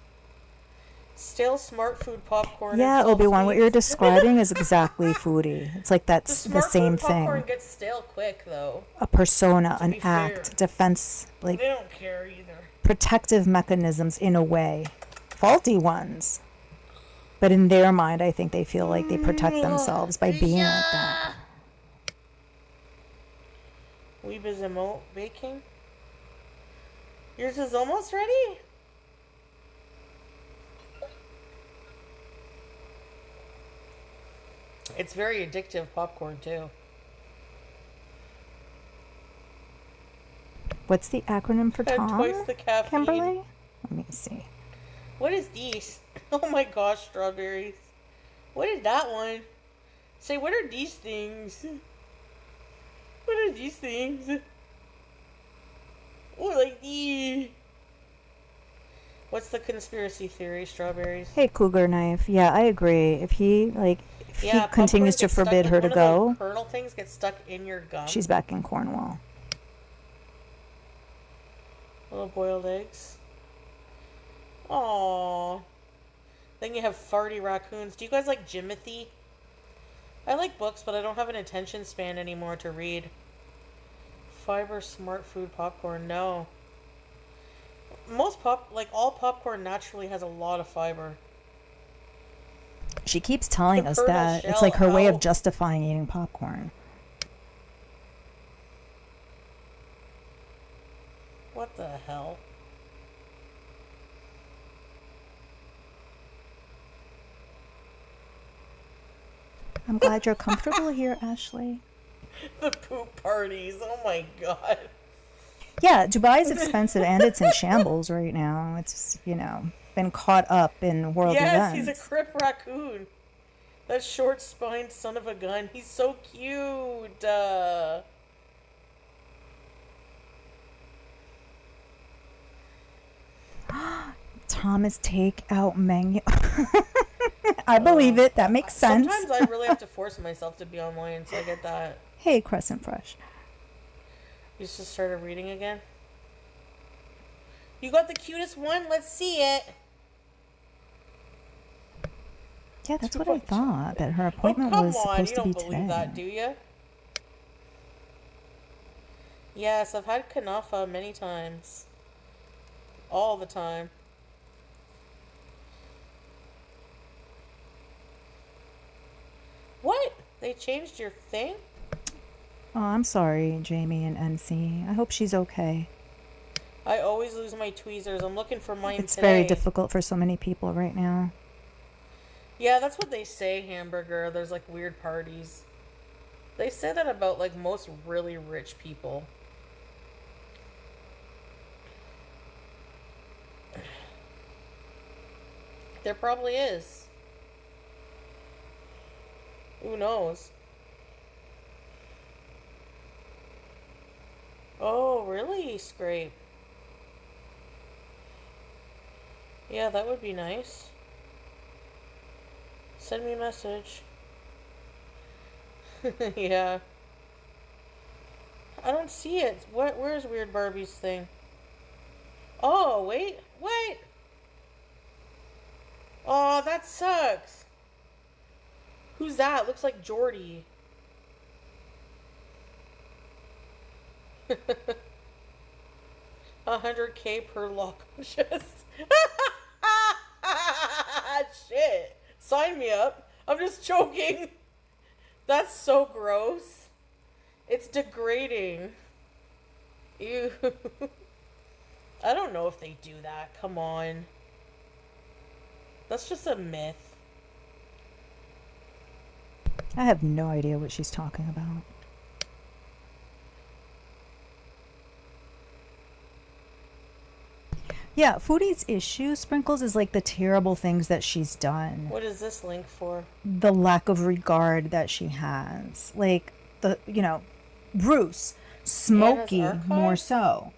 Speaker 1: Still smart food popcorn.
Speaker 2: Yeah,
Speaker 1: and
Speaker 2: Obi-Wan, what you're
Speaker 1: sweets.
Speaker 2: describing is exactly foodie. It's like that's the
Speaker 1: smart
Speaker 2: same
Speaker 1: food popcorn
Speaker 2: thing.
Speaker 1: gets stale quick though.
Speaker 2: A persona,
Speaker 1: To
Speaker 2: an
Speaker 1: be fair.
Speaker 2: act, defense, like
Speaker 1: They don't care either.
Speaker 2: protective mechanisms in a way. Faulty ones. But in their mind, I think they feel like they protect themselves by being like that.
Speaker 1: Weeba's emote baking. Yours is almost ready? It's very addictive popcorn too.
Speaker 2: What's the acronym for
Speaker 1: And
Speaker 2: Tom?
Speaker 1: twice the caffeine.
Speaker 2: Kimberly? Let me see.
Speaker 1: What is these? Oh my gosh, strawberries. What is that one? Say, what are these things? What are these things? Oh, like these. What's the conspiracy theory, strawberries?
Speaker 2: Hey, Cougar Knife. Yeah, I agree. If he continues to forbid her to go,
Speaker 1: one of the kernel things gets stuck in your gum.
Speaker 2: she's back in Cornwall.
Speaker 1: Little boiled eggs. Aww. Then you have farty raccoons. Do you guys like Jimothy? I like books, but I don't have an attention span anymore to read. Fiber smart food popcorn. No. All popcorn naturally has a lot of fiber.
Speaker 2: She keeps telling
Speaker 1: The
Speaker 2: us
Speaker 1: kernel
Speaker 2: that. It's
Speaker 1: shell
Speaker 2: like her way of
Speaker 1: out.
Speaker 2: justifying eating popcorn.
Speaker 1: What the hell?
Speaker 2: I'm glad you're comfortable here, Ashley.
Speaker 1: The poop parties. Oh my god.
Speaker 2: Yeah, Dubai is expensive and it's in shambles right now. It's, been caught up in world
Speaker 1: Yes,
Speaker 2: events.
Speaker 1: he's a crip raccoon. That short-spined son of a gun. He's so cute.
Speaker 2: Thomas takeout menu. I believe it. That makes sense.
Speaker 1: Sometimes I really have to force myself to be online, so I get that.
Speaker 2: Hey, Crescent Fresh.
Speaker 1: You just started reading again? You got the cutest one? Let's see it.
Speaker 2: Yeah, that's what I thought. That her
Speaker 1: Oh,
Speaker 2: appointment
Speaker 1: come
Speaker 2: was
Speaker 1: on.
Speaker 2: supposed
Speaker 1: You
Speaker 2: to be
Speaker 1: don't believe
Speaker 2: today.
Speaker 1: that, do you? Yes, I've had kanafa many times. All the time. What? They changed your thing?
Speaker 2: Oh, I'm sorry, Jamie and NC. I hope she's okay.
Speaker 1: I always lose my tweezers. I'm looking for mine
Speaker 2: It's
Speaker 1: today.
Speaker 2: very difficult for so many people right now.
Speaker 1: Yeah, that's what they say, Hamburger. There's like weird parties. They say that about like most really rich people. There probably is. Who knows? Oh, really, Scrape? Yeah, that would be nice. Send me a message. Yeah. I don't see it. Where's Weird Barbie's thing? Oh, wait. What? Oh, that sucks. Who's that? Looks like Jordy. 100K per lock. Just shit. Sign me up. I'm just joking. That's so gross. It's degrading. Ew. I don't know if they do that. Come on. That's just a myth.
Speaker 2: I have no idea what she's talking about. Yeah, Foodie's issue, Sprinkles, is like the terrible things that she's done.
Speaker 1: What is this link for?
Speaker 2: The lack of regard that she has. Like, Bruce, Smokey,
Speaker 1: Anna's
Speaker 2: more
Speaker 1: archive?
Speaker 2: so.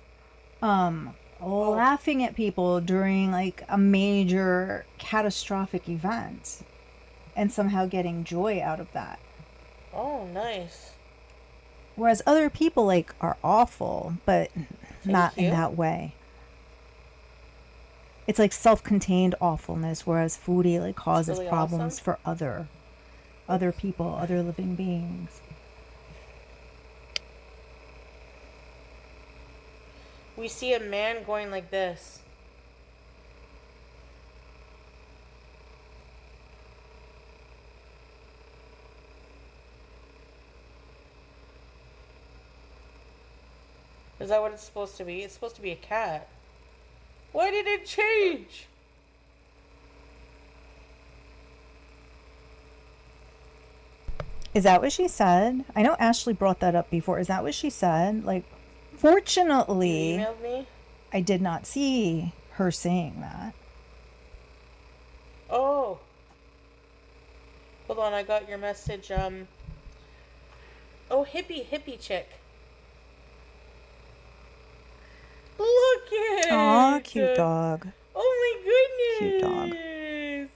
Speaker 2: laughing at people during like a major catastrophic event and somehow getting joy out of that.
Speaker 1: Oh, nice.
Speaker 2: Whereas other people like are awful, but not in
Speaker 1: you.
Speaker 2: that way. It's like self-contained awfulness, whereas foodie like causes
Speaker 1: really
Speaker 2: problems
Speaker 1: awesome.
Speaker 2: for other people, other living beings.
Speaker 1: We see a man going like this. Is that what it's supposed to be? It's supposed to be a cat. Why did it change?
Speaker 2: Is that what she said? I know Ashley brought that up before. Is that what she said? Like, fortunately,
Speaker 1: You emailed me?
Speaker 2: I did not see her saying that.
Speaker 1: Oh. Hold on, I got your message. Oh, hippie chick. Look at
Speaker 2: Aw,
Speaker 1: it.
Speaker 2: cute dog.
Speaker 1: Oh my
Speaker 2: Cute dog.
Speaker 1: goodness.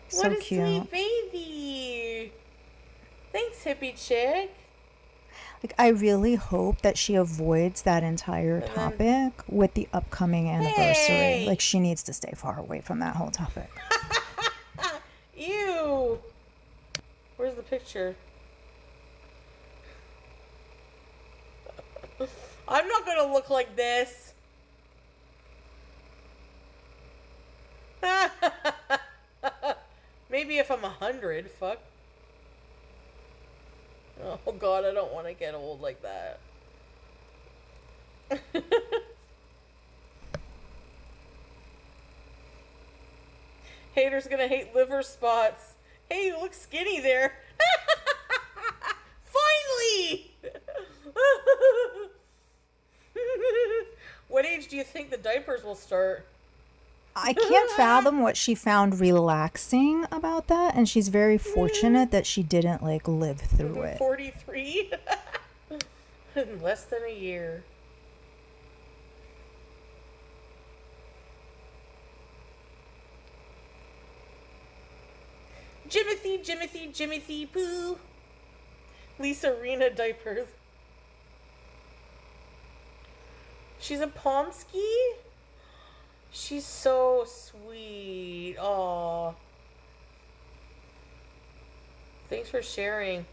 Speaker 2: So
Speaker 1: What a
Speaker 2: cute.
Speaker 1: sweet baby. Thanks, hippie chick.
Speaker 2: Like, I really hope that she avoids that entire topic with the upcoming anniversary.
Speaker 1: Hey!
Speaker 2: Like, she needs to stay far away from that whole topic.
Speaker 1: Ew. Where's the picture? I'm not gonna look like this. Maybe if I'm 100, fuck. Oh god, I don't want to get old like that. Haters gonna hate liver spots. Hey, you look skinny there. Finally! What age do you think the diapers will start?
Speaker 2: I can't fathom what she found relaxing about that, and she's very fortunate that she didn't, like, live through it.
Speaker 1: 43? In less than a year. Jimothy, boo. Lisa Rena diapers. She's a Pomsky? She's so sweet. Aw. Thanks for sharing.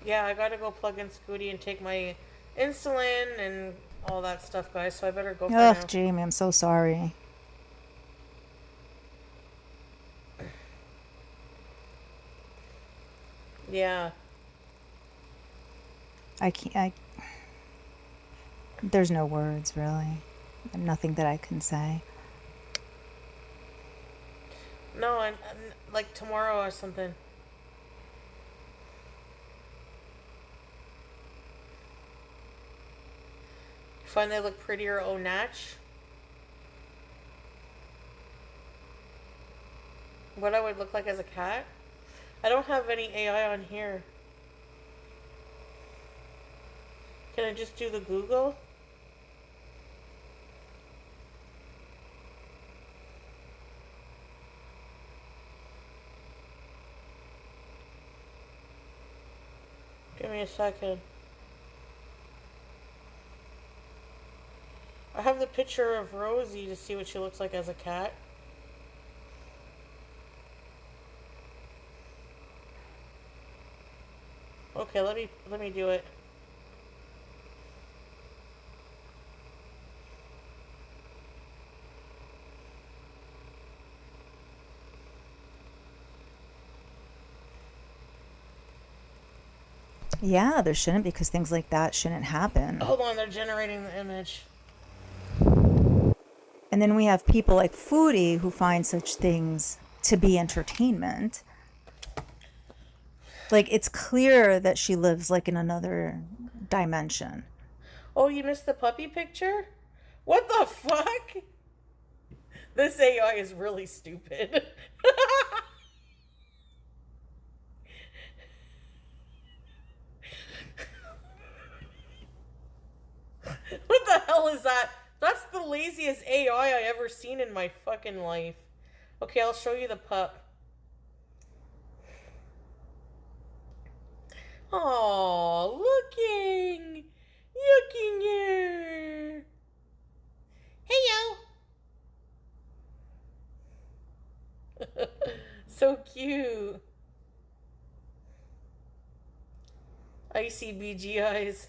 Speaker 1: Yeah, I gotta go plug in Scooty and take my insulin and all that stuff, guys, so I better go for now.
Speaker 2: Ugh, Jamie, I'm so sorry.
Speaker 1: Yeah.
Speaker 2: There's no words, really. Nothing that I can say.
Speaker 1: No, and like tomorrow or something. Find they look prettier au natch. What I would look like as a cat? I don't have any AI on here. Can I just do the Google? Give me a second. I have the picture of Rosie to see what she looks like as a cat. Okay, let me do it.
Speaker 2: Yeah, there shouldn't, because things like that shouldn't happen.
Speaker 1: Hold on, they're generating the image.
Speaker 2: And then we have people like Foodie who find such things to be entertainment. Like, it's clear that she lives like in another dimension.
Speaker 1: Oh, you missed the puppy picture? What the fuck? This AI is really stupid. laziest AI I ever seen in my fucking life. Okay, I'll show you the pup. Oh, looking here.
Speaker 3: Hey yo!
Speaker 1: So cute. Icy BG eyes.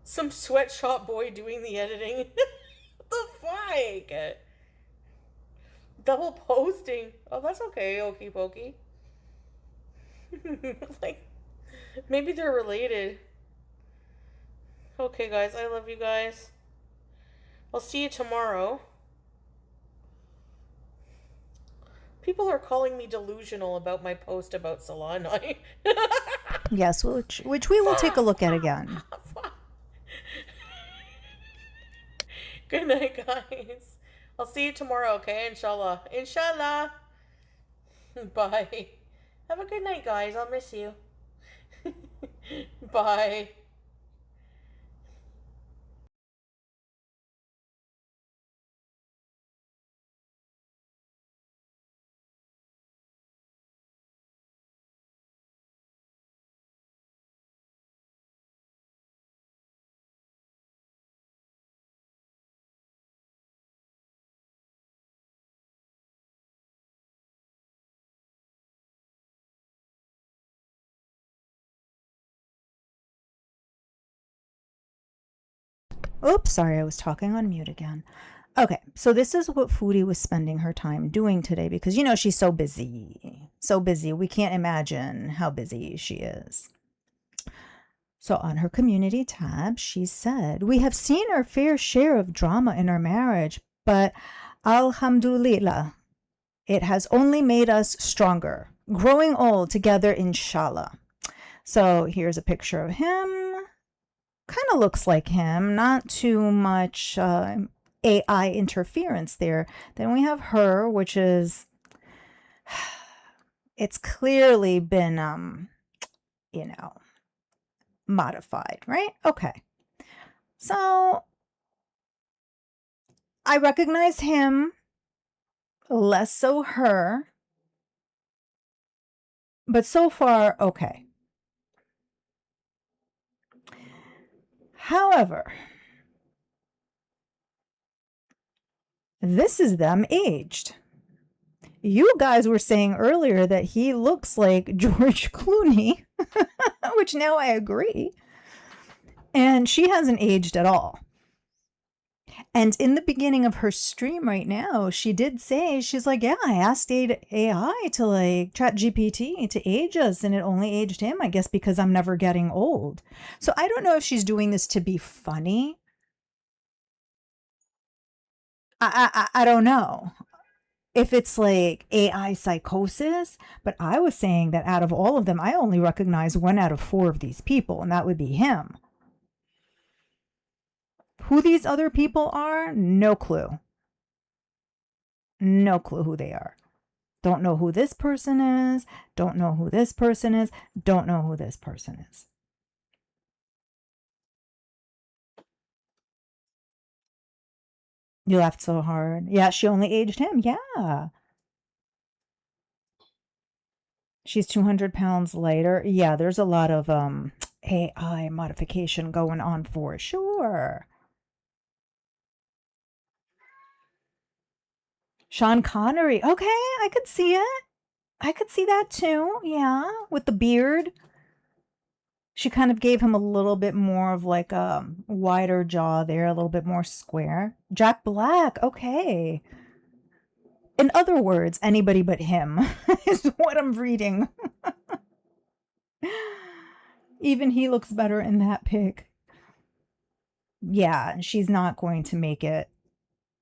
Speaker 1: Some sweatshop boy doing the editing. What the fuck? Double posting. Oh, that's okay, Okie Pokey. Like, maybe they're related. Okay, guys, I love you guys. I'll see you tomorrow. People are calling me delusional about my post about Solana.
Speaker 2: Yes, which we will take a look at again.
Speaker 1: Good night, guys. I'll see you tomorrow, okay? Inshallah. Inshallah. Bye. Have a good night, guys. I'll miss you. Bye.
Speaker 2: Oops, sorry, I was talking on mute again. Okay, so this is what Foodie was spending her time doing today because, you know, she's so busy. So busy. We can't imagine how busy she is. So on her community tab, she said, "We have seen our fair share of drama in our marriage, but alhamdulillah, it has only made us stronger, growing old together, inshallah." So here's a picture of him. Kind of looks like him, not too much AI interference there. Then we have her, which is, it's clearly been, modified, right? Okay. So I recognize him, less so her, but so far, okay. However, this is them aged. You guys were saying earlier that he looks like George Clooney, which now I agree. And she hasn't aged at all. And in the beginning of her stream right now, she did say, she's like, yeah, I asked AI to like ChatGPT to age us, and it only aged him, I guess, because I'm never getting old. So I don't know if she's doing this to be funny. I don't know if it's like AI psychosis, but I was saying that out of all of them, I only recognize 1 out of 4 of these people, and that would be him. Who these other people are, no clue. No clue who they are. Don't know who this person is. Don't know who this person is. Don't know who this person is. You laughed so hard. Yeah, she only aged him. Yeah. She's 200 pounds lighter. Yeah, there's a lot of AI modification going on for sure. Sean Connery. Okay, I could see it. I could see that too. Yeah, with the beard. She kind of gave him a little bit more of like a wider jaw there, a little bit more square. Jack Black. Okay. In other words, anybody but him is what I'm reading. Even he looks better in that pic. Yeah, she's not going to make it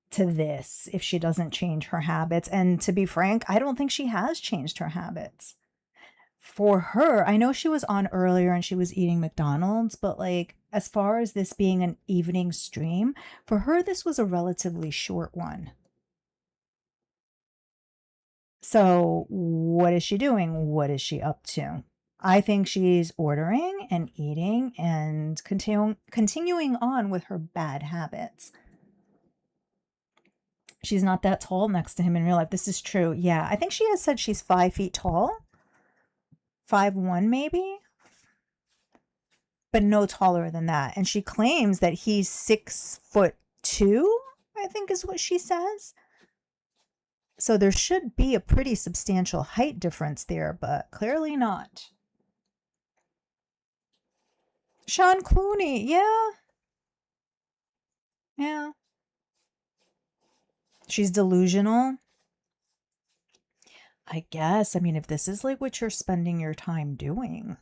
Speaker 2: to this if she doesn't change her habits. And to be frank, I don't think she has changed her habits. For her, I know she was on earlier and she was eating McDonald's, but like as far as this being an evening stream, for her, this was a relatively short one. So what is she doing? What is she up to? I think she's ordering and eating and continuing on with her bad habits. She's not that tall next to him in real life. This is true. Yeah, I think she has said she's 5 feet tall, 5'1" maybe, but no taller than that. And she claims that he's 6'2", I think is what she says. So there should be a pretty substantial height difference there, but clearly not. Sean Clooney, yeah. Yeah. She's delusional. I guess. I mean, if this is like what you're spending your time doing.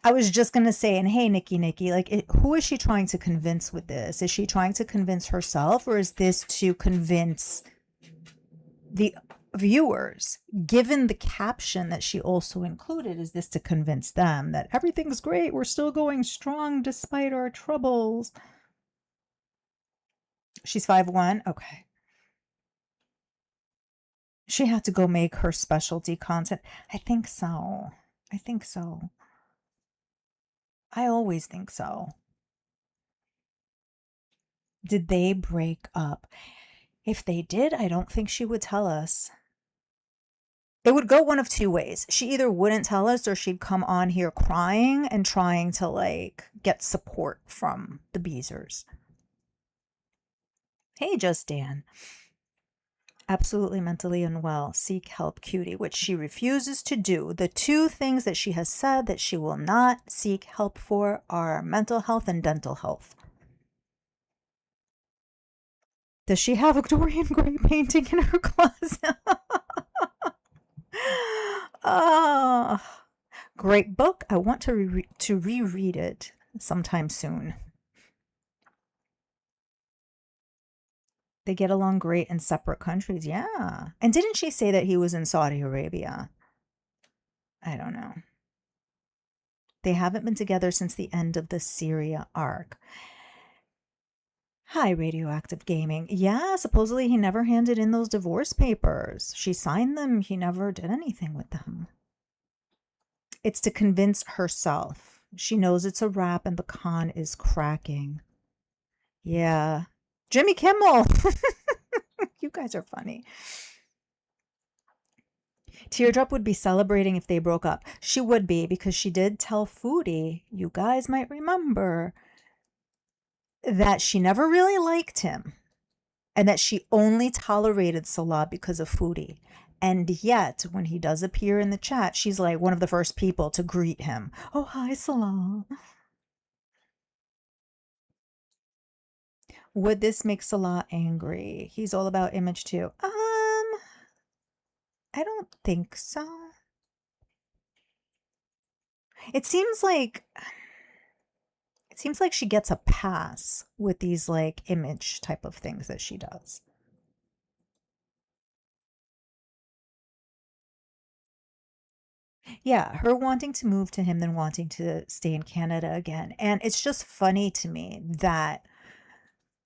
Speaker 2: I was just going to say, and hey, Nikki, like, who is she trying to convince with this? Is she trying to convince herself, or is this to convince the viewers? Given the caption that she also included, is this to convince them that everything's great, we're still going strong despite our troubles? She's 5'1". Okay. She had to go make her specialty content. I think so. I think so. I always think so. Did they break up? If they did, I don't think she would tell us. It would go one of two ways. She either wouldn't tell us, or she'd come on here crying and trying to like get support from the Beezers. Hey, Just Dan. Absolutely mentally unwell. Seek help, cutie, which she refuses to do. The two things that she has said that she will not seek help for are mental health and dental health. Does she have a Dorian Gray painting in her closet? Great book. I want to reread it sometime soon. They get along great in separate countries. Yeah. And didn't she say that he was in Saudi Arabia? I don't know. They haven't been together since the end of the Syria arc. Hi, Radioactive Gaming. Yeah, supposedly he never handed in those divorce papers. She signed them. He never did anything with them. It's to convince herself. She knows it's a wrap and the con is cracking. Yeah. Jimmy Kimmel. You guys are funny. Teardrop would be celebrating if they broke up. She would be, because she did tell Foodie, you guys might remember, that she never really liked him and that she only tolerated Salah because of Foodie. And yet, when he does appear in the chat, she's like one of the first people to greet him. Oh, hi, Salah. Would this make Salah angry? He's all about image too. I don't think so. It seems like she gets a pass with these like image type of things that she does. Yeah, her wanting to move to him, then wanting to stay in Canada again. And it's just funny to me that,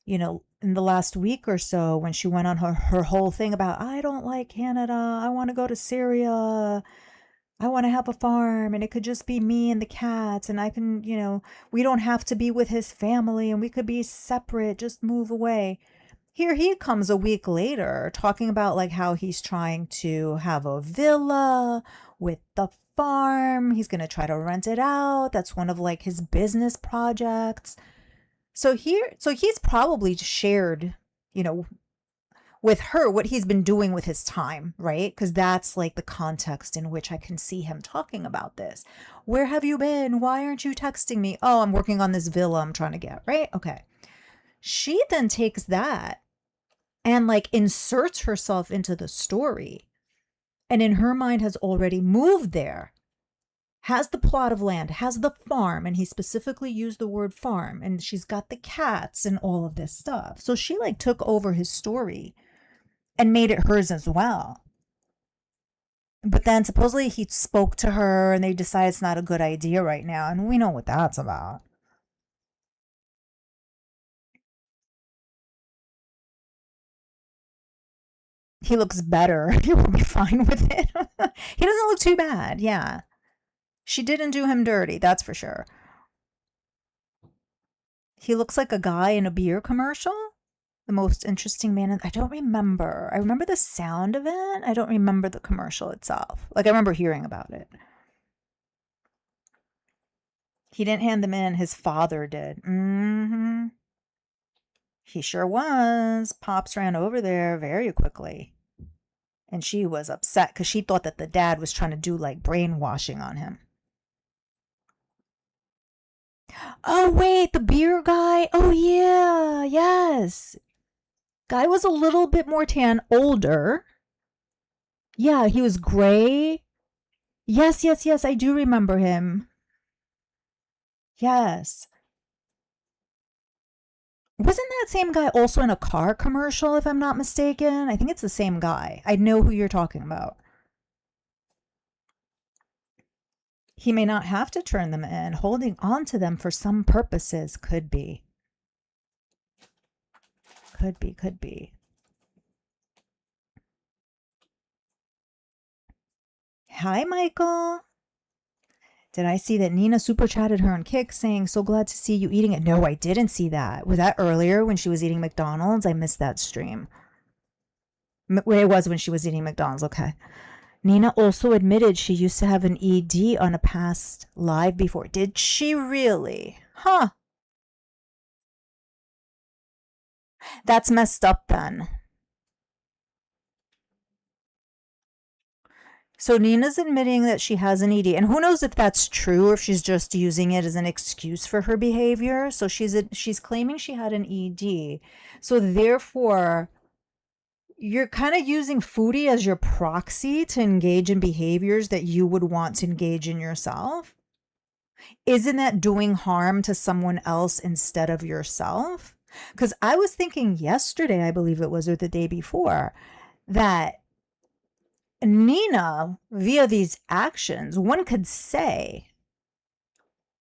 Speaker 2: you know, in the last week or so, when she went on her whole thing about, I don't like Canada, I want to go to Syria, I want to have a farm, and it could just be me and the cats, and I can, you know, we don't have to be with his family, and we could be separate, just move away. Here he comes a week later talking about like how he's trying to have a villa with the farm. He's going to try to rent it out. That's one of like his business projects. So he's probably shared, you know, with her what he's been doing with his time, right? Because that's like the context in which I can see him talking about this. Where have you been? Why aren't you texting me? Oh, I'm working on this villa I'm trying to get, right? Okay. She then takes that and like inserts herself into the story, and in her mind has already moved there, has the plot of land, has the farm, and he specifically used the word farm, and she's got the cats and all of this stuff. So she like took over his story and made it hers as well. But then supposedly he spoke to her and they decided it's not a good idea right now, and we know what that's about. He looks better. He will be fine with it. He doesn't look too bad. Yeah. She didn't do him dirty, that's for sure. He looks like a guy in a beer commercial. The most interesting man. I don't remember. I remember the sound of it. I don't remember the commercial itself. Like, I remember hearing about it. He didn't hand them in. His father did. Mm-hmm. He sure was. Pops ran over there very quickly. And she was upset because she thought that the dad was trying to do like brainwashing on him. Oh, wait, the beer guy. Oh, yeah. Yes. Guy was a little bit more tan, older. Yeah, he was gray. Yes, yes, yes. I do remember him. Yes. Wasn't that same guy also in a car commercial, if I'm not mistaken? I think it's the same guy. I know who you're talking about. He may not have to turn them in. Holding on to them for some purposes could be. Could be, could be. Hi, Michael. Did I see that Nina super chatted her on Kick saying, so glad to see you eating it? No, I didn't see that. Was that earlier when she was eating McDonald's? I missed that stream. It was when she was eating McDonald's. Okay. Nina also admitted she used to have an ED on a past live before. Did she really? Huh. That's messed up then. So Nina's admitting that she has an ED, and who knows if that's true or if she's just using it as an excuse for her behavior. So she's claiming she had an ED. So therefore, you're kind of using foodie as your proxy to engage in behaviors that you would want to engage in yourself. Isn't that doing harm to someone else instead of yourself? Because I was thinking yesterday, I believe it was, or the day before, that Nina, via these actions, one could say,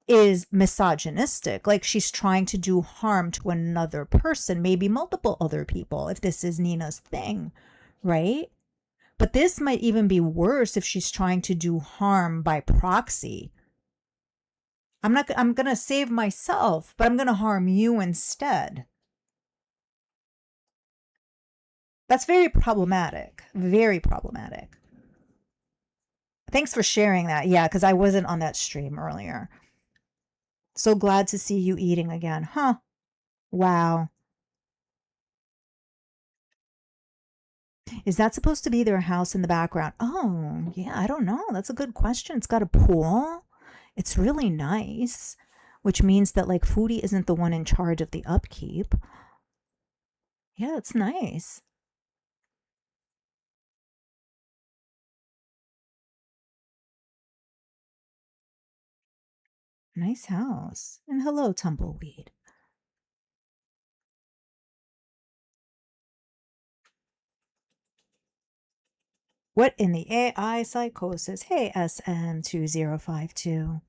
Speaker 2: is misogynistic. Like she's trying to do harm to another person, maybe multiple other people, if this is Nina's thing, right? But this might even be worse if she's trying to do harm by proxy. I'm going to save myself, but I'm going to harm you instead. That's very problematic. Very problematic. Thanks for sharing that. Yeah, because I wasn't on that stream earlier. So glad to see you eating again. Huh. Wow. Is that supposed to be their house in the background? Oh, yeah, I don't know. That's a good question. It's got a pool. It's really nice, which means that like Foodie isn't the one in charge of the upkeep. Yeah, it's nice. Nice house. And hello, Tumbleweed. What in the AI psychosis? Hey, SM2052.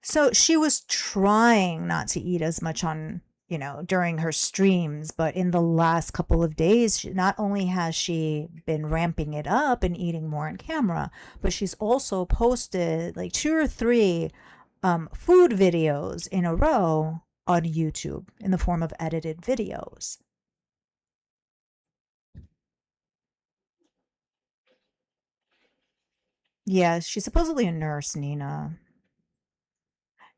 Speaker 2: So she was trying not to eat as much on, during her streams, but in the last couple of days, not only has she been ramping it up and eating more on camera, but she's also posted like 2 or 3 food videos in a row on YouTube in the form of edited videos. Yeah, she's supposedly a nurse, Nina.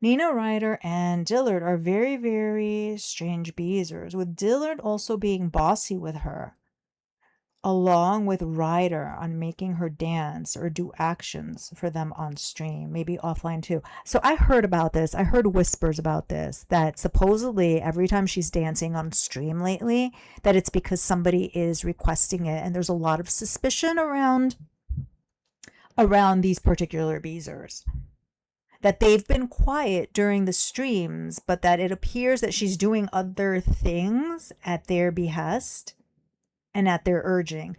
Speaker 2: Nina Ryder and Dillard are very, very strange beezers, with Dillard also being bossy with her, along with Ryder on making her dance or do actions for them on stream, maybe offline too. So I heard about this. I heard whispers about this, that supposedly every time she's dancing on stream lately, that it's because somebody is requesting it, and there's a lot of suspicion around these particular beezers, that they've been quiet during the streams, but that it appears that she's doing other things at their behest and at their urging.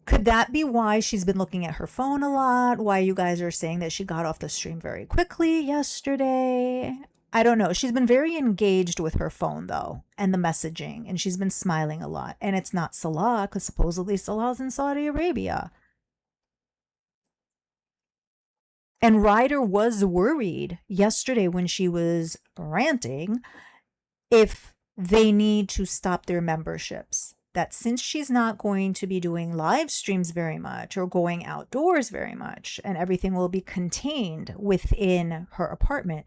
Speaker 2: Could that be why she's been looking at her phone a lot? Why you guys are saying that she got off the stream very quickly yesterday? I don't know. She's been very engaged with her phone, though, and the messaging, and she's been smiling a lot. And it's not Salah, because supposedly Salah's in Saudi Arabia. And Ryder was worried yesterday when she was ranting if they need to stop their memberships. That since she's not going to be doing live streams very much or going outdoors very much, and everything will be contained within her apartment,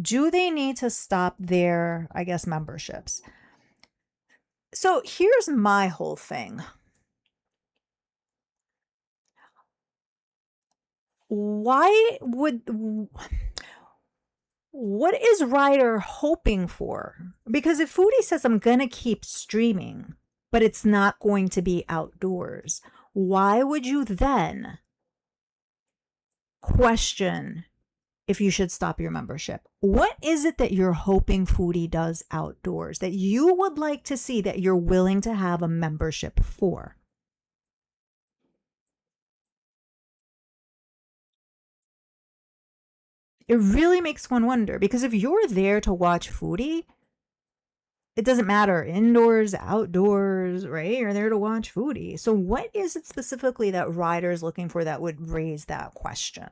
Speaker 2: do they need to stop their, I guess, memberships? So here's my whole thing. Why would what is Ryder hoping for? Because if Foodie says I'm gonna keep streaming, but it's not going to be outdoors, why would you then question if you should stop your membership? What is it that you're hoping Foodie does outdoors that you would like to see that you're willing to have a membership for? It really makes one wonder, because if you're there to watch Foodie, it doesn't matter indoors, outdoors, right? You're there to watch Foodie. So what is it specifically that Ryder's looking for that would raise that question?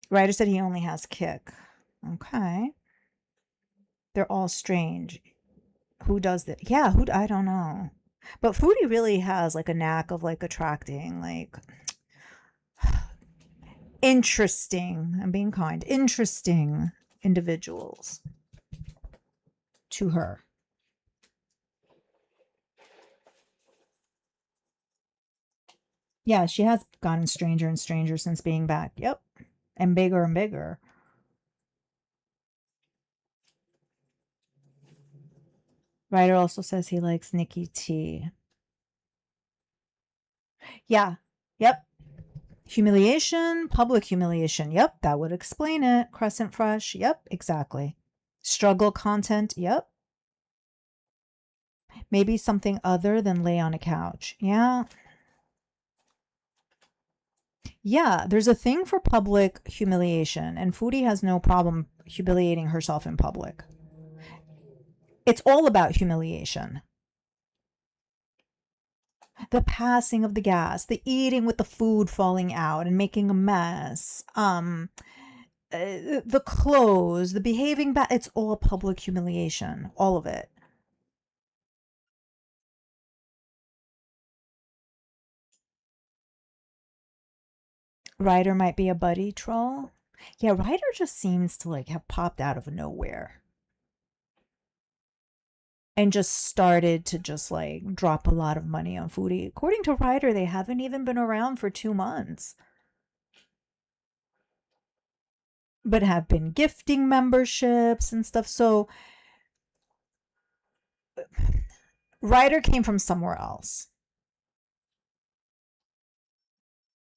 Speaker 2: Ryder said he only has Kick. Okay. They're all strange. Who does that? Yeah, who, I don't know. But Foodie really has like a knack of like attracting like interesting, I'm being kind, interesting individuals to her. Yeah, she has gotten stranger and stranger since being back. Yep. And bigger and bigger. Ryder also says he likes Nikki T. Yeah. Yep. Humiliation, public humiliation. Yep, that would explain it. Crescent Fresh. Yep, exactly. Struggle content. Yep. Maybe something other than lay on a couch. Yeah. Yeah, there's a thing for public humiliation, and Foodie has no problem humiliating herself in public. It's all about humiliation. The passing of the gas, the eating with the food falling out and making a mess, the clothes, the behaving bad, it's all public humiliation, all of it. Ryder might be a buddy troll. Yeah, Ryder just seems to like have popped out of nowhere and just started to just like drop a lot of money on Foodie. According to Ryder, they haven't even been around for 2 months, but have been gifting memberships and stuff. So Ryder came from somewhere else.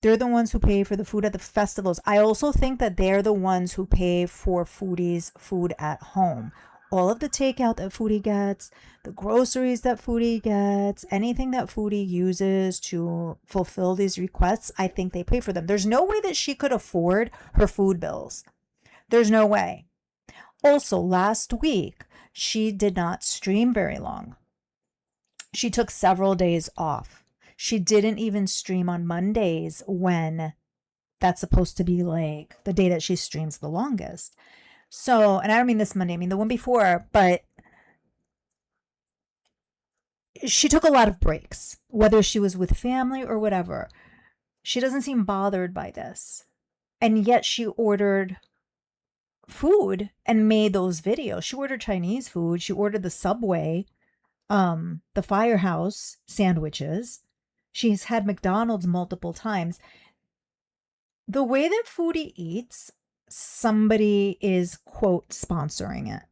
Speaker 2: They're the ones who pay for the food at the festivals. I also think that they're the ones who pay for Foodie's food at home. All of the takeout that Foodie gets, the groceries that Foodie gets, anything that Foodie uses to fulfill these requests, I think they pay for them. There's no way that she could afford her food bills. There's no way. Also, last week, she did not stream very long. She took several days off. She didn't even stream on Mondays when that's supposed to be like the day that she streams the longest. So, and I don't mean this Monday, I mean the one before, but she took a lot of breaks, whether she was with family or whatever. She doesn't seem bothered by this. And yet she ordered food and made those videos. She ordered Chinese food. She ordered the Subway, the Firehouse sandwiches. She's had McDonald's multiple times. The way that Foodie eats, somebody is, quote, sponsoring it.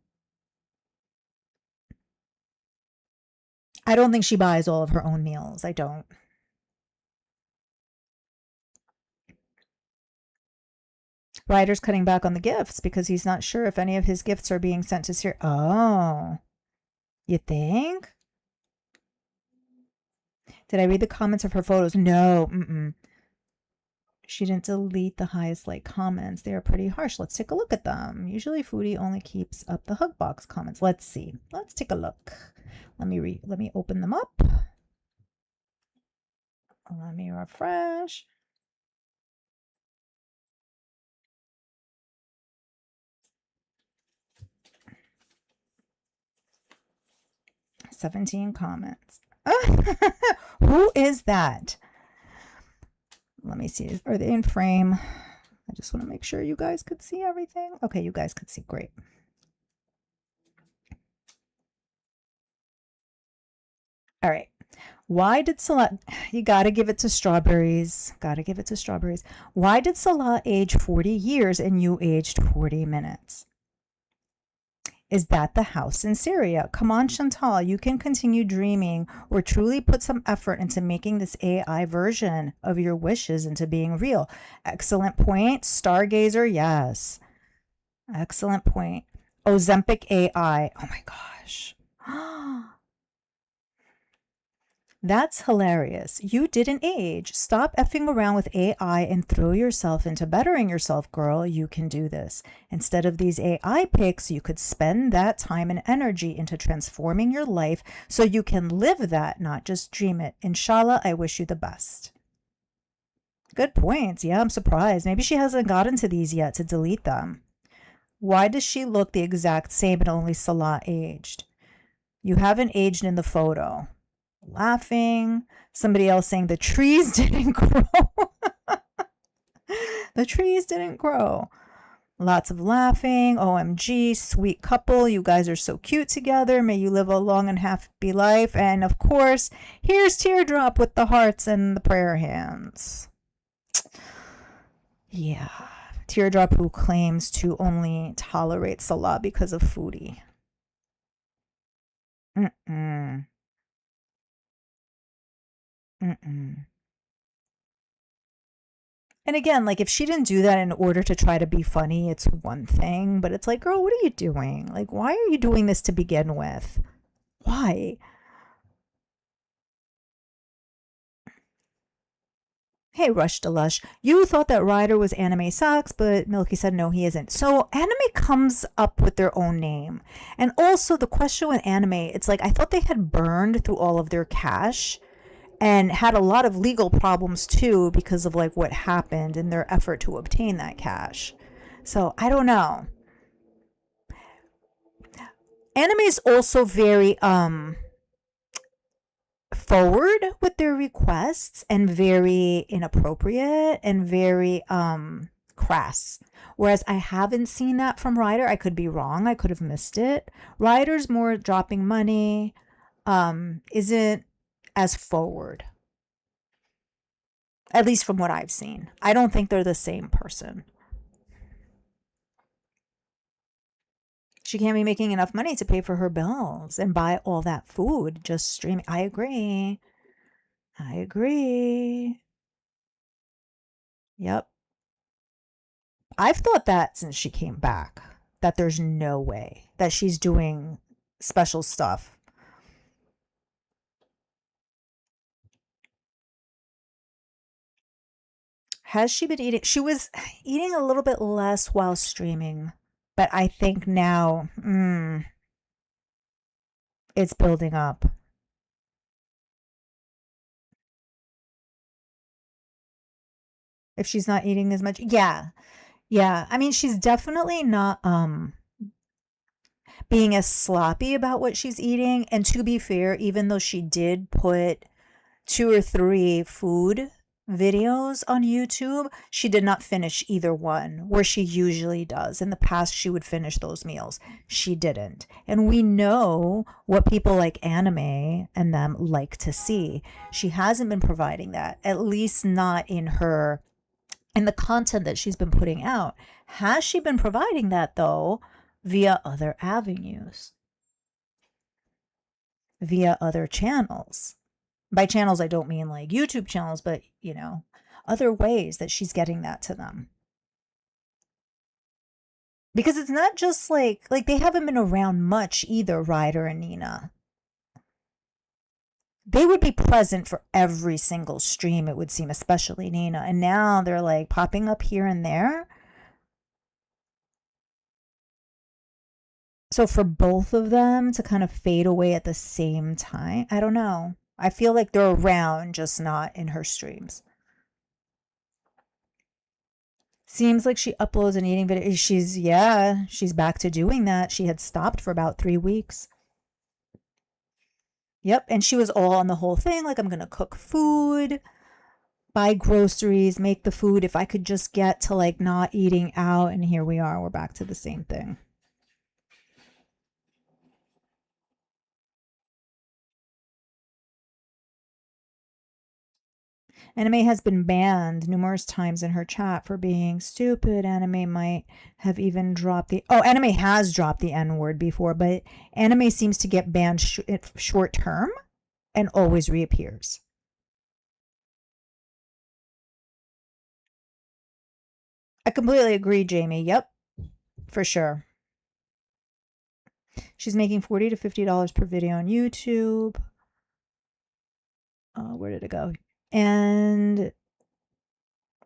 Speaker 2: I don't think she buys all of her own meals. I don't. Ryder's cutting back on the gifts because he's not sure if any of his gifts are being sent to Syria. Oh, you think? Did I read the comments of her photos? No. She didn't delete the highest like comments. They are pretty harsh. Let's take a look at them. Usually Foodie only keeps up the hug box comments. Let's see. Let's take a look. Let me open them up. Let me refresh. "17 comments." Who is that? Let me see. Are they in frame? I just want to make sure you guys could see everything. Okay, you guys could see. Great. All right. Why did Salah, you got to give it to strawberries. Got to give it to strawberries. Why did Salah age 40 years and you aged 40 minutes? Is that the house in Syria? Come on, Chantal, you can continue dreaming or truly put some effort into making this AI version of your wishes into being real. Excellent point. Stargazer, yes. Excellent point. Ozempic AI. Oh my gosh. That's hilarious. You didn't age. Stop effing around with AI and throw yourself into bettering yourself, girl. You can do this. Instead of these AI pics, you could spend that time and energy into transforming your life so you can live that, not just dream it. Inshallah, I wish you the best. Good points. Yeah, I'm surprised. Maybe she hasn't gotten to these yet to delete them. Why does she look the exact same and only Salah aged? You haven't aged in the photo. Laughing. Somebody else saying the trees didn't grow. The trees didn't grow. Lots of laughing. OMG, sweet couple. You guys are so cute together. May you live a long and happy life. And of course, here's Teardrop with the hearts and the prayer hands. Yeah. Teardrop who claims to only tolerate Salah because of foodie. Mm-mm. Mm-mm. And again, like if she didn't do that in order to try to be funny, it's one thing. But it's like, girl, what are you doing? Like, why are you doing this to begin with? Why? Hey, Rush to Lush. You thought that Ryder was Anime Sucks, but Milky said no, he isn't. So anime comes up with their own name. And also the question with anime, it's like I thought they had burned through all of their cash and had a lot of legal problems too because of like what happened in their effort to obtain that cash. So I don't know. Anime is also very forward with their requests and very inappropriate and very crass. Whereas I haven't seen that from Ryder. I could be wrong. I could have missed it. Ryder's more dropping money, isn't as forward. At least from what I've seen. I don't think they're the same person. She can't be making enough money to pay for her bills and buy all that food just streaming. I agree. I agree. Yep. I've thought that since she came back, that there's no way that she's doing special stuff. Has she been eating? She was eating a little bit less while streaming, but I think now it's building up. If she's not eating as much, yeah, yeah. I mean, she's definitely not being as sloppy about what she's eating. And to be fair, even though she did put 2 or 3 food videos on YouTube, she did not finish either one, where she usually does. In the past, she would finish those meals. She didn't. And we know what people like anime and them like to see. She hasn't been providing that, at least not in the content that she's been putting out. Has she been providing that though via other avenues, via other channels? By channels, I don't mean like YouTube channels, but other ways that she's getting that to them. Because it's not just like they haven't been around much either, Ryder and Nina. They would be present for every single stream, it would seem, especially Nina. And now they're like popping up here and there. So for both of them to kind of fade away at the same time, I don't know. I feel like they're around, just not in her streams. Seems like she uploads an eating video. She's back to doing that. She had stopped for about 3 weeks. Yep, and she was all on the whole thing, like, I'm gonna cook food, buy groceries, make the food. If I could just get to like not eating out, and here we are, we're back to the same thing. Anime has been banned numerous times in her chat for being stupid. Anime might have even dropped the. Oh, anime has dropped the N word before, but anime seems to get banned short term and always reappears. I completely agree, Jamie. Yep, for sure. She's making $40 to $50 per video on YouTube. Where did it go? And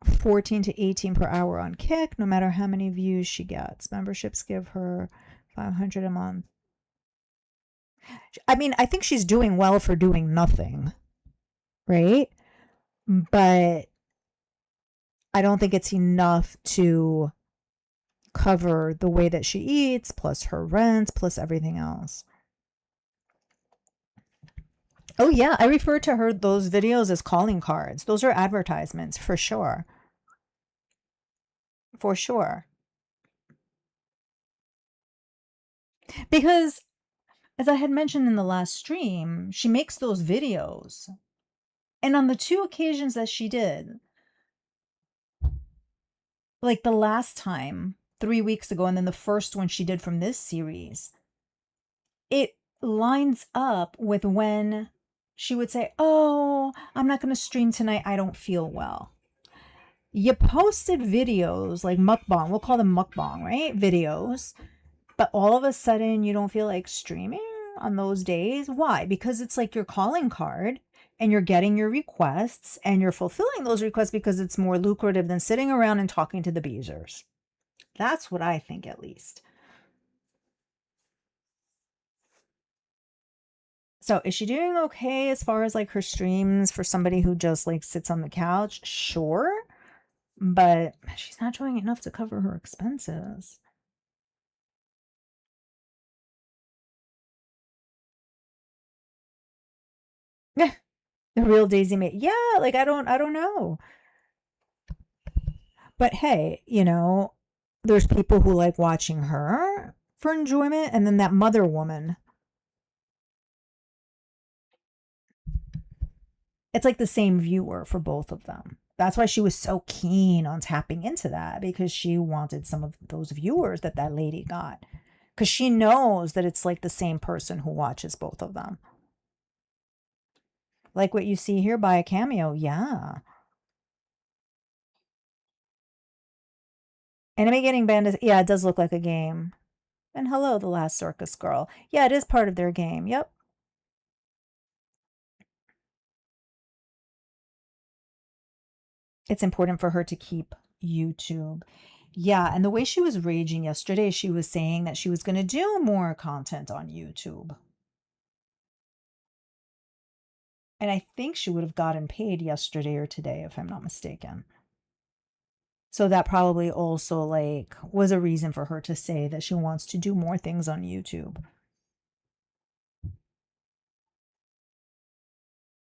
Speaker 2: 14 to 18 per hour on Kick, no matter how many views she gets. Memberships give her 500 a month. I mean, I think she's doing well for doing nothing, right? But I don't think it's enough to cover the way that she eats, plus her rent, plus everything else. Oh yeah, I refer to her those videos as calling cards. Those are advertisements for sure. For sure. Because as I had mentioned in the last stream, she makes those videos. And on the 2 occasions that she did, like the last time, 3 weeks ago, and then the first one she did from this series, it lines up with when she would say, "Oh, I'm not going to stream tonight. I don't feel well." You posted videos like mukbang, we'll call them mukbang, right? Videos. But all of a sudden you don't feel like streaming on those days. Why? Because it's like your calling card and you're getting your requests and you're fulfilling those requests because it's more lucrative than sitting around and talking to the beezers. That's what I think, at least. So is she doing okay as far as like her streams for somebody who just like sits on the couch? Sure. But she's not doing enough to cover her expenses. Yeah, the real Daisy May. Yeah, like I don't know. But hey, there's people who like watching her for enjoyment, and then that mother woman. It's like the same viewer for both of them. That's why she was so keen on tapping into that, because she wanted some of those viewers that lady got. Because she knows that it's like the same person who watches both of them. Like what you see here by a cameo. Yeah. Anime getting banned is, yeah, it does look like a game. And hello, The Last Circus Girl. Yeah, it is part of their game. Yep. It's important for her to keep YouTube. Yeah, and the way she was raging yesterday, she was saying that she was going to do more content on YouTube. And I think she would have gotten paid yesterday or today, if I'm not mistaken. So that probably also like was a reason for her to say that she wants to do more things on YouTube.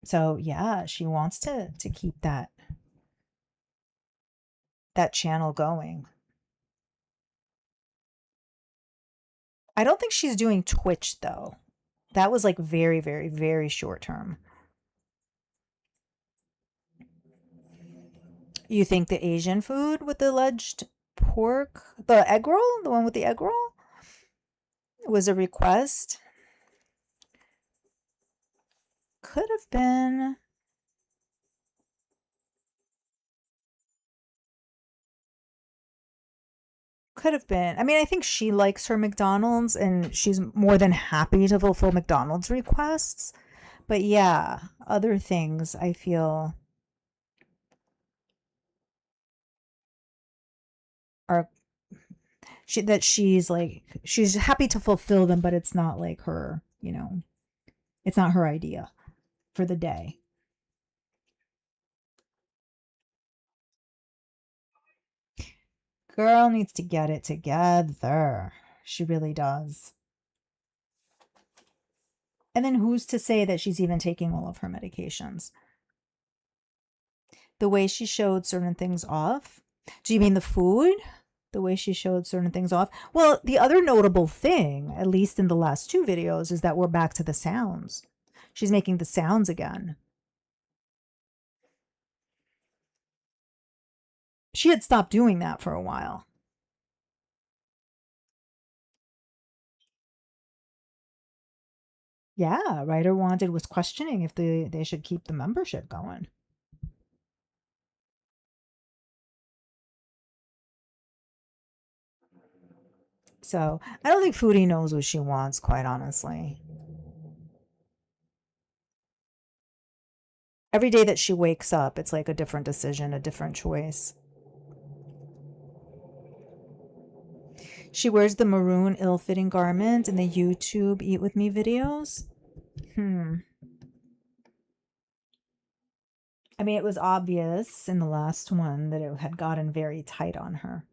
Speaker 2: So yeah, she wants to keep that channel going. I don't think she's doing Twitch though. That was like very, very, very short term. You think the Asian food with the alleged pork, the egg roll, the one with the egg roll, was a request? Could have been. Could have been. I mean, I think she likes her McDonald's and she's more than happy to fulfill McDonald's requests. But yeah, other things I feel are she's happy to fulfill them, but it's not like her, it's not her idea. for the day. Girl needs to get it together. She really does. And then who's to say that she's even taking all of her medications? The way she showed certain things off. Do you mean the food? The way she showed certain things off? Well, the other notable thing, at least in the last two videos, is that we're back to the sounds. She's making the sounds again. She had stopped doing that for a while. Yeah, Writer Wanted was questioning if they should keep the membership going. So I don't think Foodie knows what she wants, quite honestly. Every day that she wakes up, it's like a different decision, a different choice. She wears the maroon ill-fitting garment in the YouTube Eat With Me videos. I mean, it was obvious in the last one that it had gotten very tight on her.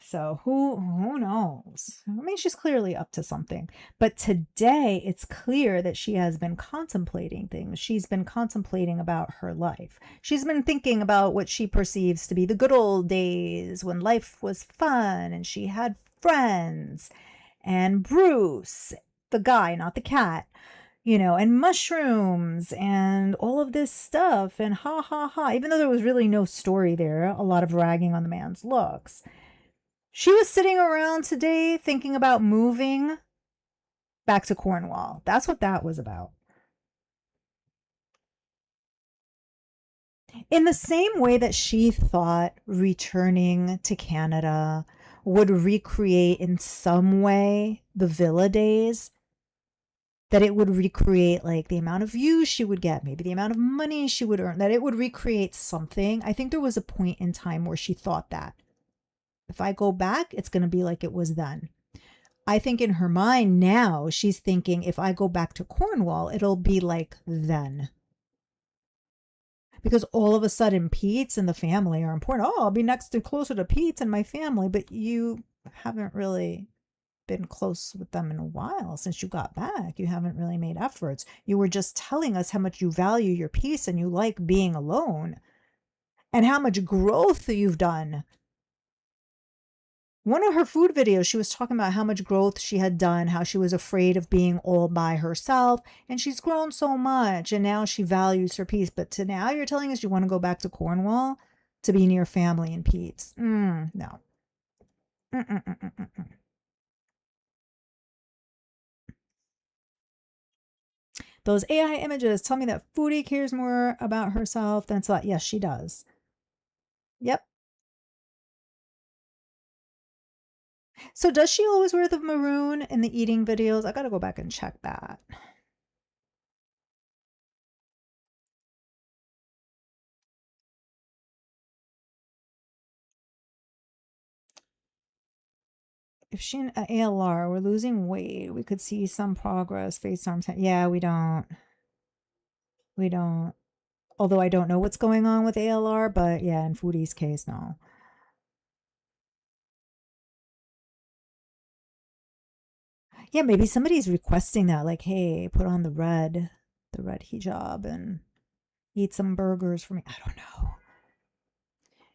Speaker 2: So who knows? I mean, she's clearly up to something. But today it's clear that she has been contemplating things. She's been contemplating about her life. She's been thinking about what she perceives to be the good old days when life was fun and she had friends and Bruce, the guy, not the cat, and mushrooms and all of this stuff and ha ha ha. Even though there was really no story there, a lot of ragging on the man's looks. She was sitting around today thinking about moving back to Cornwall. That's what that was about. In the same way that she thought returning to Canada would recreate in some way the villa days, that it would recreate like the amount of views she would get, maybe the amount of money she would earn, that it would recreate something. I think there was a point in time where she thought that. If I go back, it's going to be like it was then. I think in her mind now, she's thinking if I go back to Cornwall, it'll be like then. Because all of a sudden, Pete's and the family are important. Oh, I'll be next to closer to Pete's and my family, but you haven't really been close with them in a while since you got back. You haven't really made efforts. You were just telling us how much you value your peace and you like being alone and how much growth you've done. One of her food videos, she was talking about how much growth she had done, how she was afraid of being all by herself, and she's grown so much, and now she values her peace. But to now you're telling us you want to go back to Cornwall to be near family and peace. No. Those AI images tell me that Foodie cares more about herself than Slut. Yes, she does. Yep. So does she always wear the maroon in the eating videos? I gotta go back and check that. If she and ALR were losing weight, we could see some progress. Face arms. Yeah, we don't. We don't. Although I don't know what's going on with ALR, but yeah, in Foodie's case, no. Yeah, maybe somebody's requesting that, like, hey, put on the red hijab and eat some burgers for me. I don't know.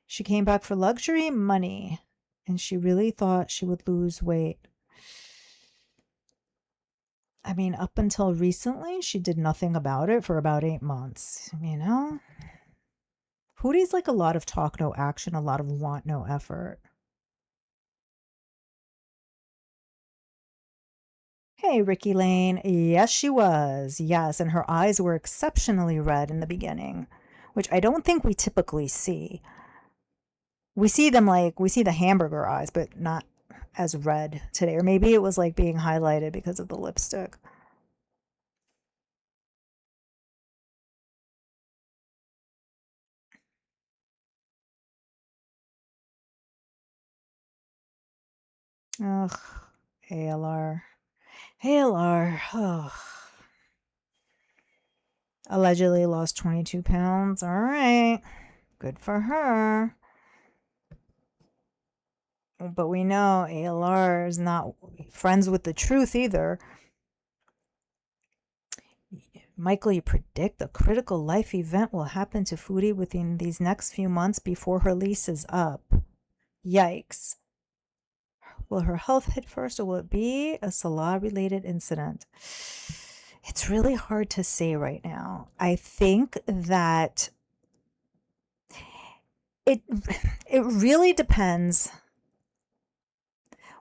Speaker 2: She came back for luxury money, and she really thought she would lose weight. I mean, up until recently, she did nothing about it for about 8 months, Foodie's like a lot of talk, no action, a lot of want, no effort. Hey, Ricky Lane. Yes, she was. Yes, and her eyes were exceptionally red in the beginning, which I don't think we typically see. We see them like, we see the hamburger eyes, but not as red today. Or maybe it was like being highlighted because of the lipstick. Ugh, ALR. ALR. Ugh. Allegedly lost 22 pounds. All right. Good for her. But we know ALR is not friends with the truth either. Michael, you predict a critical life event will happen to Foodie within these next few months before her lease is up. Yikes. Will her health hit first or will it be a Salah related incident? It's really hard to say right now. I think that it it really depends.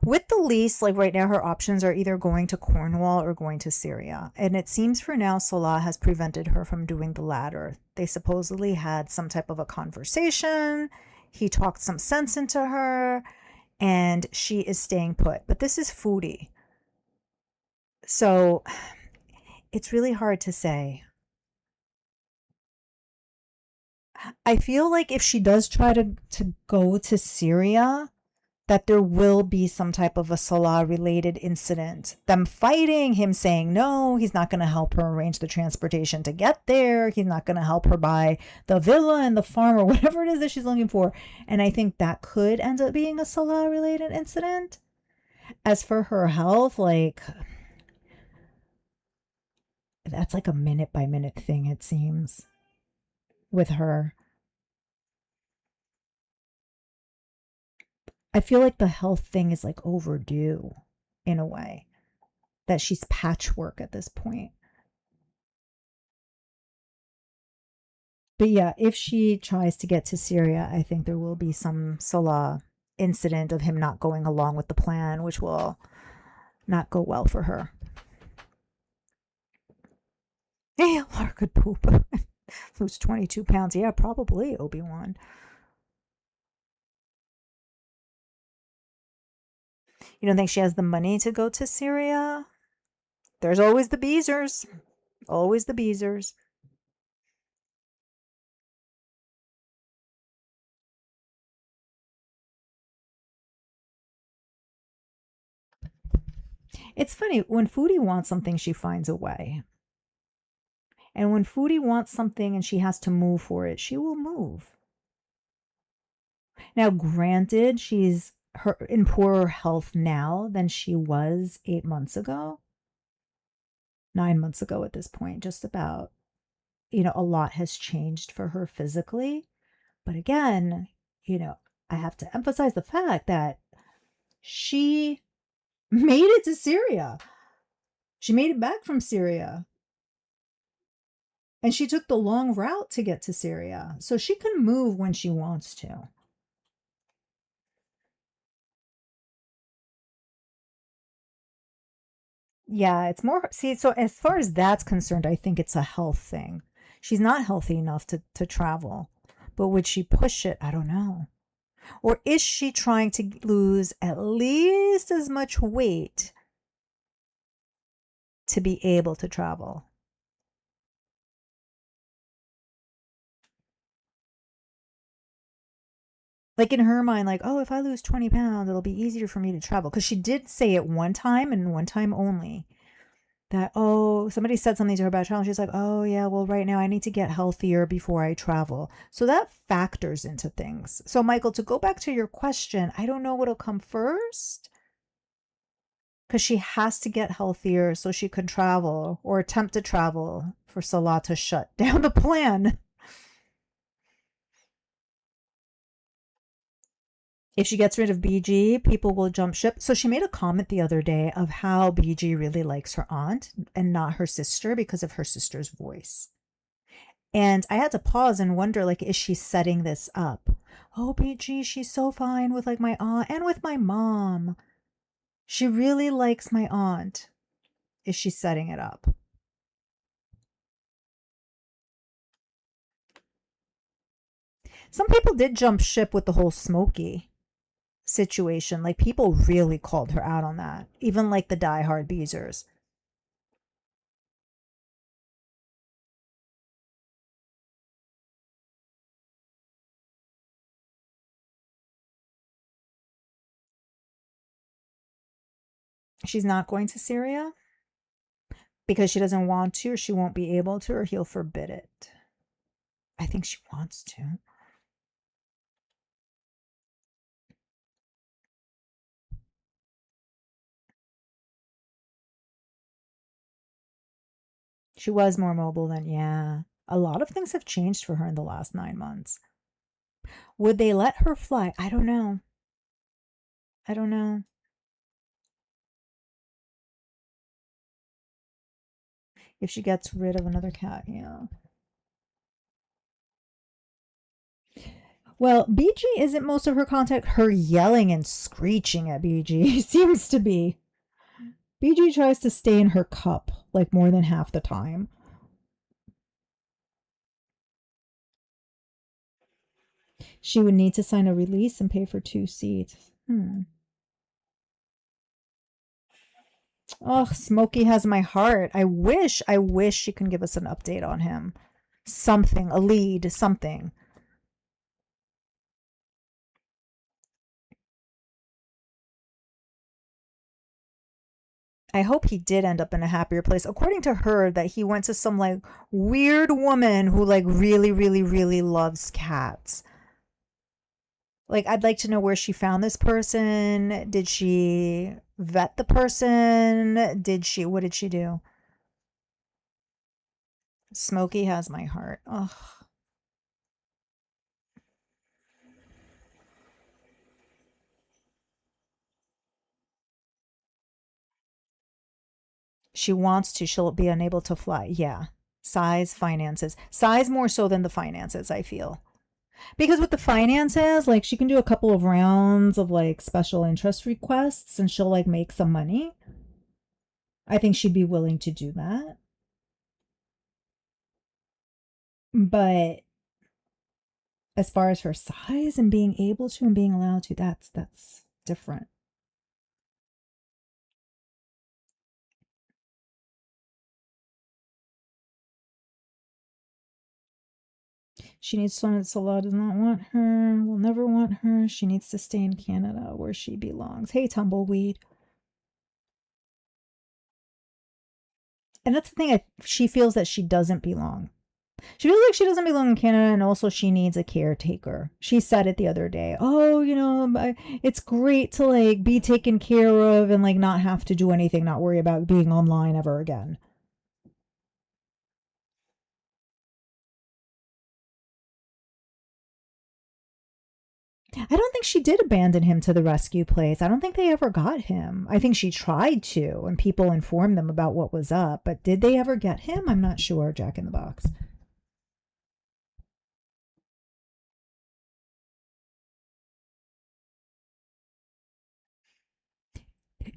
Speaker 2: With the lease, like right now, her options are either going to Cornwall or going to Syria. And it seems for now, Salah has prevented her from doing the latter. They supposedly had some type of a conversation. He talked some sense into her, and she is staying put. But this is Foodie. So it's really hard to say. I feel like if she does try to go to Syria, that there will be some type of a Salah related incident. Them fighting, him saying no, he's not going to help her arrange the transportation to get there. He's not going to help her buy the villa and the farm or whatever it is that she's looking for. And I think that could end up being a Salah related incident. As for her health, like, that's like a minute by minute thing, it seems, with her. I feel like the health thing is like overdue in a way, that she's patchwork at this point. But yeah, if she tries to get to Syria, I think there will be some Salah incident of him not going along with the plan, which will not go well for her. Hey, Lara could poop. Lose 22 pounds. Yeah, probably, Obi-Wan. You don't think she has the money to go to Syria? There's always the Beezers. Always the Beezers. It's funny, when Foodie wants something, she finds a way. And when Foodie wants something and she has to move for it, she will move. Now, granted, she's her in poorer health now than she was 8 months ago, 9 months ago at this point, just about. A lot has changed for her physically. But again, I have to emphasize the fact that she made it to Syria. She made it back from Syria. And she took the long route to get to Syria. So she can move when she wants to. Yeah, it's more. See, so as far as that's concerned, I think it's a health thing. She's not healthy enough to travel. But would she push it? I don't know. Or is she trying to lose at least as much weight to be able to travel? Like in her mind, like, oh, if I lose 20 pounds, it'll be easier for me to travel. Because she did say it one time and one time only that, oh, somebody said something to her about travel. She's like, oh, yeah, well, right now I need to get healthier before I travel. So that factors into things. So, Michael, to go back to your question, I don't know what'll come first because she has to get healthier so she can travel or attempt to travel for Salah to shut down the plan. If she gets rid of BG, people will jump ship. So she made a comment the other day of how BG really likes her aunt and not her sister because of her sister's voice. And I had to pause and wonder, like, is she setting this up? Oh, BG, she's so fine with like my aunt and with my mom. She really likes my aunt. Is she setting it up? Some people did jump ship with the whole Smokey situation. Like, people really called her out on that. Even like the diehard Beezers. She's not going to Syria because she doesn't want to, or she won't be able to, or he'll forbid it. I think she wants to. She was more mobile than, yeah. A lot of things have changed for her in the last 9 months. Would they let her fly? I don't know. I don't know. If she gets rid of another cat, yeah. Well, BG isn't most of her contact. Her yelling and screeching at BG seems to be. BG tries to stay in her cup like more than half the time. She would need to sign a release and pay for 2 seats. Oh, Smokey has my heart. I wish she can give us an update on him. Something, a lead, something. I hope he did end up in a happier place. According to her, that he went to some like weird woman who like really, really, really loves cats. Like, I'd like to know where she found this person. Did she vet the person? What did she do? Smokey has my heart. Ugh. She wants to, she'll be unable to fly. Yeah. Size, finances. Size more so than the finances, I feel. Because with the finances, like she can do a couple of rounds of like special interest requests and she'll like make some money. I think she'd be willing to do that. But as far as her size and being able to and being allowed to, that's different. She needs someone that Salah does not want her, will never want her. She needs to stay in Canada where she belongs. Hey, Tumbleweed. And that's the thing, she feels that she doesn't belong. She feels like she doesn't belong in Canada, and also she needs a caretaker. She said it the other day. Oh, it's great to like be taken care of and like not have to do anything, not worry about being online ever again. I don't think she did abandon him to the rescue place. I don't think they ever got him. I think she tried to, and people informed them about what was up. But did they ever get him? I'm not sure, Jack in the Box.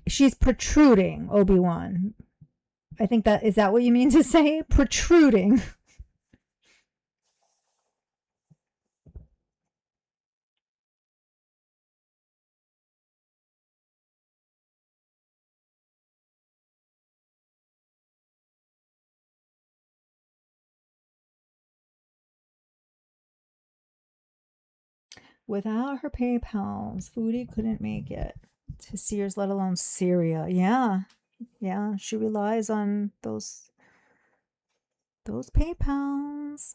Speaker 2: She's protruding, Obi-Wan. I think that is that what you mean to say? Protruding. Without her PayPals, Foodie couldn't make it to Sears, let alone Syria. Yeah. Yeah. She relies on those PayPals.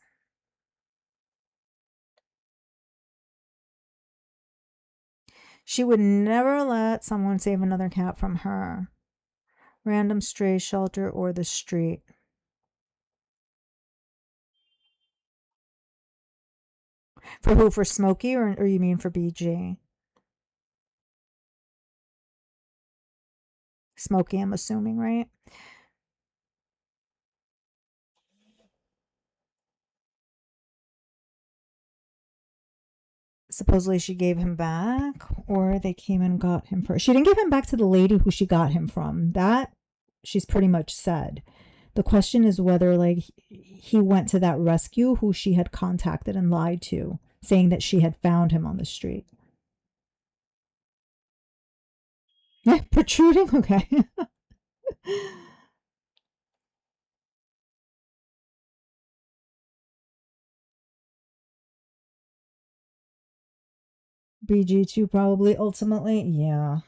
Speaker 2: She would never let someone save another cat from her. Random stray shelter or the street. For who? For Smokey or you mean for BG? Smokey, I'm assuming, right? Supposedly she gave him back, or they came and got him first. She didn't give him back to the lady who she got him from. That she's pretty much said. The question is whether like he went to that rescue who she had contacted and lied to, saying that she had found him on the street. Protruding? Okay. BG2 probably ultimately. Yeah.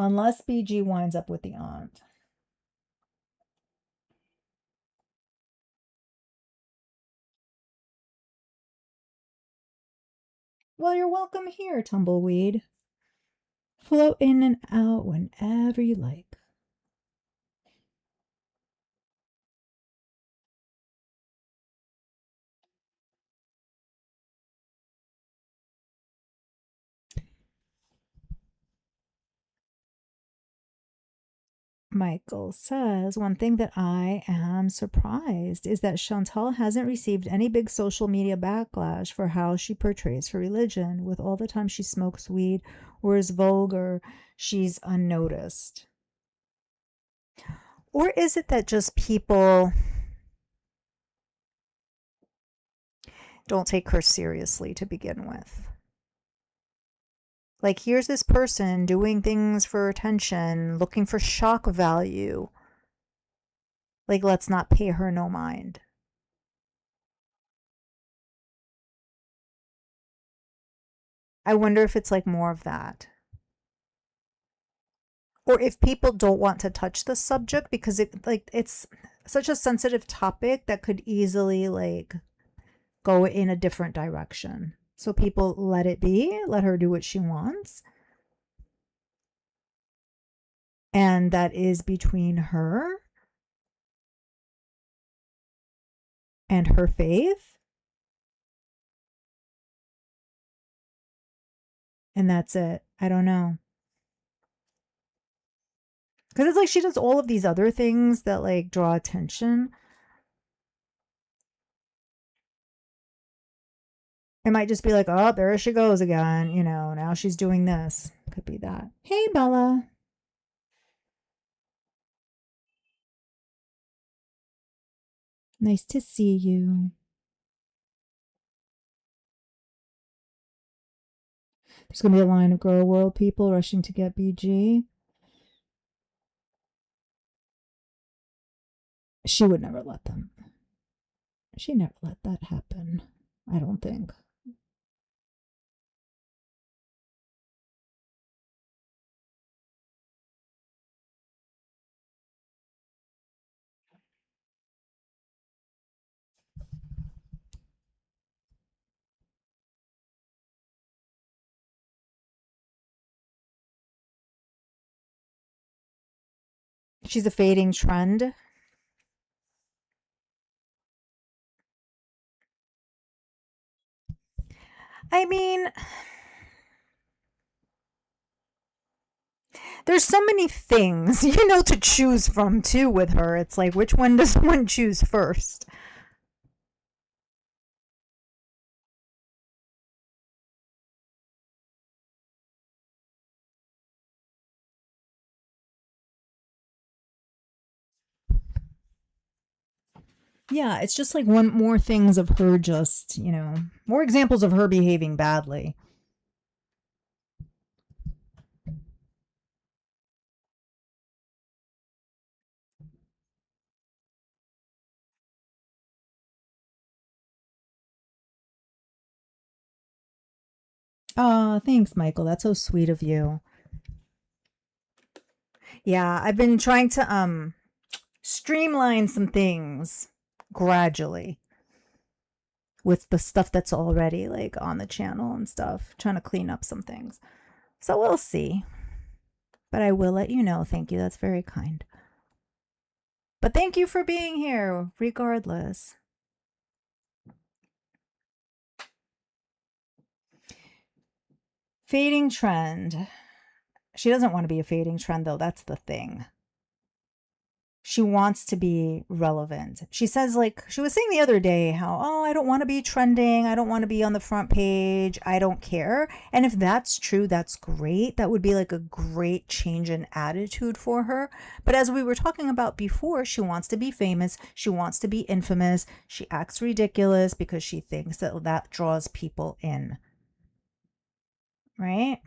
Speaker 2: Unless BG winds up with the aunt. Well, you're welcome here, Tumbleweed. Float in and out whenever you like. Michael says, one thing that I am surprised is that Chantal hasn't received any big social media backlash for how she portrays her religion. With all the time she smokes weed or is vulgar, she's unnoticed. Or is it that just people don't take her seriously to begin with? Like, here's this person doing things for attention, looking for shock value. Like, let's not pay her no mind. I wonder if it's like more of that. Or if people don't want to touch the subject because it's such a sensitive topic that could easily like go in a different direction. So people let it be, let her do what she wants. And that is between her and her faith. And that's it. I don't know. Because it's like she does all of these other things that like draw attention. It might just be like, oh, there she goes again. You know, now she's doing this. Could be that. Hey, Bella. Nice to see you. There's going to be a line of Girl World people rushing to get BG. She would never let them. She never let that happen. I don't think. She's a fading trend. I mean, there's so many things, to choose from too with her. It's like, which one does one choose first? Yeah, it's just like one more things of her just, more examples of her behaving badly. Oh, thanks, Michael. That's so sweet of you. Yeah, I've been trying to streamline some things gradually with the stuff that's already like on the channel and stuff, trying to clean up some things. So we'll see. But I will let you know. Thank you. That's very kind. But thank you for being here regardless. Fading trend. She doesn't want to be a fading trend though. That's the thing. She wants to be relevant. She says, like, she was saying the other day how, oh, I don't want to be trending. I don't want to be on the front page. I don't care. And if that's true, that's great. That would be like a great change in attitude for her. But as we were talking about before, she wants to be famous. She wants to be infamous. She acts ridiculous because she thinks that that draws people in. Right?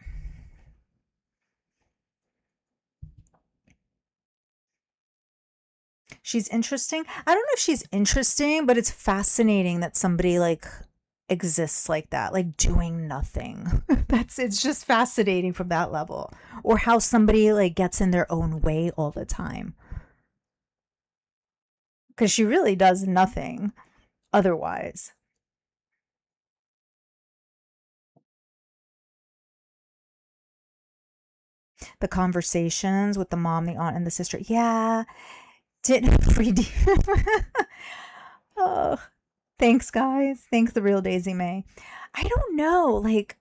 Speaker 2: She's interesting. I don't know if she's interesting, but it's fascinating that somebody like exists like that, like doing nothing. It's just fascinating from that level. Or how somebody like gets in their own way all the time. Because she really does nothing otherwise. The conversations with the mom, the aunt, and the sister. Yeah, didn't redeem. Oh, thanks, guys. Thanks, the real Daisy May. I don't know. Like,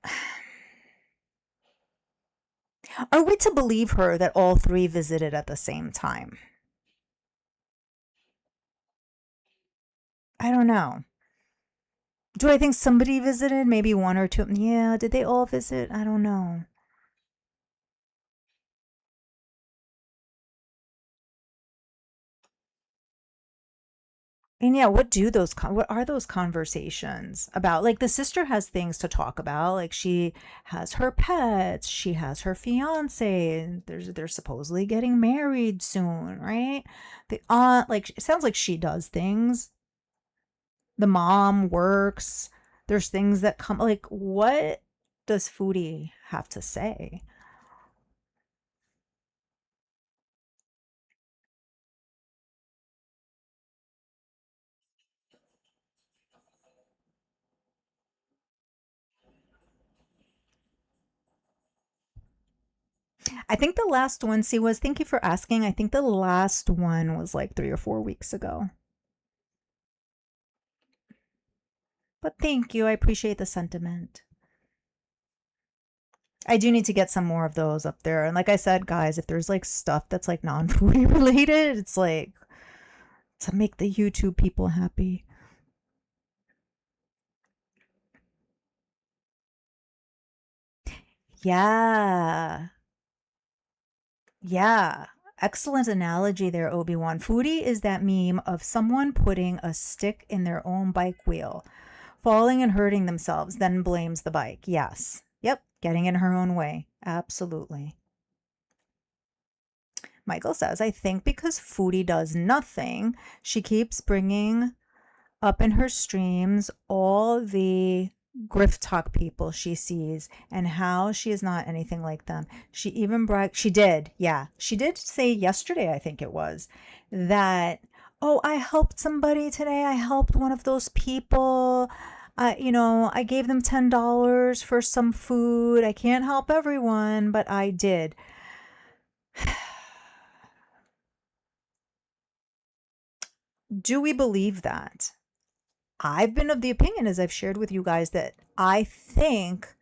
Speaker 2: are we to believe her that all three visited at the same time? I don't know. Do I think somebody visited? Maybe one or two. Yeah, did they all visit? I don't know. And yeah, what are those conversations about? Like the sister has things to talk about. Like she has her pets, she has her fiance, and they're supposedly getting married soon, right? The aunt, like it sounds like she does things. The mom works. There's things that come, like what does Foodie have to say? I think the last one, see, was thank you for asking. I think the last one was like 3 or 4 weeks ago. But thank you. I appreciate the sentiment. I do need to get some more of those up there. And like I said, guys, if there's like stuff that's like non-foodie related, it's like to make the YouTube people happy. Yeah. Yeah. Excellent analogy there, Obi-Wan. Foodie is that meme of someone putting a stick in their own bike wheel, falling and hurting themselves, then blames the bike. Yes. Yep. Getting in her own way. Absolutely. Michael says, I think because Foodie does nothing, she keeps bringing up in her streams all the grift talk people she sees and how she is not anything like them. She even she did, yeah, she did say yesterday, I think it was, that, oh, I helped somebody today. I helped one of those people. I gave them $10 for some food. I can't help everyone, but I did. Do we believe that? I've been of the opinion, as I've shared with you guys, that I think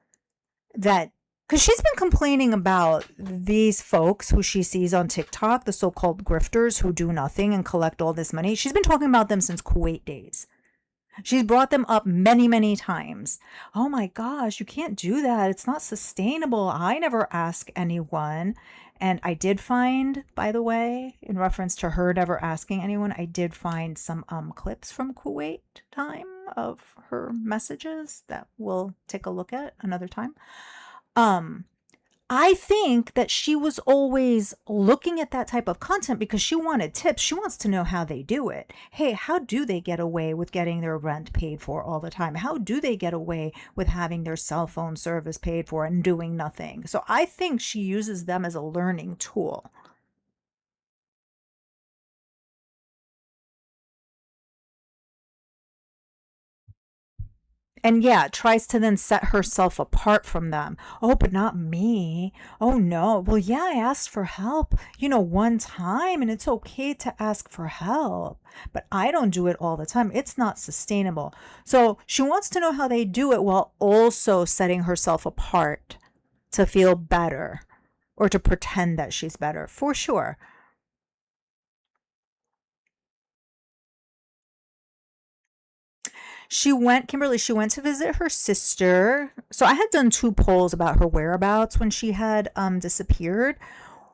Speaker 2: that because she's been complaining about these folks who she sees on TikTok, the so called grifters who do nothing and collect all this money. She's been talking about them since Kuwait days. She's brought them up many, many times. Oh my gosh, you can't do that. It's not sustainable. I never ask anyone. And I did find, by the way, in reference to her never asking anyone, I did find some clips from Kuwait time of her messages that we'll take a look at another time. Um, I think that she was always looking at that type of content because she wanted tips. She wants to know how they do it. Hey, how do they get away with getting their rent paid for all the time? How do they get away with having their cell phone service paid for and doing nothing? So I think she uses them as a learning tool. And yeah, tries to then set herself apart from them. Oh, but not me. Oh, no. Well, yeah, I asked for help, one time, and it's okay to ask for help, but I don't do it all the time. It's not sustainable. So she wants to know how they do it while also setting herself apart to feel better or to pretend that she's better, for sure. Kimberly, she went to visit her sister. So I had done two polls about her whereabouts when she had disappeared.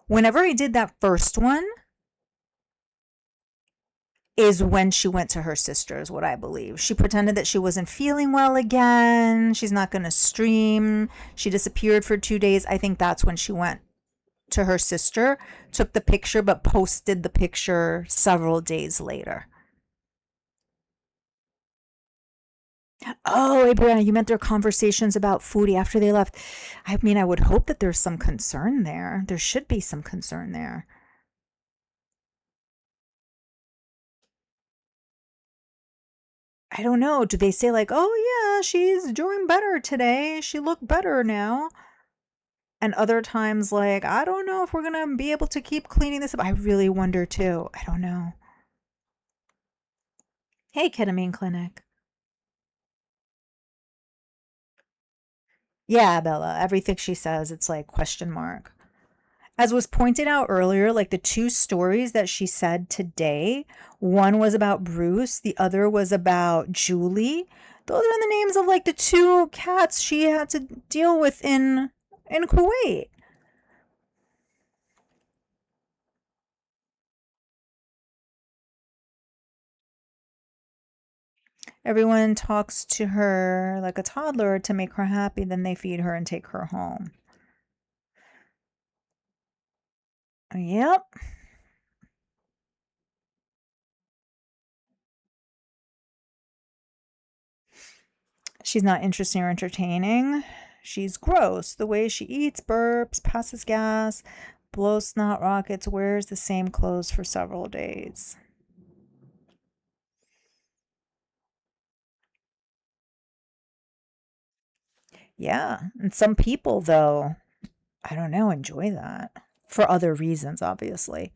Speaker 2: Whenever I did that first one is when she went to her sister, is what I believe. She pretended that she wasn't feeling well again. She's not going to stream. She disappeared for 2 days. I think that's when she went to her sister, took the picture, but posted the picture several days later. Oh, Abriana, you meant their conversations about foodie after they left. I mean, I would hope that there's some concern there. There should be some concern there. I don't know. Do they say, like, oh, yeah, she's doing better today? She looked better now. And other times, like, I don't know if we're going to be able to keep cleaning this up. I really wonder, too. I don't know. Hey, ketamine clinic. Yeah, Bella. Everything she says, it's like question mark. As was pointed out earlier, like the two stories that she said today, one was about Bruce, the other was about Julie. Those are the names of like the two cats she had to deal with in Kuwait. Everyone talks to her like a toddler to make her happy, then they feed her and take her home. Yep. She's not interesting or entertaining. She's gross. The way she eats, burps, passes gas, blows snot rockets, wears the same clothes for several days. Yeah. And some people, though, I don't know, enjoy that for other reasons, obviously.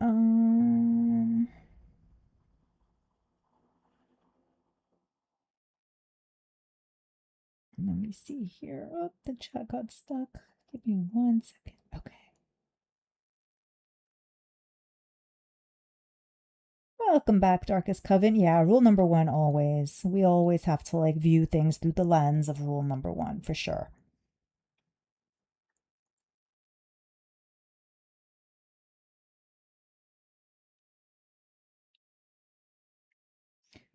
Speaker 2: Um, Let me see here. Oh, the chat got stuck. Give me 1 second. Okay. Welcome back, Darkest Coven. Yeah, rule number one always. We always have to like view things through the lens of rule number one for sure.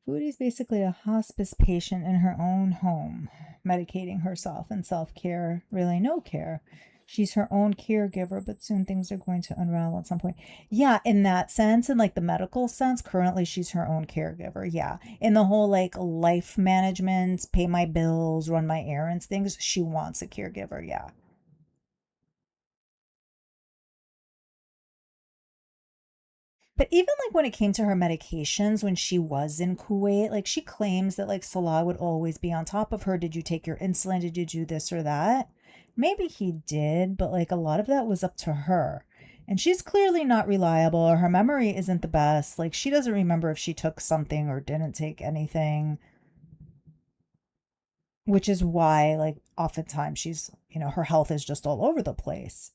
Speaker 2: Foodie's basically a hospice patient in her own home, medicating herself and self care, really no care. She's her own caregiver, but soon things are going to unravel at some point. Yeah, in that sense, in like the medical sense, currently she's her own caregiver. Yeah. In the whole like life management, pay my bills, run my errands things, she wants a caregiver. Yeah. But even like when it came to her medications when she was in Kuwait, like she claims that like Salah would always be on top of her. Did you take your insulin? Did you do this or that? Maybe he did, but like a lot of that was up to her. And she's clearly not reliable, or her memory isn't the best. Like she doesn't remember if she took something or didn't take anything, which is why like oftentimes she's, her health is just all over the place.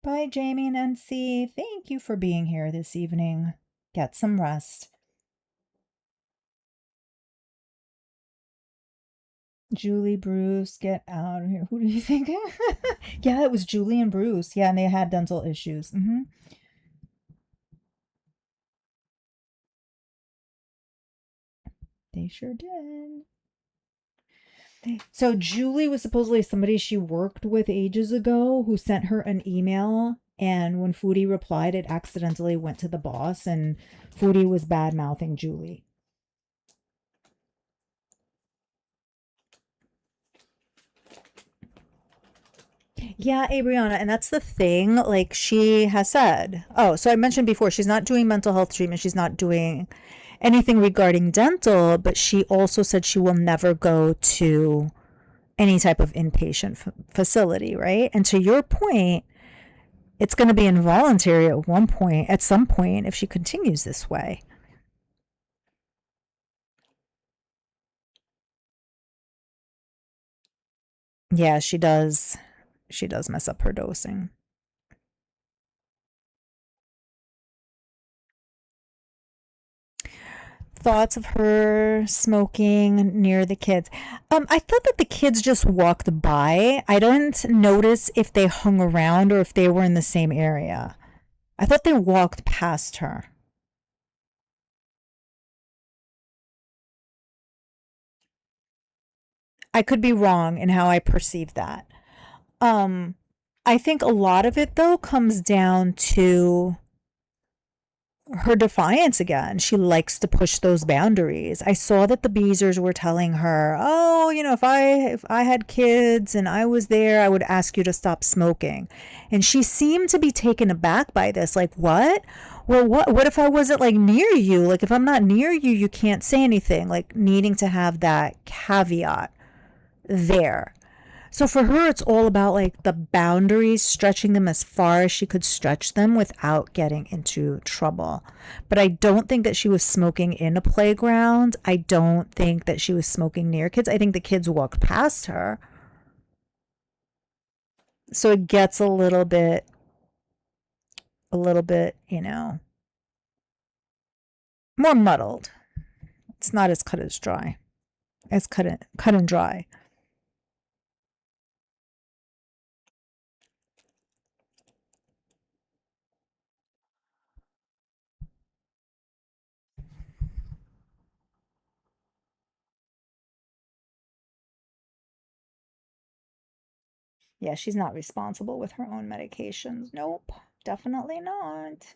Speaker 2: Bye, Jamie and NC. Thank you for being here this evening. Get some rest. Julie, Bruce, get out of here. Who do you think? Yeah, it was Julie and Bruce. Yeah, and they had dental issues. They sure did. So Julie was supposedly somebody she worked with ages ago who sent her an email. And when Foodie replied, it accidentally went to the boss, and Foodie was bad mouthing Julie. Yeah, Abriana, and that's the thing. Like she has said, oh, so I mentioned before, she's not doing mental health treatment. She's not doing anything regarding dental, but she also said she will never go to any type of inpatient facility, right? And to your point, it's going to be involuntary at one point, at some point, if she continues this way. Yeah, she does. She does mess up her dosing. thoughts of her smoking near the kids. I thought that the kids just walked by. I didn't notice if they hung around or if they were in the same area. I thought they walked past her. I could be wrong in how I perceive that. Um, I think a lot of it though comes down to her defiance again. She likes to push those boundaries. I saw that the Beezers were telling her, "Oh, if I had kids and I was there, I would ask you to stop smoking." And she seemed to be taken aback by this. Like, "What? Well, what if I wasn't like near you? Like if I'm not near you, you can't say anything." Like needing to have that caveat there. So for her, it's all about like the boundaries, stretching them as far as she could stretch them without getting into trouble. But I don't think that she was smoking in a playground. I don't think that she was smoking near kids. I think the kids walked past her. So it gets a little bit, more muddled. It's not as cut as dry, as cut and dry. Yeah, she's not responsible with her own medications. Nope, definitely not.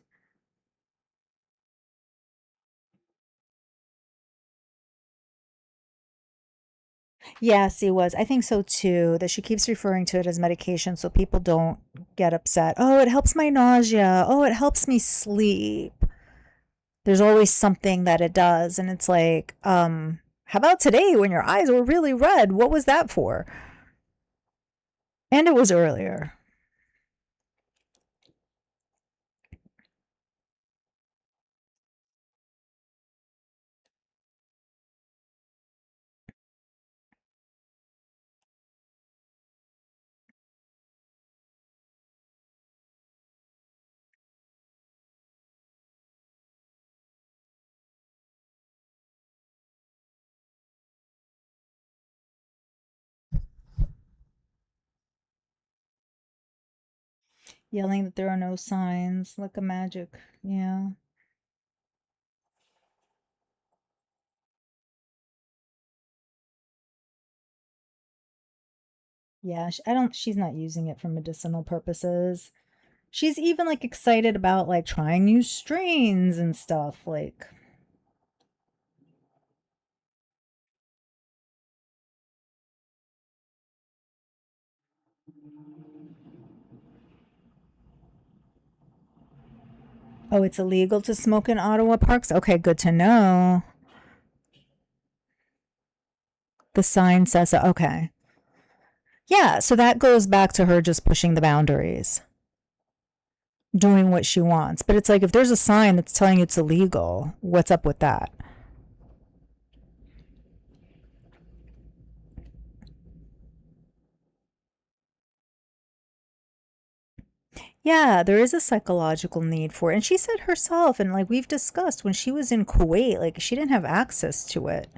Speaker 2: Yes, he was. I think so too, that she keeps referring to it as medication so people don't get upset. Oh, it helps my nausea. Oh, it helps me sleep. There's always something that it does. And it's like, how about today when your eyes were really red? What was that for? And it was earlier. Yelling that there are no signs, like a magic. Yeah. Yeah, she's not using it for medicinal purposes. She's even like excited about like trying new strains and stuff. Like, oh, it's illegal to smoke in Ottawa parks? Okay, good to know. The sign says so. Okay. Yeah, so that goes back to her just pushing the boundaries, doing what she wants. But it's like if there's a sign that's telling you it's illegal, what's up with that? Yeah, there is a psychological need for it. And she said herself, and like we've discussed, when she was in Kuwait, like she didn't have access to it.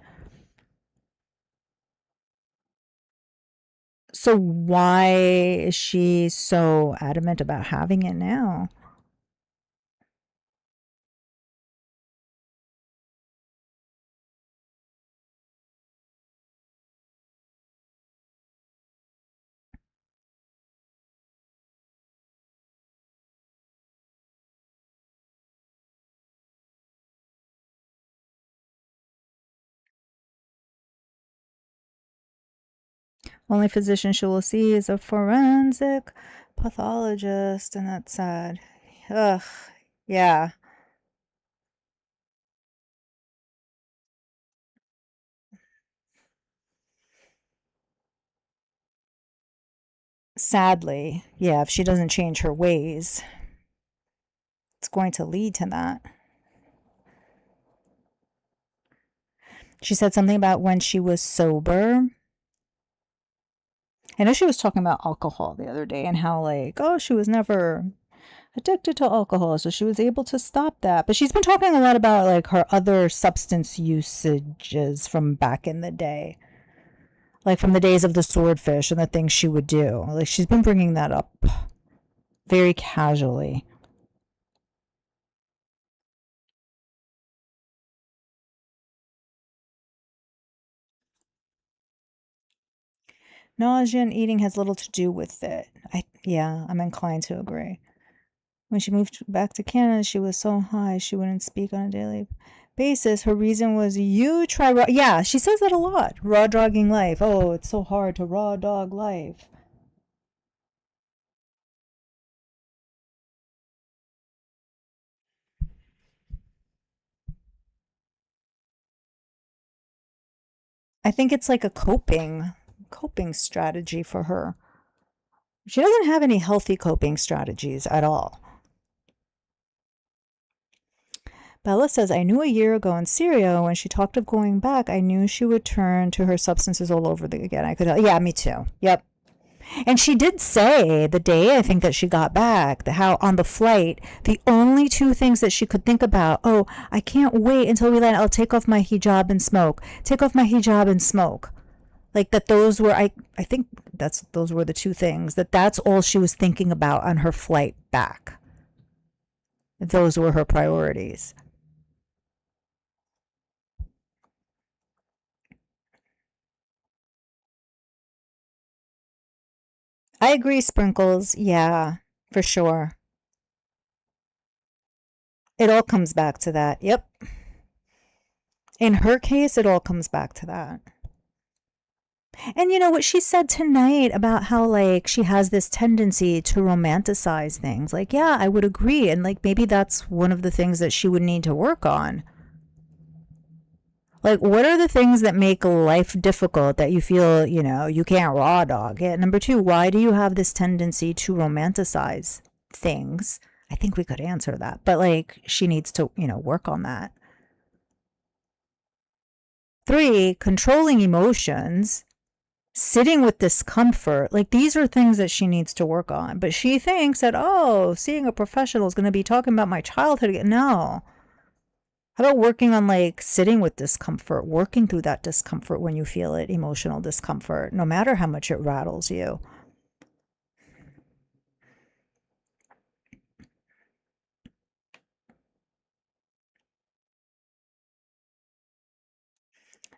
Speaker 2: So why is she so adamant about having it now? Only physician she will see is a forensic pathologist, and that's sad. Ugh, yeah. Sadly, yeah, if she doesn't change her ways, it's going to lead to that. She said something about when she was sober. I know she was talking about alcohol the other day and how, like, oh, she was never addicted to alcohol, so she was able to stop that. But she's been talking a lot about like her other substance usages from back in the day, like from the days of the swordfish and the things she would do. Like she's been bringing that up very casually. Nausea and eating has little to do with it. Yeah, I'm inclined to agree. When she moved back to Canada, she was so high she wouldn't speak on a daily basis. Her reason was, you try raw. Yeah, she says that a lot. Raw dogging life. Oh, it's so hard to raw dog life. I think it's like a coping strategy for her. She doesn't have any healthy coping strategies at all. Bella says, I knew a year ago in Syria when she talked of going back, I knew she would turn to her substances all over again. I could, yeah, me too. Yep. And she did say the day I think that she got back, how on the flight, the only two things that she could think about, oh, I can't wait until we land. I'll take off my hijab and smoke. Take off my hijab and smoke. Like that those were, I think those were the two things, that's all she was thinking about on her flight back. Those were her priorities. I agree, Sprinkles. Yeah, for sure. It all comes back to that. Yep. In her case, it all comes back to that. And you know what she said tonight about how, like, she has this tendency to romanticize things. Like, yeah, I would agree. And, like, maybe that's one of the things that she would need to work on. Like, what are the things that make life difficult that you feel, you can't raw dog it? Number two, why do you have this tendency to romanticize things? I think we could answer that. But, like, she needs to, work on that. Three, controlling emotions, sitting with discomfort. Like, these are things that she needs to work on. But she thinks that, oh, seeing a professional is going to be talking about my childhood again. No. How about working on, like, sitting with discomfort, working through that discomfort when you feel it, emotional discomfort, no matter how much it rattles you.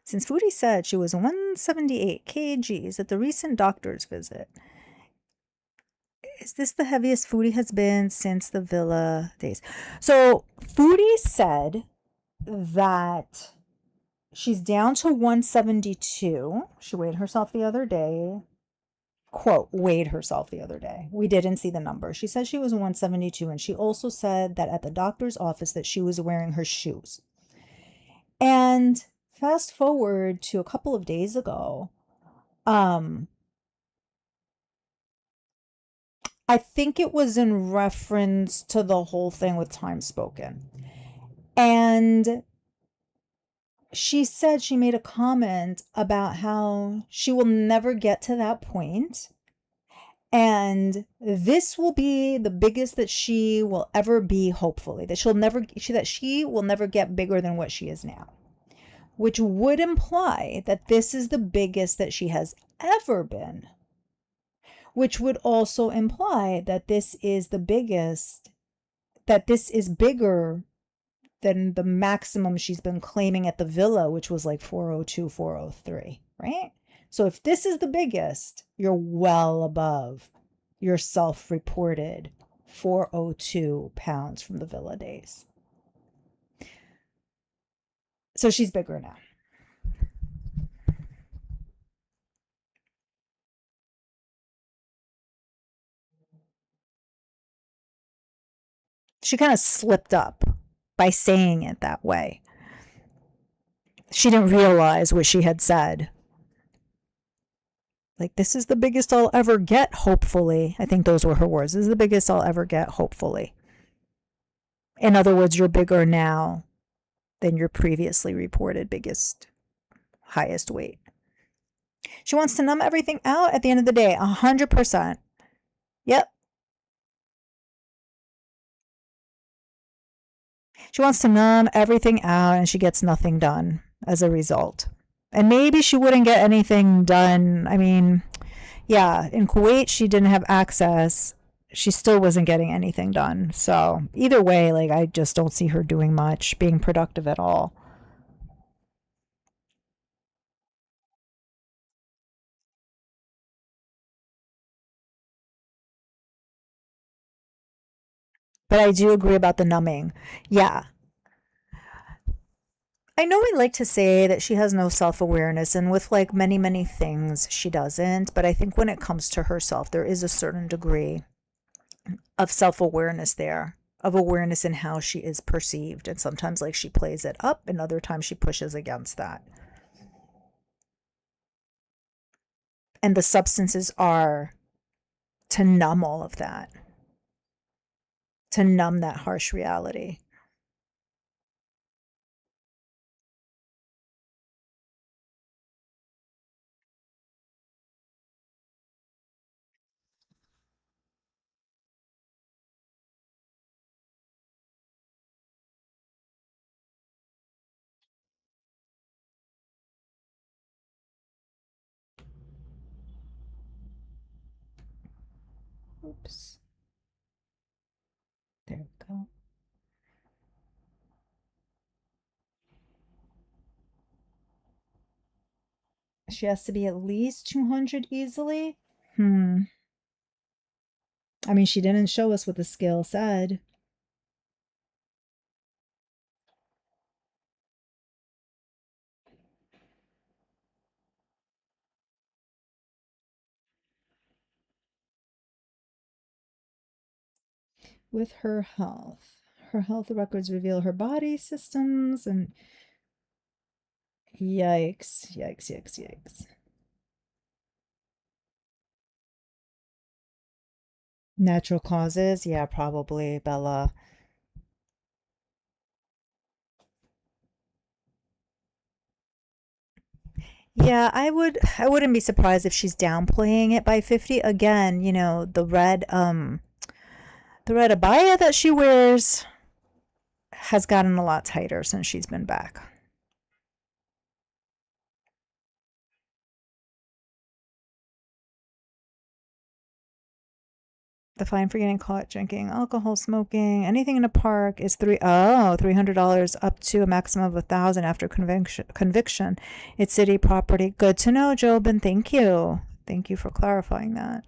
Speaker 2: Since Foodie said she was 178 kgs at the recent doctor's visit, is this the heaviest Foodie has been since the villa days? So Foodie said that she's down to 172. She weighed herself the other day. Quote, weighed herself the other day. We didn't see the number. She said she was 172, and she also said that at the doctor's office that she was wearing her shoes. And fast forward to a couple of days ago, I think it was in reference to the whole thing with Time Spoken. And she said, she made a comment about how she will never get to that point. And this will be the biggest that she will ever be, hopefully. That she will never get bigger than what she is now. Which would imply that this is the biggest that she has ever been. Which would also imply that this is the biggest, that this is bigger than the maximum she's been claiming at the villa, which was like 402, 403, right? So if this is the biggest, you're well above your self-reported 402 pounds from the villa days. So she's bigger now. She kind of slipped up by saying it that way. She didn't realize what she had said. Like, this is the biggest I'll ever get, hopefully. I think those were her words. This is the biggest I'll ever get, hopefully. In other words, you're bigger now than your previously reported biggest, highest weight. She wants to numb everything out at the end of the day, 100%. Yep. She wants to numb everything out and she gets nothing done as a result. And maybe she wouldn't get anything done. I mean, yeah, in Kuwait, she didn't have access. She still wasn't getting anything done. So, either way, like, I just don't see her doing much, being productive at all. But I do agree about the numbing. Yeah. I know we like to say that she has no self awareness, and with like many, many things, she doesn't. But I think when it comes to herself, there is a certain degree of self awareness there, of awareness in how she is perceived. And sometimes, like, she plays it up, and other times she pushes against that. And the substances are to numb all of that, to numb that harsh reality. Oops. There we go. She has to be at least 200 easily. Hmm. I mean, she didn't show us what the scale said. With her health. Her health records reveal her body systems and yikes, yikes, yikes, yikes. Natural causes? Yeah, probably, Bella. Yeah, I wouldn't be surprised if she's downplaying it by 50. Again, the red abaya that she wears has gotten a lot tighter since she's been back. The fine for getting caught drinking alcohol, smoking, anything in a park is $300 up to a maximum of 1,000 after conviction. It's city property. Good to know, Jobin. Thank you. Thank you for clarifying that.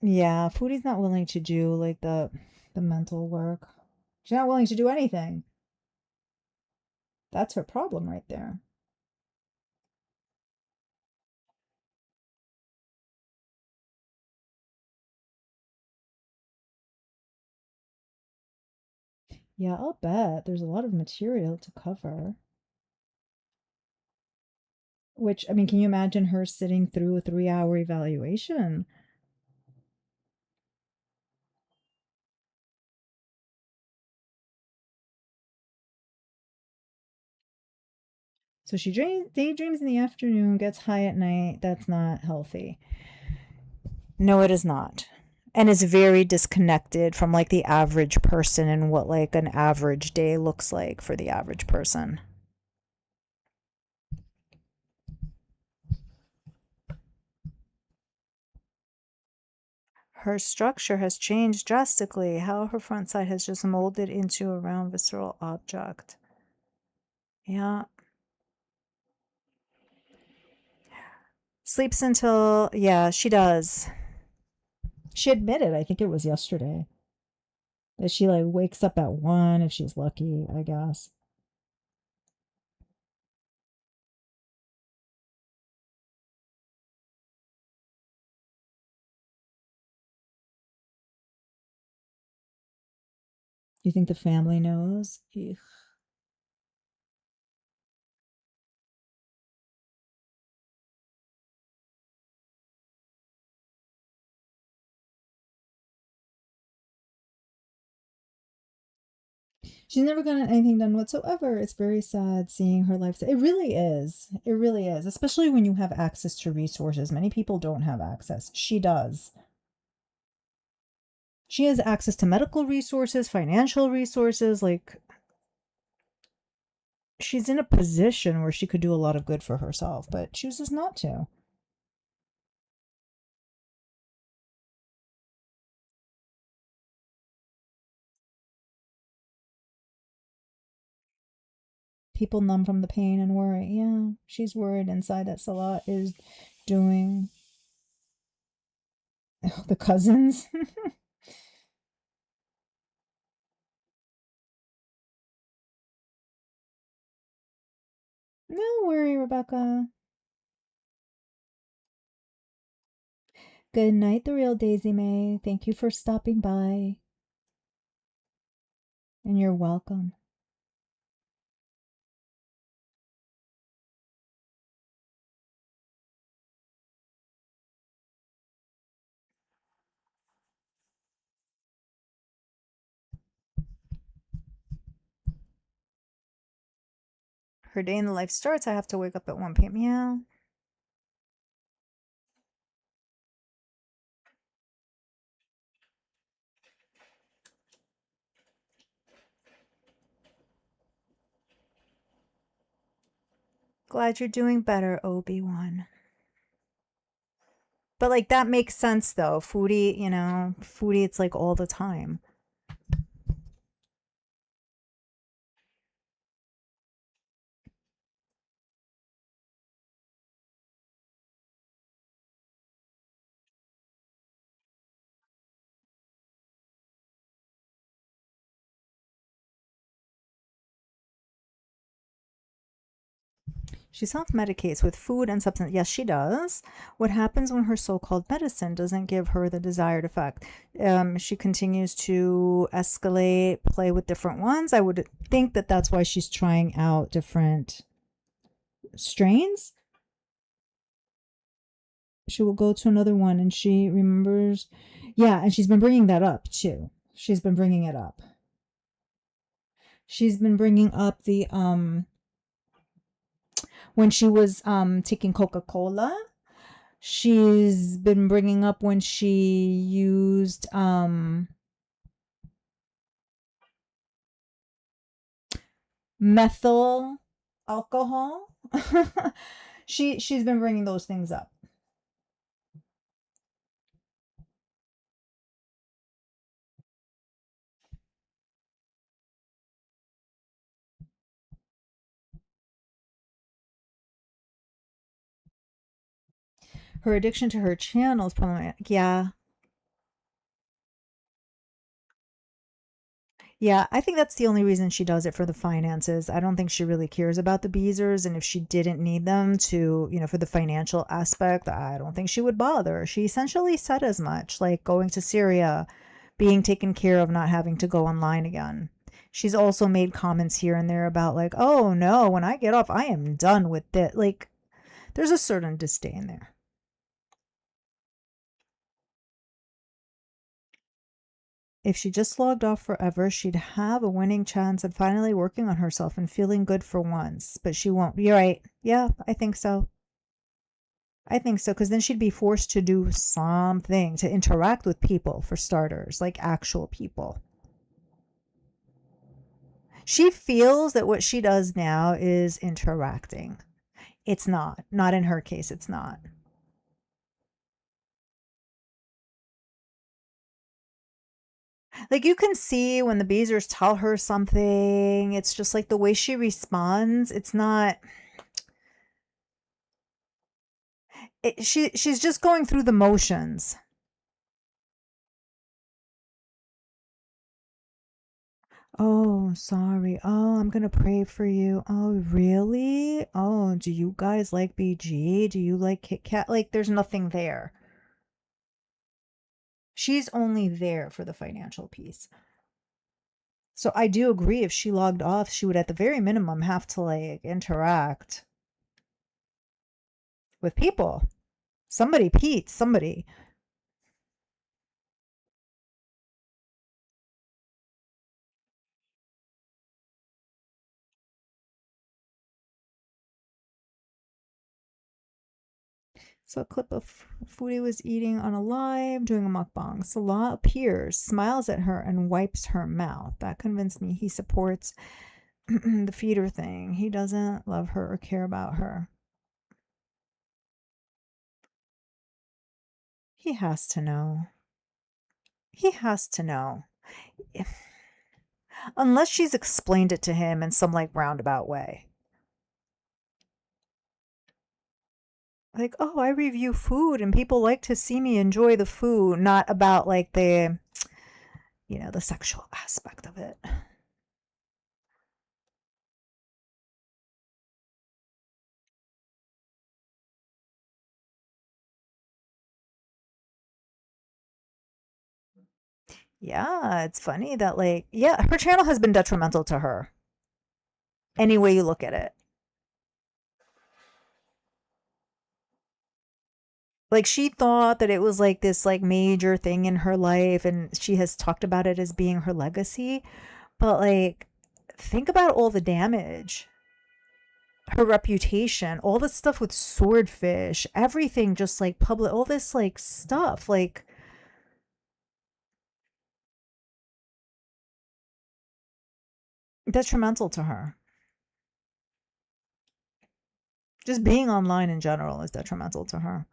Speaker 2: Yeah, Foodie's not willing to do like the mental work. She's not willing to do anything. That's her problem right there. Yeah, I'll bet there's a lot of material to cover. Which, I mean, can you imagine her sitting through a 3 hour evaluation? So she daydreams in the afternoon, gets high at night. That's not healthy. No, it is not. And is very disconnected from like the average person and what like an average day looks like for the average person. Her structure has changed drastically. How her front side has just molded into a round visceral object. Yeah. Sleeps until, yeah, she does. She admitted, I think it was yesterday, that she like wakes up at 1 if she's lucky, I guess. Do you think the family knows? Eugh. She's never gotten anything done whatsoever. It's very sad seeing her life. It really is. It really is. Especially when you have access to resources. Many people don't have access. She does. She has access to medical resources, financial resources. Like, she's in a position where she could do a lot of good for herself, but chooses not to. People numb from the pain and worry. Yeah, she's worried inside that Salah is doing. Oh, the cousins. No worry, Rebecca. Good night, the real Daisy May. Thank you for stopping by. And you're welcome. Her day in the life starts. I have to wake up at 1 p.m. Yeah. Glad you're doing better, Obi-Wan. But like that makes sense though. Foodie, foodie, it's like all the time. She self-medicates with food and substance. Yes, she does. What happens when her so-called medicine doesn't give her the desired effect? She continues to escalate, play with different ones. I would think that that's why she's trying out different strains. She will go to another one and she remembers. Yeah, and she's been bringing that up too. She's been bringing it up. She's been bringing up the when she was taking Coca-Cola. She's been bringing up when she used methyl alcohol. She's been bringing those things up. Her addiction to her channel is problematic. Yeah. Yeah, I think that's the only reason she does it, for the finances. I don't think she really cares about the Beezers, and if she didn't need them to, for the financial aspect, I don't think she would bother. She essentially said as much, like going to Syria, being taken care of, not having to go online again. She's also made comments here and there about like, oh no, when I get off, I am done with it. Like, there's a certain disdain there. If she just logged off forever, she'd have a winning chance at finally working on herself and feeling good for once. But she won't. You're right. Yeah, I think so. I think so, because then she'd be forced to do something, to interact with people, for starters, like actual people. She feels that what she does now is interacting. It's not. Not in her case, it's not. Like, you can see when the Beezers tell her something, it's just like the way she responds. It's not. She's just going through the motions. Oh, sorry. Oh, I'm gonna pray for you. Oh, really? Oh, do you guys like BG? Do you like Kit Kat? Like, there's nothing there. She's only there for the financial piece. So I do agree, if she logged off, she would at the very minimum have to like interact with people. Somebody, Pete, somebody. So a clip of food he was eating on a live, doing a mukbang. Salah appears, smiles at her, and wipes her mouth. That convinced me he supports the feeder thing. He doesn't love her or care about her. He has to know. He has to know. Unless she's explained it to him in some like roundabout way. Like, oh, I review food and people like to see me enjoy the food, not about like the sexual aspect of it. Yeah, it's funny that like, yeah, her channel has been detrimental to her. Any way you look at it. Like she thought that it was like this like major thing in her life and she has talked about it as being her legacy, but like think about all the damage. Her reputation, all the stuff with swordfish, everything just like public, all this like stuff like detrimental to her. Just being online in general is detrimental to her.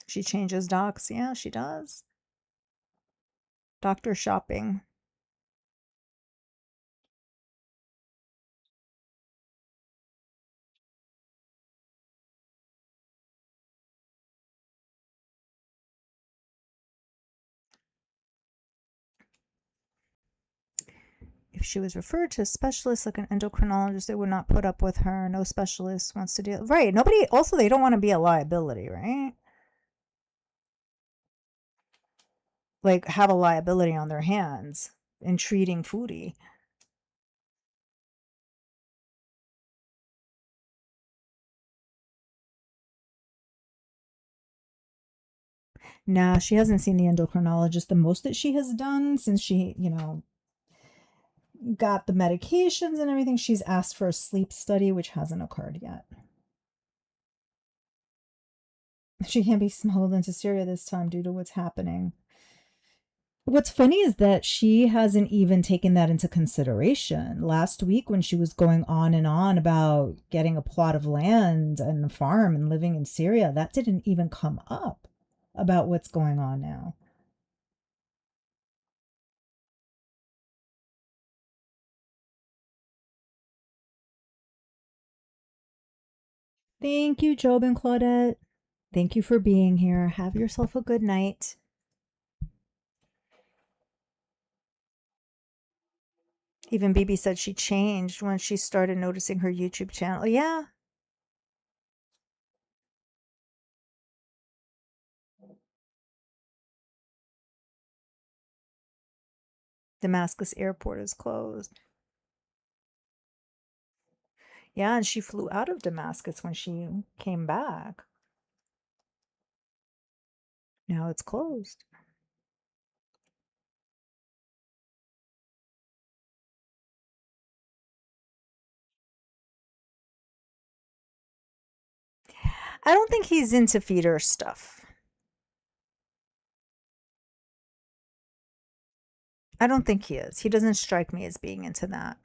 Speaker 2: She changes docs. Yeah, she does. Doctor shopping. If she was referred to a specialist like an endocrinologist, they would not put up with her. No specialist wants to deal. Right. Nobody, also, they don't want to be a liability, right? Like, have a liability on their hands in treating foodie. Nah, she hasn't seen the endocrinologist. The most that she has done since she, got the medications and everything, she's asked for a sleep study, which hasn't occurred yet. She can't be smuggled into Syria this time due to what's happening. What's funny is that she hasn't even taken that into consideration. Last week, when she was going on and on about getting a plot of land and a farm and living in Syria, that didn't even come up about what's going on now. Thank you, Job and Claudette. Thank you for being here. Have yourself a good night. Even Bibi said she changed when she started noticing her YouTube channel. Yeah. Damascus airport is closed. Yeah, and she flew out of Damascus when she came back. Now it's closed. I don't think he's into feeder stuff. I don't think he is. He doesn't strike me as being into that.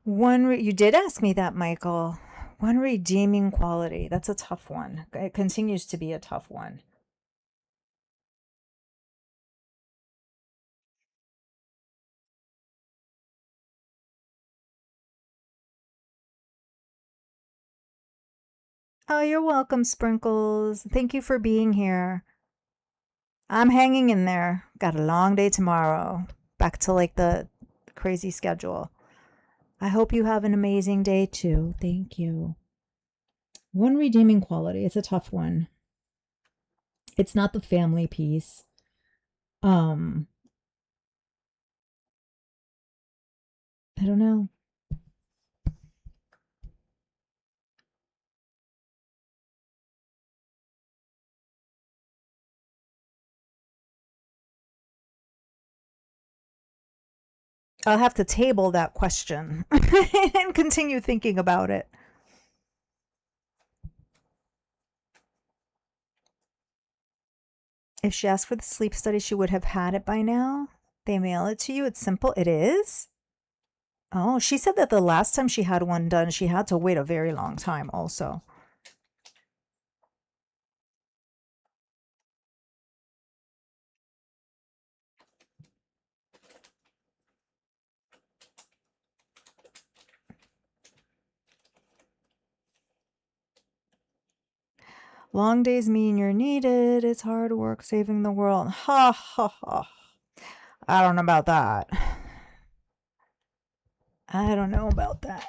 Speaker 2: You did ask me that, Michael. One redeeming quality. That's a tough one. It continues to be a tough one. Oh, you're welcome, Sprinkles. Thank you for being here. I'm hanging in there. Got a long day tomorrow. Back to like the crazy schedule. I hope you have an amazing day too. Thank you. One redeeming quality. It's a tough one. It's not the family piece. Um, I don't know. I'll have to table that question and continue thinking about it. If she asked for the sleep study, she would have had it by now. They mail it to you. It's simple. It is? Oh, she said that the last time she had one done, she had to wait a very long time also. Long days mean you're needed. It's hard work saving the world. Ha ha ha. I don't know about that. I don't know about that.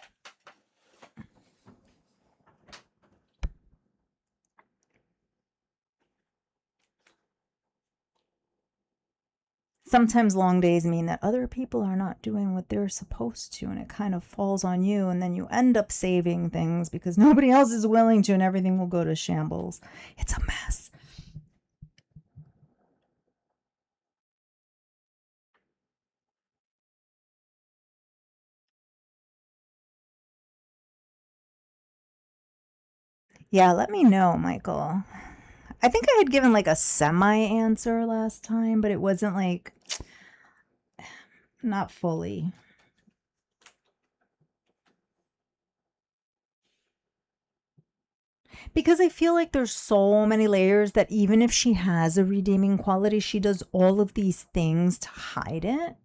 Speaker 2: Sometimes long days mean that other people are not doing what they're supposed to, and it kind of falls on you, and then you end up saving things because nobody else is willing to, and everything will go to shambles. It's a mess. Yeah, let me know, Michael. I think I had given like a semi answer last time, but it wasn't like, not fully. Because I feel like there's so many layers that even if she has a redeeming quality, she does all of these things to hide it.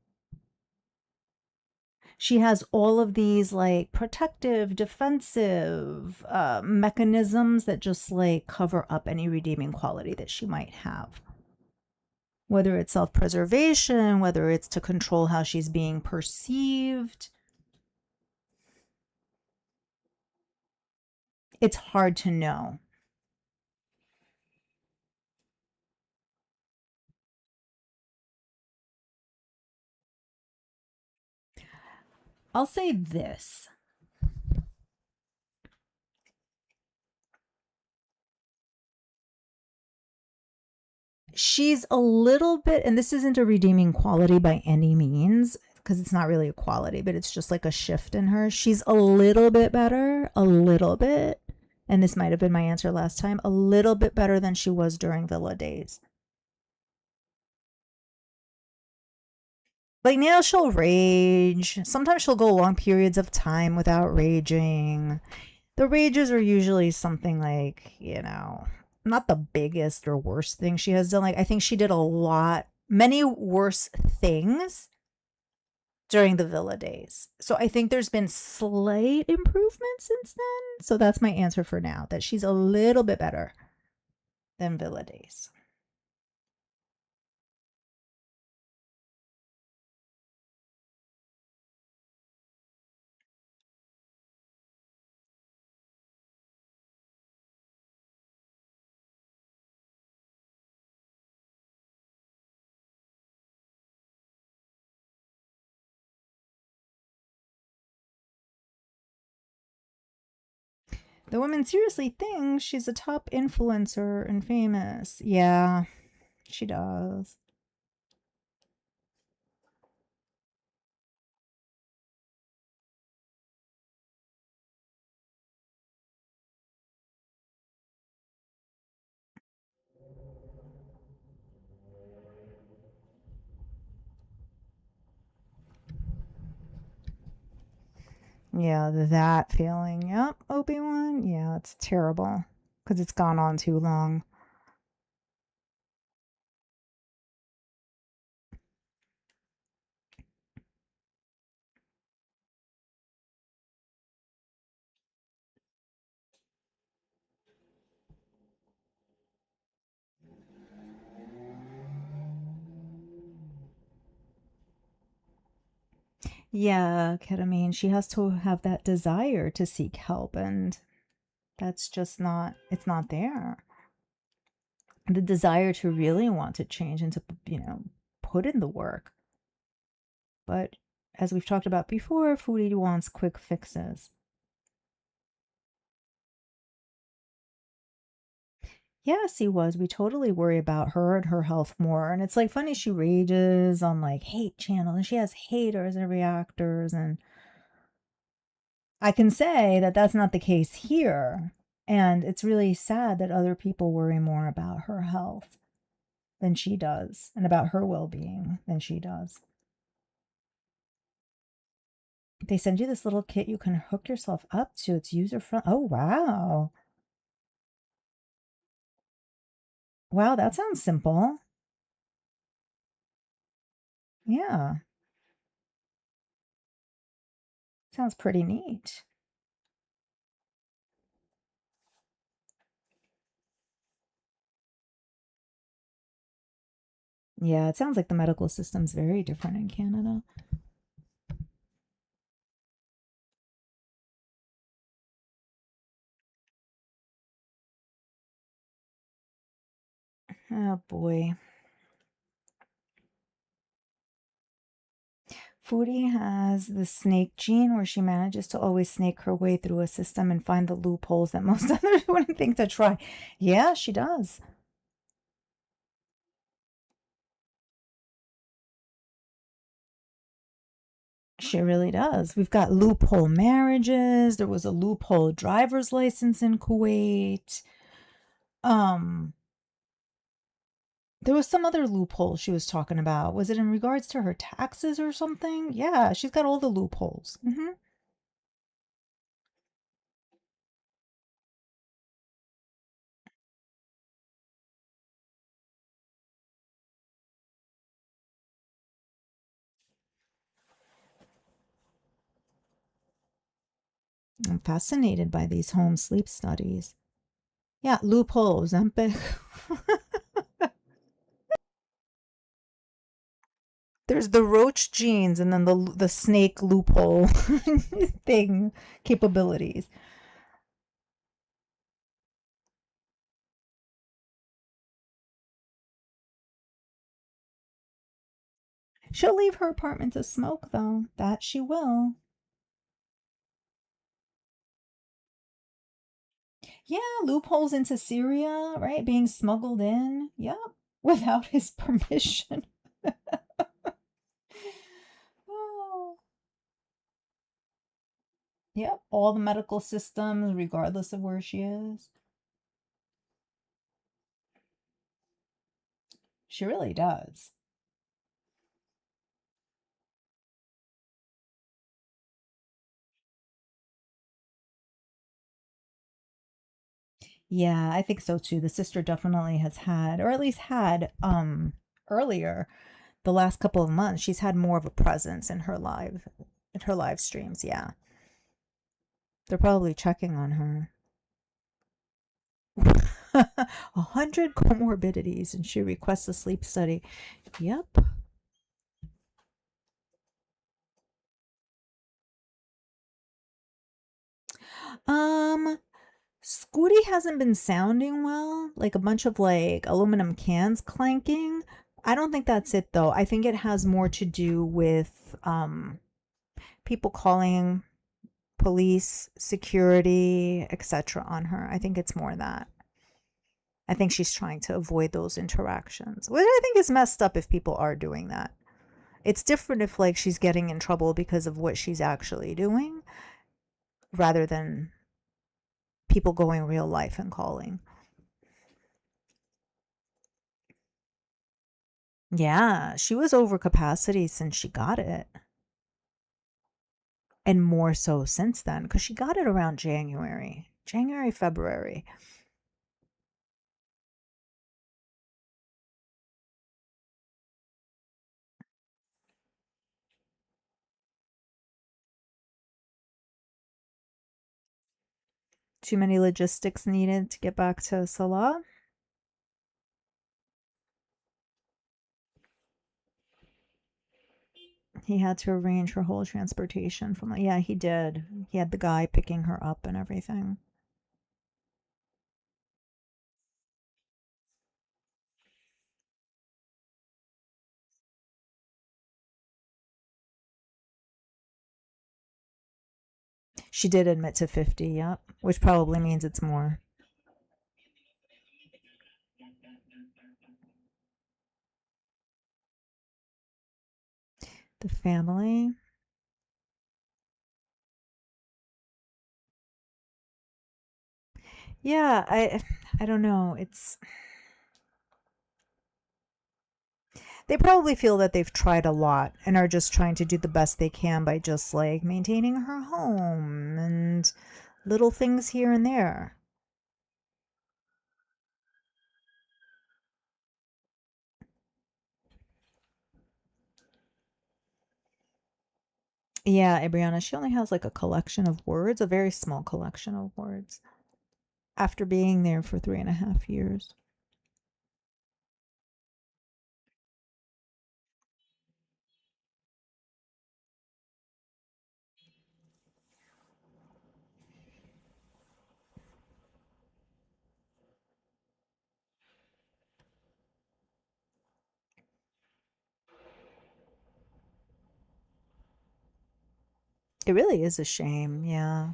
Speaker 2: She has all of these like protective, defensive mechanisms that just like cover up any redeeming quality that she might have. Whether it's self preservation, whether it's to control how she's being perceived. It's hard to know. I'll say this. She's a little bit, and this isn't a redeeming quality by any means, because it's not really a quality, but it's just like a shift in her. She's a little bit better, a little bit, and this might have been my answer last time, a little bit better than she was during Villa days. Like now she'll rage. Sometimes she'll go long periods of time without raging. The rages are usually something like, not the biggest or worst thing she has done. Like, I think she did many worse things during the Villa days. So I think there's been slight improvement since then. So that's my answer for now, that she's a little bit better than Villa days. The woman seriously thinks she's a top influencer and famous. Yeah, she does. Yeah, that feeling. Yep, Obi-Wan. Yeah, it's terrible because it's gone on too long. Yeah, ketamine. She has to have that desire to seek help, and that's just it's not there. The desire to really want to change and to, put in the work. But as we've talked about before, Foodie wants quick fixes. Yes, he was. We totally worry about her and her health more. And it's like funny, she rages on like hate channel and she has haters and reactors. And I can say that that's not the case here. And it's really sad that other people worry more about her health than she does and about her well being than she does. They send you this little kit you can hook yourself up to. It's user friendly. Oh, wow. Wow, that sounds simple. Yeah, sounds pretty neat. Yeah, it sounds like the medical system's very different in Canada. Oh boy. Foodie has the snake gene where she manages to always snake her way through a system and find the loopholes that most others wouldn't think to try. Yeah, she does. She really does. We've got loophole marriages. There was a loophole driver's license in Kuwait. Um, there was some other loophole she was talking about. Was it in regards to her taxes or something? Yeah, she's got all the loopholes. I'm fascinated by these home sleep studies. Yeah, loopholes. I'm big. There's the roach genes and then the snake loophole thing capabilities. She'll leave her apartment to smoke though. That she will. Yeah, loopholes into Syria, right? Being smuggled in. Yep. Without his permission. Oh. Yep. All the medical systems, regardless of where she is. She really does. Yeah, I think so too. The sister definitely has had, or at least had, earlier, the last couple of months, she's had more of a presence in her live streams. Yeah. They're probably checking on her. 100 comorbidities and she requests a sleep study. Yep. Um, Scooty hasn't been sounding well, like a bunch of like aluminum cans clanking. I don't think that's it though. I think it has more to do with people calling police, security, etc. on her. I think it's more that. I think she's trying to avoid those interactions, which I think is messed up if people are doing that. It's different if like she's getting in trouble because of what she's actually doing rather than people going real life and calling. Yeah, she was over capacity since she got it. And more so since then, because she got it around January, February. Too many logistics needed to get back to Salah. He had to arrange her whole transportation from, yeah, he did. He had the guy picking her up and everything. She did admit to 50, yep, which probably means it's more. The family. Yeah, I don't know. It's they probably feel that they've tried a lot and are just trying to do the best they can by just like maintaining her home and little things here and there. Yeah, Abriana, she only has like a collection of words, a very small collection of words, after being there for 3.5 years. It really is a shame, yeah.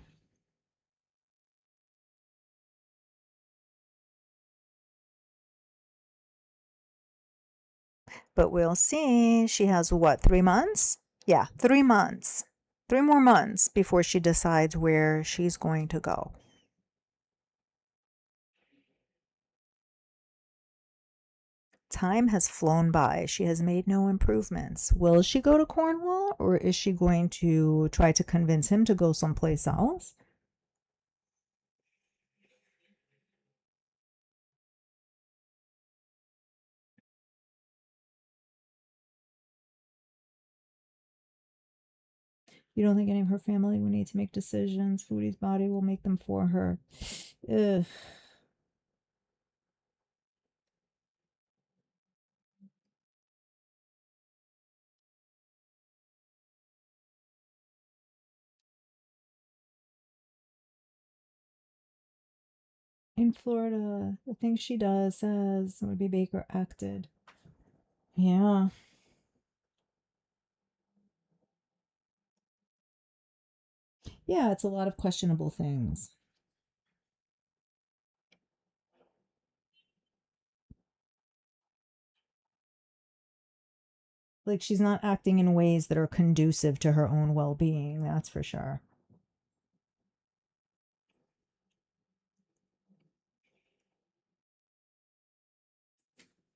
Speaker 2: But we'll see. She has what, 3 months? Yeah, 3 months. 3 more months before she decides where she's going to go. Time has flown by. She has made no improvements. Will she go to Cornwall or is she going to try to convince him to go someplace else? You don't think any of her family will need to make decisions? Foodie's body will make them for her. Ugh. In Florida, the thing she does says would be Baker acted. Yeah. Yeah, it's a lot of questionable things. Like she's not acting in ways that are conducive to her own well-being, that's for sure.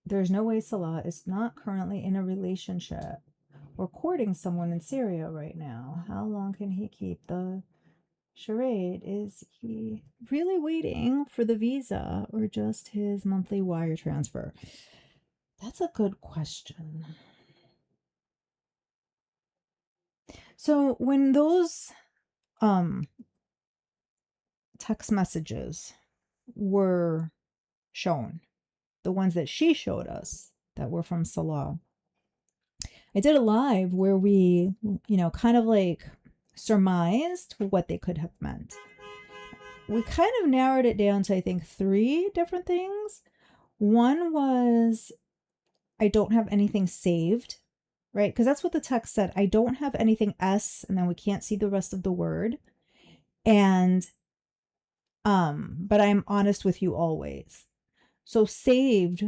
Speaker 2: There's no way Salah is not currently in a relationship or courting someone in Syria right now. How long can he keep the charade? Is he really waiting for the visa or just his monthly wire transfer? That's a good question. So when those um text messages were shown, the ones that she showed us that were from Salah, I did a live where we, kind of like surmised what they could have meant. We kind of narrowed it down to, I think, 3 different things. One was, I don't have anything saved, right? Because that's what the text said. I don't have anything S, and then we can't see the rest of the word. And, but I'm honest with you always. So saved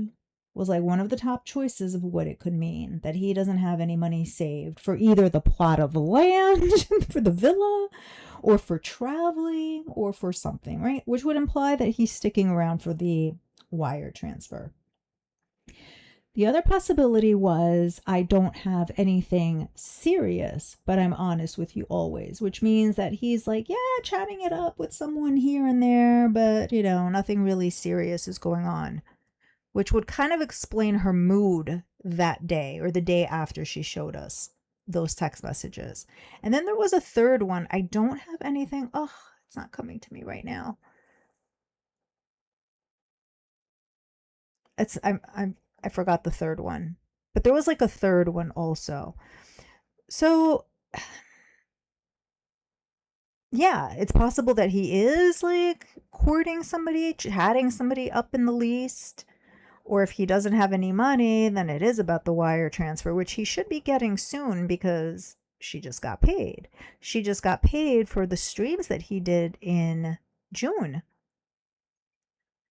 Speaker 2: was like one of the top choices of what it could mean, that he doesn't have any money saved for either the plot of land, for the villa, or for traveling, or for something, right? Which would imply that he's sticking around for the wire transfer. The other possibility was, I don't have anything serious, but I'm honest with you always, which means that he's like, yeah, chatting it up with someone here and there, but, nothing really serious is going on, which would kind of explain her mood that day or the day after she showed us those text messages. And then there was a third one. I don't have anything. Oh, it's not coming to me right now. I forgot the third one. But there was like a third one also. So yeah, it's possible that he is like courting somebody, chatting somebody up in the least. Or if he doesn't have any money, then it is about the wire transfer, which he should be getting soon because she just got paid. She just got paid for the streams that he did in June.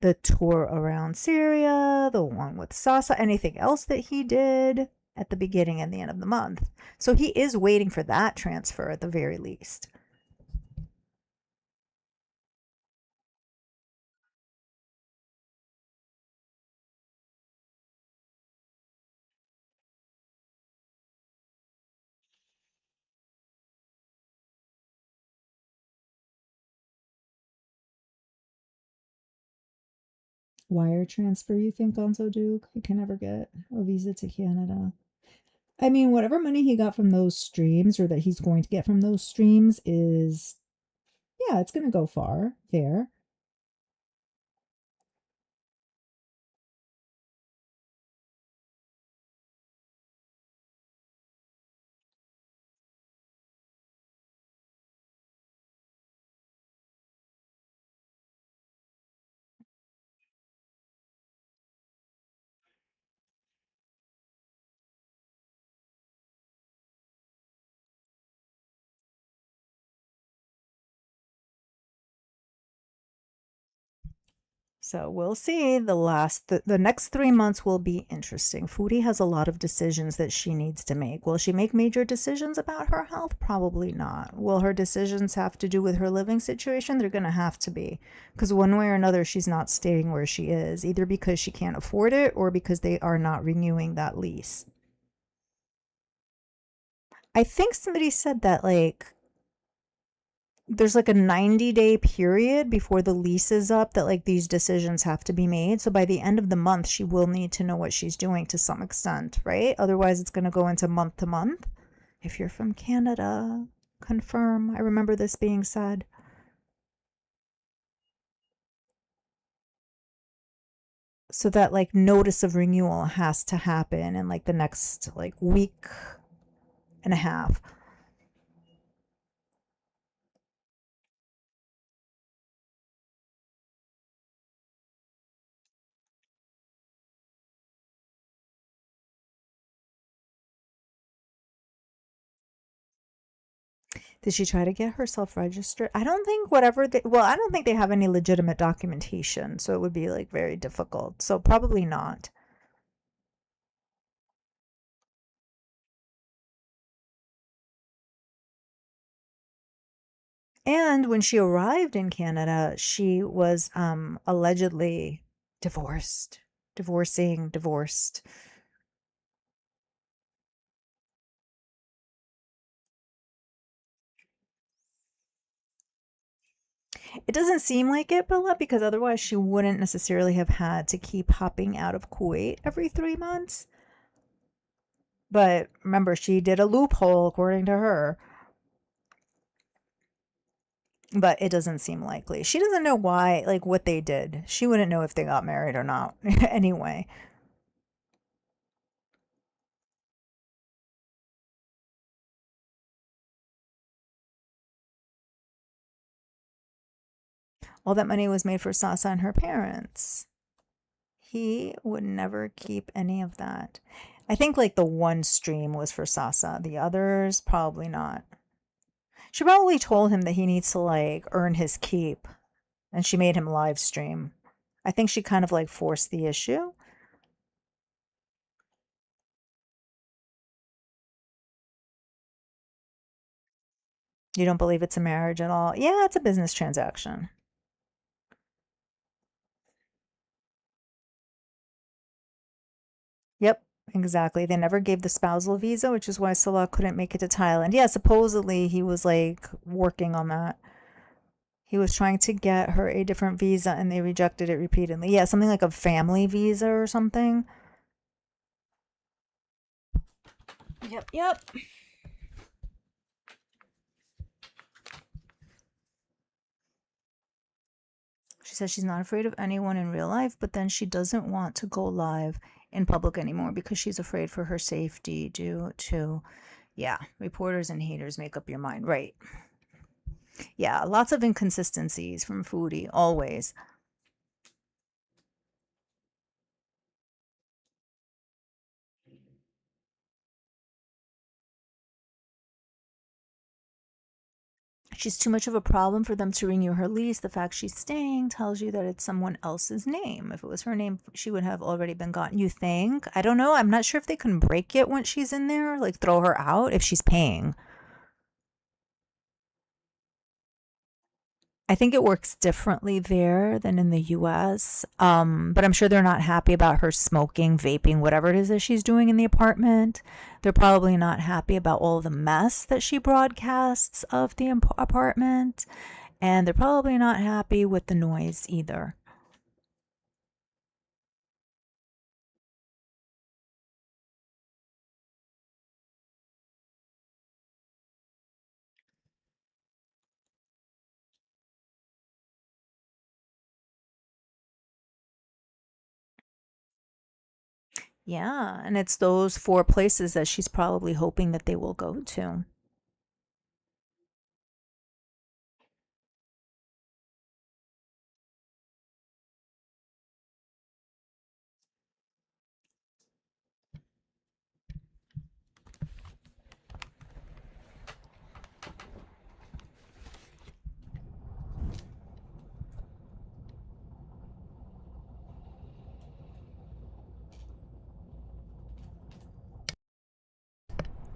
Speaker 2: The tour around Syria, the one with Sasa, anything else that he did at the beginning and the end of the month. So he is waiting for that transfer at the very least. Wire transfer, you think, Gonzo Duke? He can never get a visa to Canada. I mean, whatever money he got from those streams or that he's going to get from those streams is, yeah, it's going to go far there. So we'll see. The next 3 months will be interesting. Foodie has a lot of decisions that she needs to make. Will she make major decisions about her health? Probably not. Will her decisions have to do with her living situation? They're going to have to be. Because one way or another, she's not staying where she is, either because she can't afford it or because they are not renewing that lease. I think somebody said that, like, there's like a 90-day period before the lease is up that like these decisions have to be made. So by the end of the month, she will need to know what she's doing to some extent, right? Otherwise, it's going to go into month to month. If you're from Canada, confirm. I remember this being said. So that like notice of renewal has to happen in like the next like week and a half. Did she try to get herself registered? I don't think I don't think they have any legitimate documentation, so it would be like very difficult. So probably not. And when she arrived in Canada, she was allegedly divorced, divorced. It doesn't seem like it, Bella, because otherwise she wouldn't necessarily have had to keep hopping out of Kuwait every 3 months. But remember, she did a loophole according to her. But it doesn't seem likely. She doesn't know why, like what they did. She wouldn't know if they got married or not anyway. All that money was made for Sasa and her parents. He would never keep any of that. I think like the one stream was for Sasa, the others probably not. She probably told him that he needs to like earn his keep, and she made him live stream. I think she kind of like forced the issue. You don't believe it's a marriage at all? Yeah, it's a business transaction. Yep, exactly. They never gave the spousal visa, which is why Salah couldn't make it to Thailand. Yeah, supposedly he was like working on that. He was trying to get her a different visa and they rejected it repeatedly. Yeah, something like a family visa or something. Yep, yep. She says she's not afraid of anyone in real life, but then she doesn't want to go live in public anymore because she's afraid for her safety due to, yeah, reporters and haters make up your mind. Right. Yeah, lots of inconsistencies from Foodie, always. She's too much of a problem for them to renew her lease. The fact she's staying tells you that it's someone else's name. If it was her name, she would have already been gone. You think? I don't know. I'm not sure if they can break it once she's in there, like throw her out if she's paying. I think it works differently there than in the US. But I'm sure they're not happy about her smoking, vaping, whatever it is that she's doing in the apartment. They're probably not happy about all the mess that she broadcasts of the apartment. And they're probably not happy with the noise either. Yeah, and it's those four places that she's probably hoping that they will go to.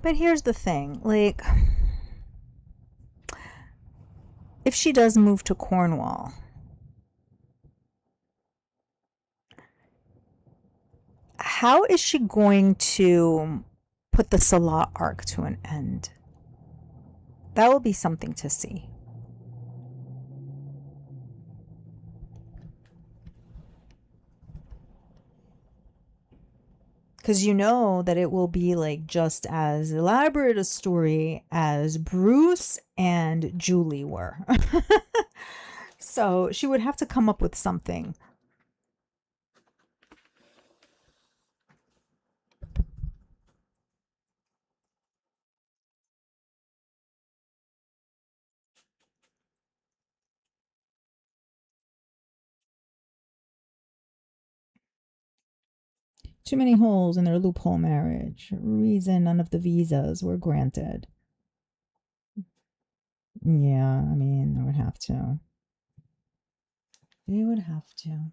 Speaker 2: But here's the thing, like, if she does move to Cornwall, how is she going to put the Salah arc to an end? That will be something to see. Because you know that it will be like just as elaborate a story as Bruce and Julie were. So she would have to come up with something. Too many holes in their loophole marriage. Reason none of the visas were granted. Yeah, I mean, they would have to. They would have to.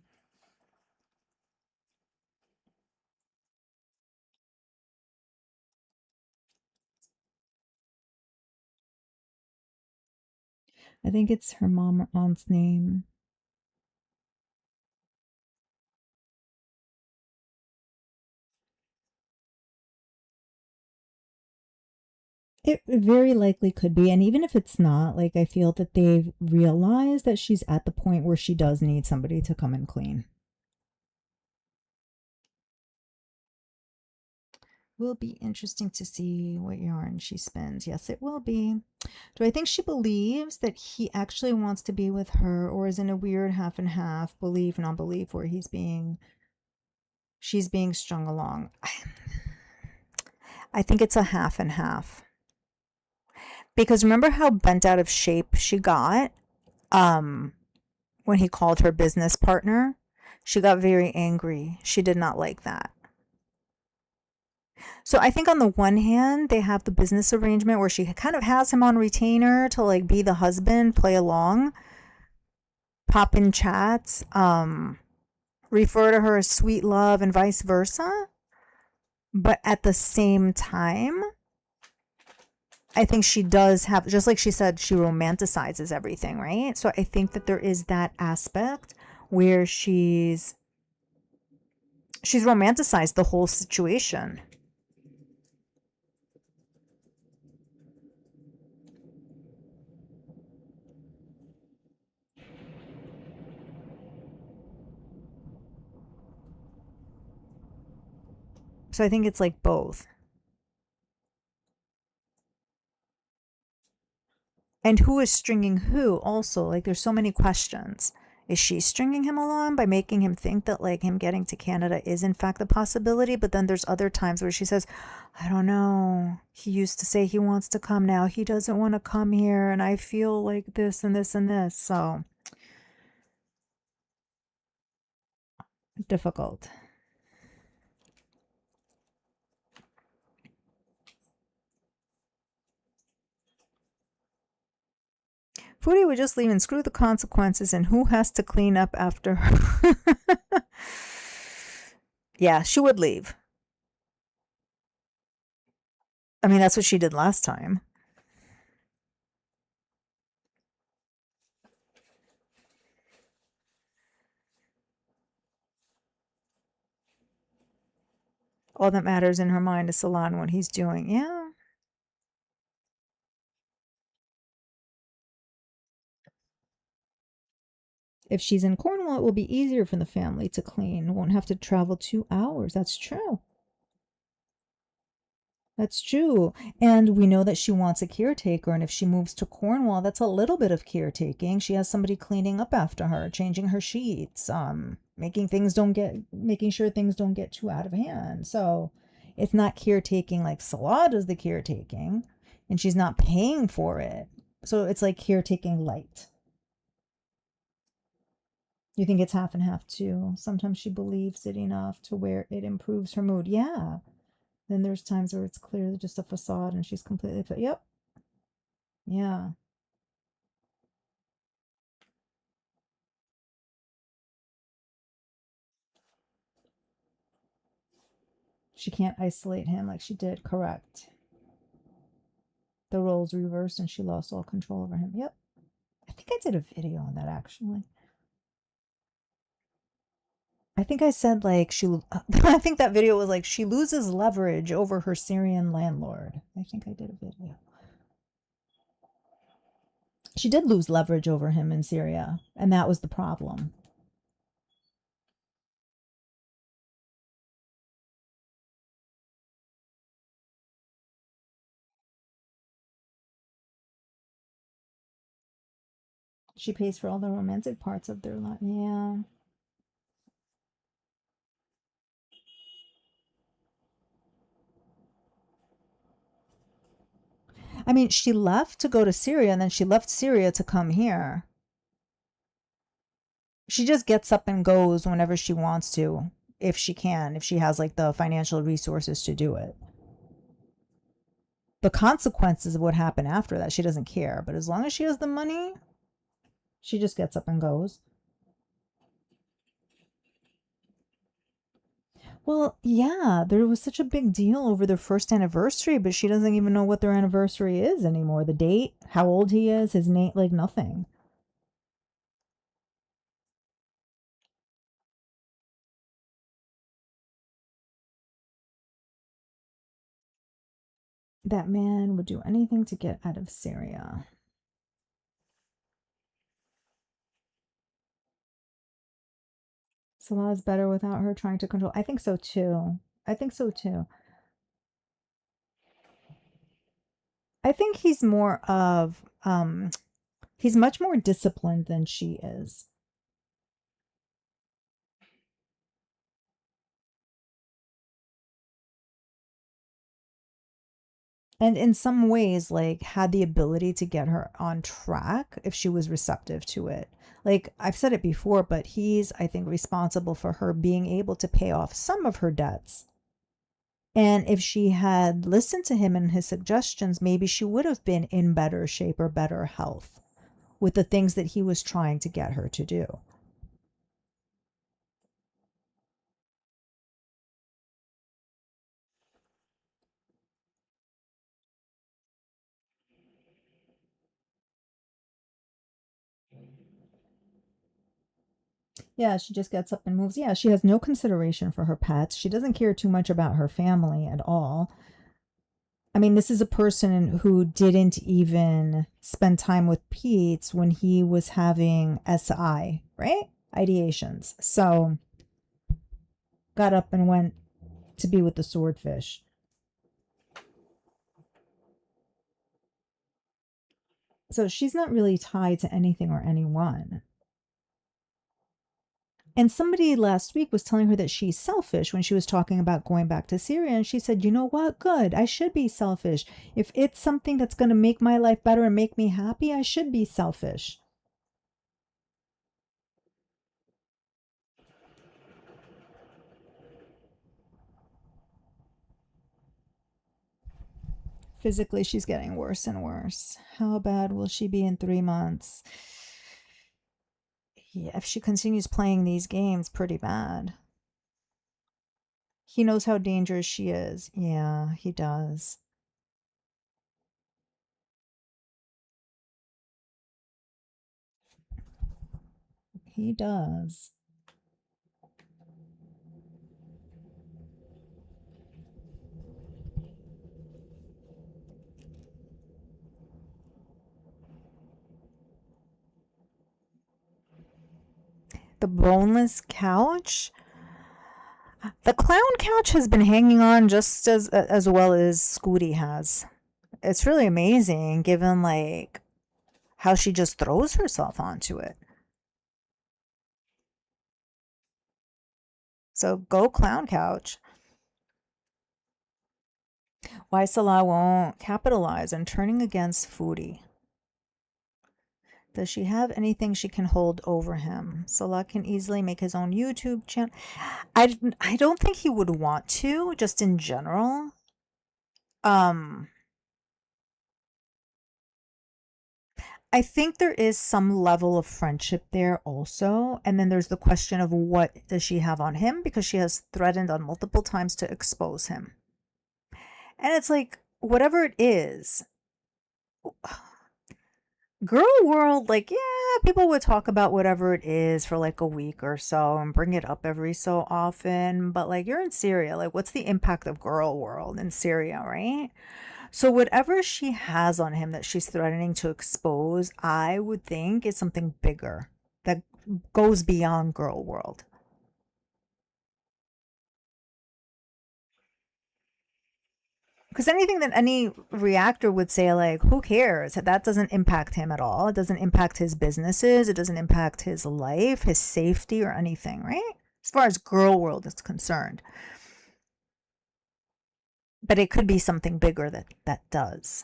Speaker 2: I think it's her mom or aunt's name. It very likely could be. And even if it's not, like, I feel that they've realized that she's at the point where she does need somebody to come and clean. Will be interesting to see what yarn she spins. Yes, it will be. Do I think she believes that he actually wants to be with her, or is in a weird half and half belief, non belief, where she's being strung along? I think it's a half and half. Because remember how bent out of shape she got um when he called her business partner? She got very angry. She did not like that. So I think on the one hand, they have the business arrangement where she kind of has him on retainer to like be the husband, play along, pop in chats, refer to her as sweet love and vice versa. But at the same time, I think she does have, just like she said, she romanticizes everything, right? So I think that there is that aspect where she's romanticized the whole situation. So I think it's like both. And who is stringing who also? Like there's so many questions. Is she stringing him along by making him think that like him getting to Canada is in fact a possibility? But then there's other times where she says, I don't know. He used to say he wants to come now. He doesn't want to come here. And I feel like this and this and this. So difficult. Pootie would just leave and screw the consequences, and who has to clean up after her? Yeah, she would leave. I mean, that's what she did last time. All that matters in her mind is Salon, what he's doing. Yeah. If she's in Cornwall, it will be easier for the family to clean. Won't have to travel 2 hours. That's true. That's true. And we know that she wants a caretaker. And if she moves to Cornwall, that's a little bit of caretaking. She has somebody cleaning up after her, changing her sheets, making sure things don't get too out of hand. So it's not caretaking like Salah does the caretaking, and she's not paying for it. So it's like caretaking light. You think it's half and half too? Sometimes she believes it enough to where it improves her mood. Yeah. Then there's times where it's clearly just a facade and she's completely, yep. Yeah. She can't isolate him like she did. Correct. The roles reversed and she lost all control over him. Yep. I think I did a video on that actually. I think I said like I think that video was like she loses leverage over her Syrian landlord. I think I did a video. She did lose leverage over him in Syria, and that was the problem. She pays for all the romantic parts of their life. Yeah. I mean, she left to go to Syria and then she left Syria to come here. She just gets up and goes whenever she wants to, if she can, if she has like the financial resources to do it. The consequences of what happened after that, she doesn't care. But as long as she has the money, she just gets up and goes. Well, yeah, there was such a big deal over their first anniversary, but she doesn't even know what their anniversary is anymore. The date, how old he is, his name, like nothing. That man would do anything to get out of Syria. Salah is better without her trying to control. I think so too. I think so too. I think he's much more disciplined than she is. And in some ways, like, had the ability to get her on track if she was receptive to it. Like, I've said it before, but he's, I think, responsible for her being able to pay off some of her debts. And if she had listened to him and his suggestions, maybe she would have been in better shape or better health with the things that he was trying to get her to do. Yeah, she just gets up and moves. Yeah, she has no consideration for her pets. She doesn't care too much about her family at all. I mean, this is a person who didn't even spend time with Pete when he was having SI, right? Ideations. So got up and went to be with the swordfish. So she's not really tied to anything or anyone. And somebody last week was telling her that she's selfish when she was talking about going back to Syria. And she said, you know what? Good. I should be selfish. If it's something that's going to make my life better and make me happy, I should be selfish. Physically, she's getting worse and worse. How bad will she be in 3 months? Yeah, if she continues playing these games, pretty bad. He knows how dangerous she is. Yeah, he does. He does. The boneless couch? The clown couch has been hanging on just as well as Scooty has. It's really amazing given like how she just throws herself onto it. So go clown couch. Why Salah won't capitalize on turning against Foodie? Does she have anything she can hold over him? Salah can easily make his own YouTube channel. I don't think he would want to, just in general. Um, I think there is some level of friendship there also. And then there's the question of what does she have on him because she has threatened on multiple times to expose him. And it's like, whatever it is, girl world, like, yeah, people would talk about whatever it is for like a week or so and bring it up every so often. But like, you're in Syria. Like, what's the impact of girl world in Syria, right? So, whatever she has on him that she's threatening to expose, I would think is something bigger that goes beyond girl world. Because anything that any reactor would say, like, who cares? That doesn't impact him at all. It doesn't impact his businesses. It doesn't impact his life, his safety, or anything, right? As far as girl world is concerned. But it could be something bigger that does.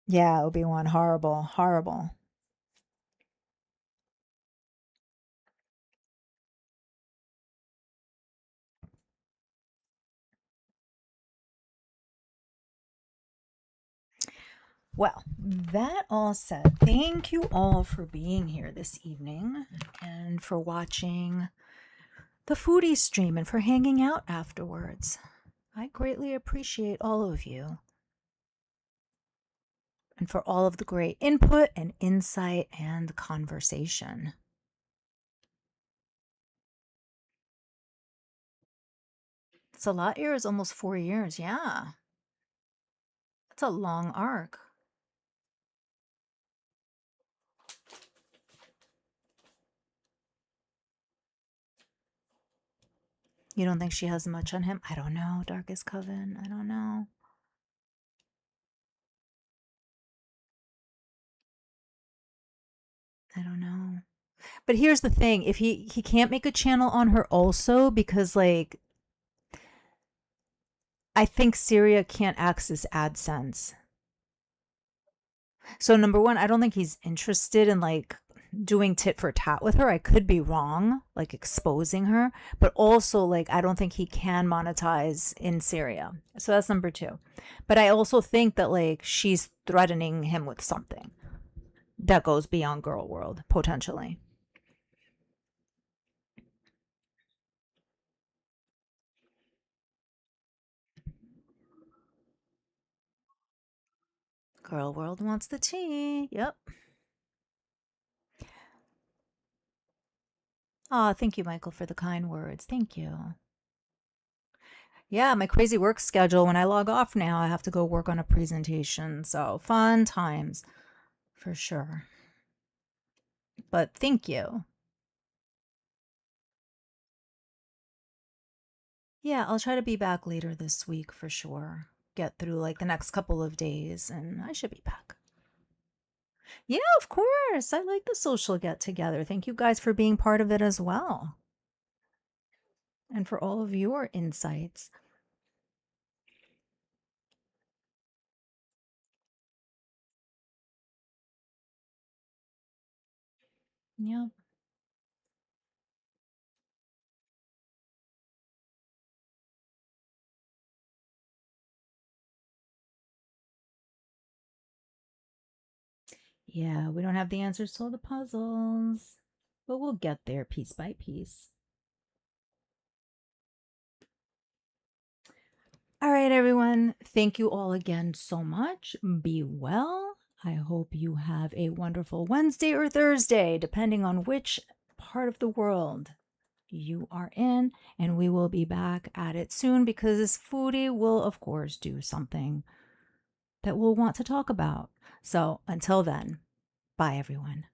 Speaker 2: Yeah, Obi-Wan, horrible, horrible. Well, that all said, thank you all for being here this evening and for watching the foodie stream and for hanging out afterwards. I greatly appreciate all of you and for all of the great input and insight and conversation. Salat year is almost 4 years. Yeah, that's a long arc. You don't think she has much on him? I don't know. Darkest Coven. I don't know. I don't know. But here's the thing, if he can't make a channel on her also because like I think Syria can't access AdSense. So number one, I don't think he's interested in like doing tit for tat with her. I could be wrong, like exposing her, but also like I don't think he can monetize in Syria. So that's number two. But I also think that like she's threatening him with something that goes beyond girl world potentially. Girl world wants the tea. Yep. Oh, thank you, Michael, for the kind words. Thank you. Yeah, my crazy work schedule. When I log off now, I have to go work on a presentation. So fun times for sure. But thank you. Yeah, I'll try to be back later this week for sure. Get through like the next couple of days and I should be back. Yeah, of course. I like the social get together. Thank you guys for being part of it as well. And for all of your insights. Yeah. Yeah, we don't have the answers to all the puzzles, but we'll get there piece by piece. All right, everyone. Thank you all again so much. Be well. I hope you have a wonderful Wednesday or Thursday, depending on which part of the world you are in. And we will be back at it soon because Foodie will, of course, do something that we'll want to talk about. So until then, bye, everyone.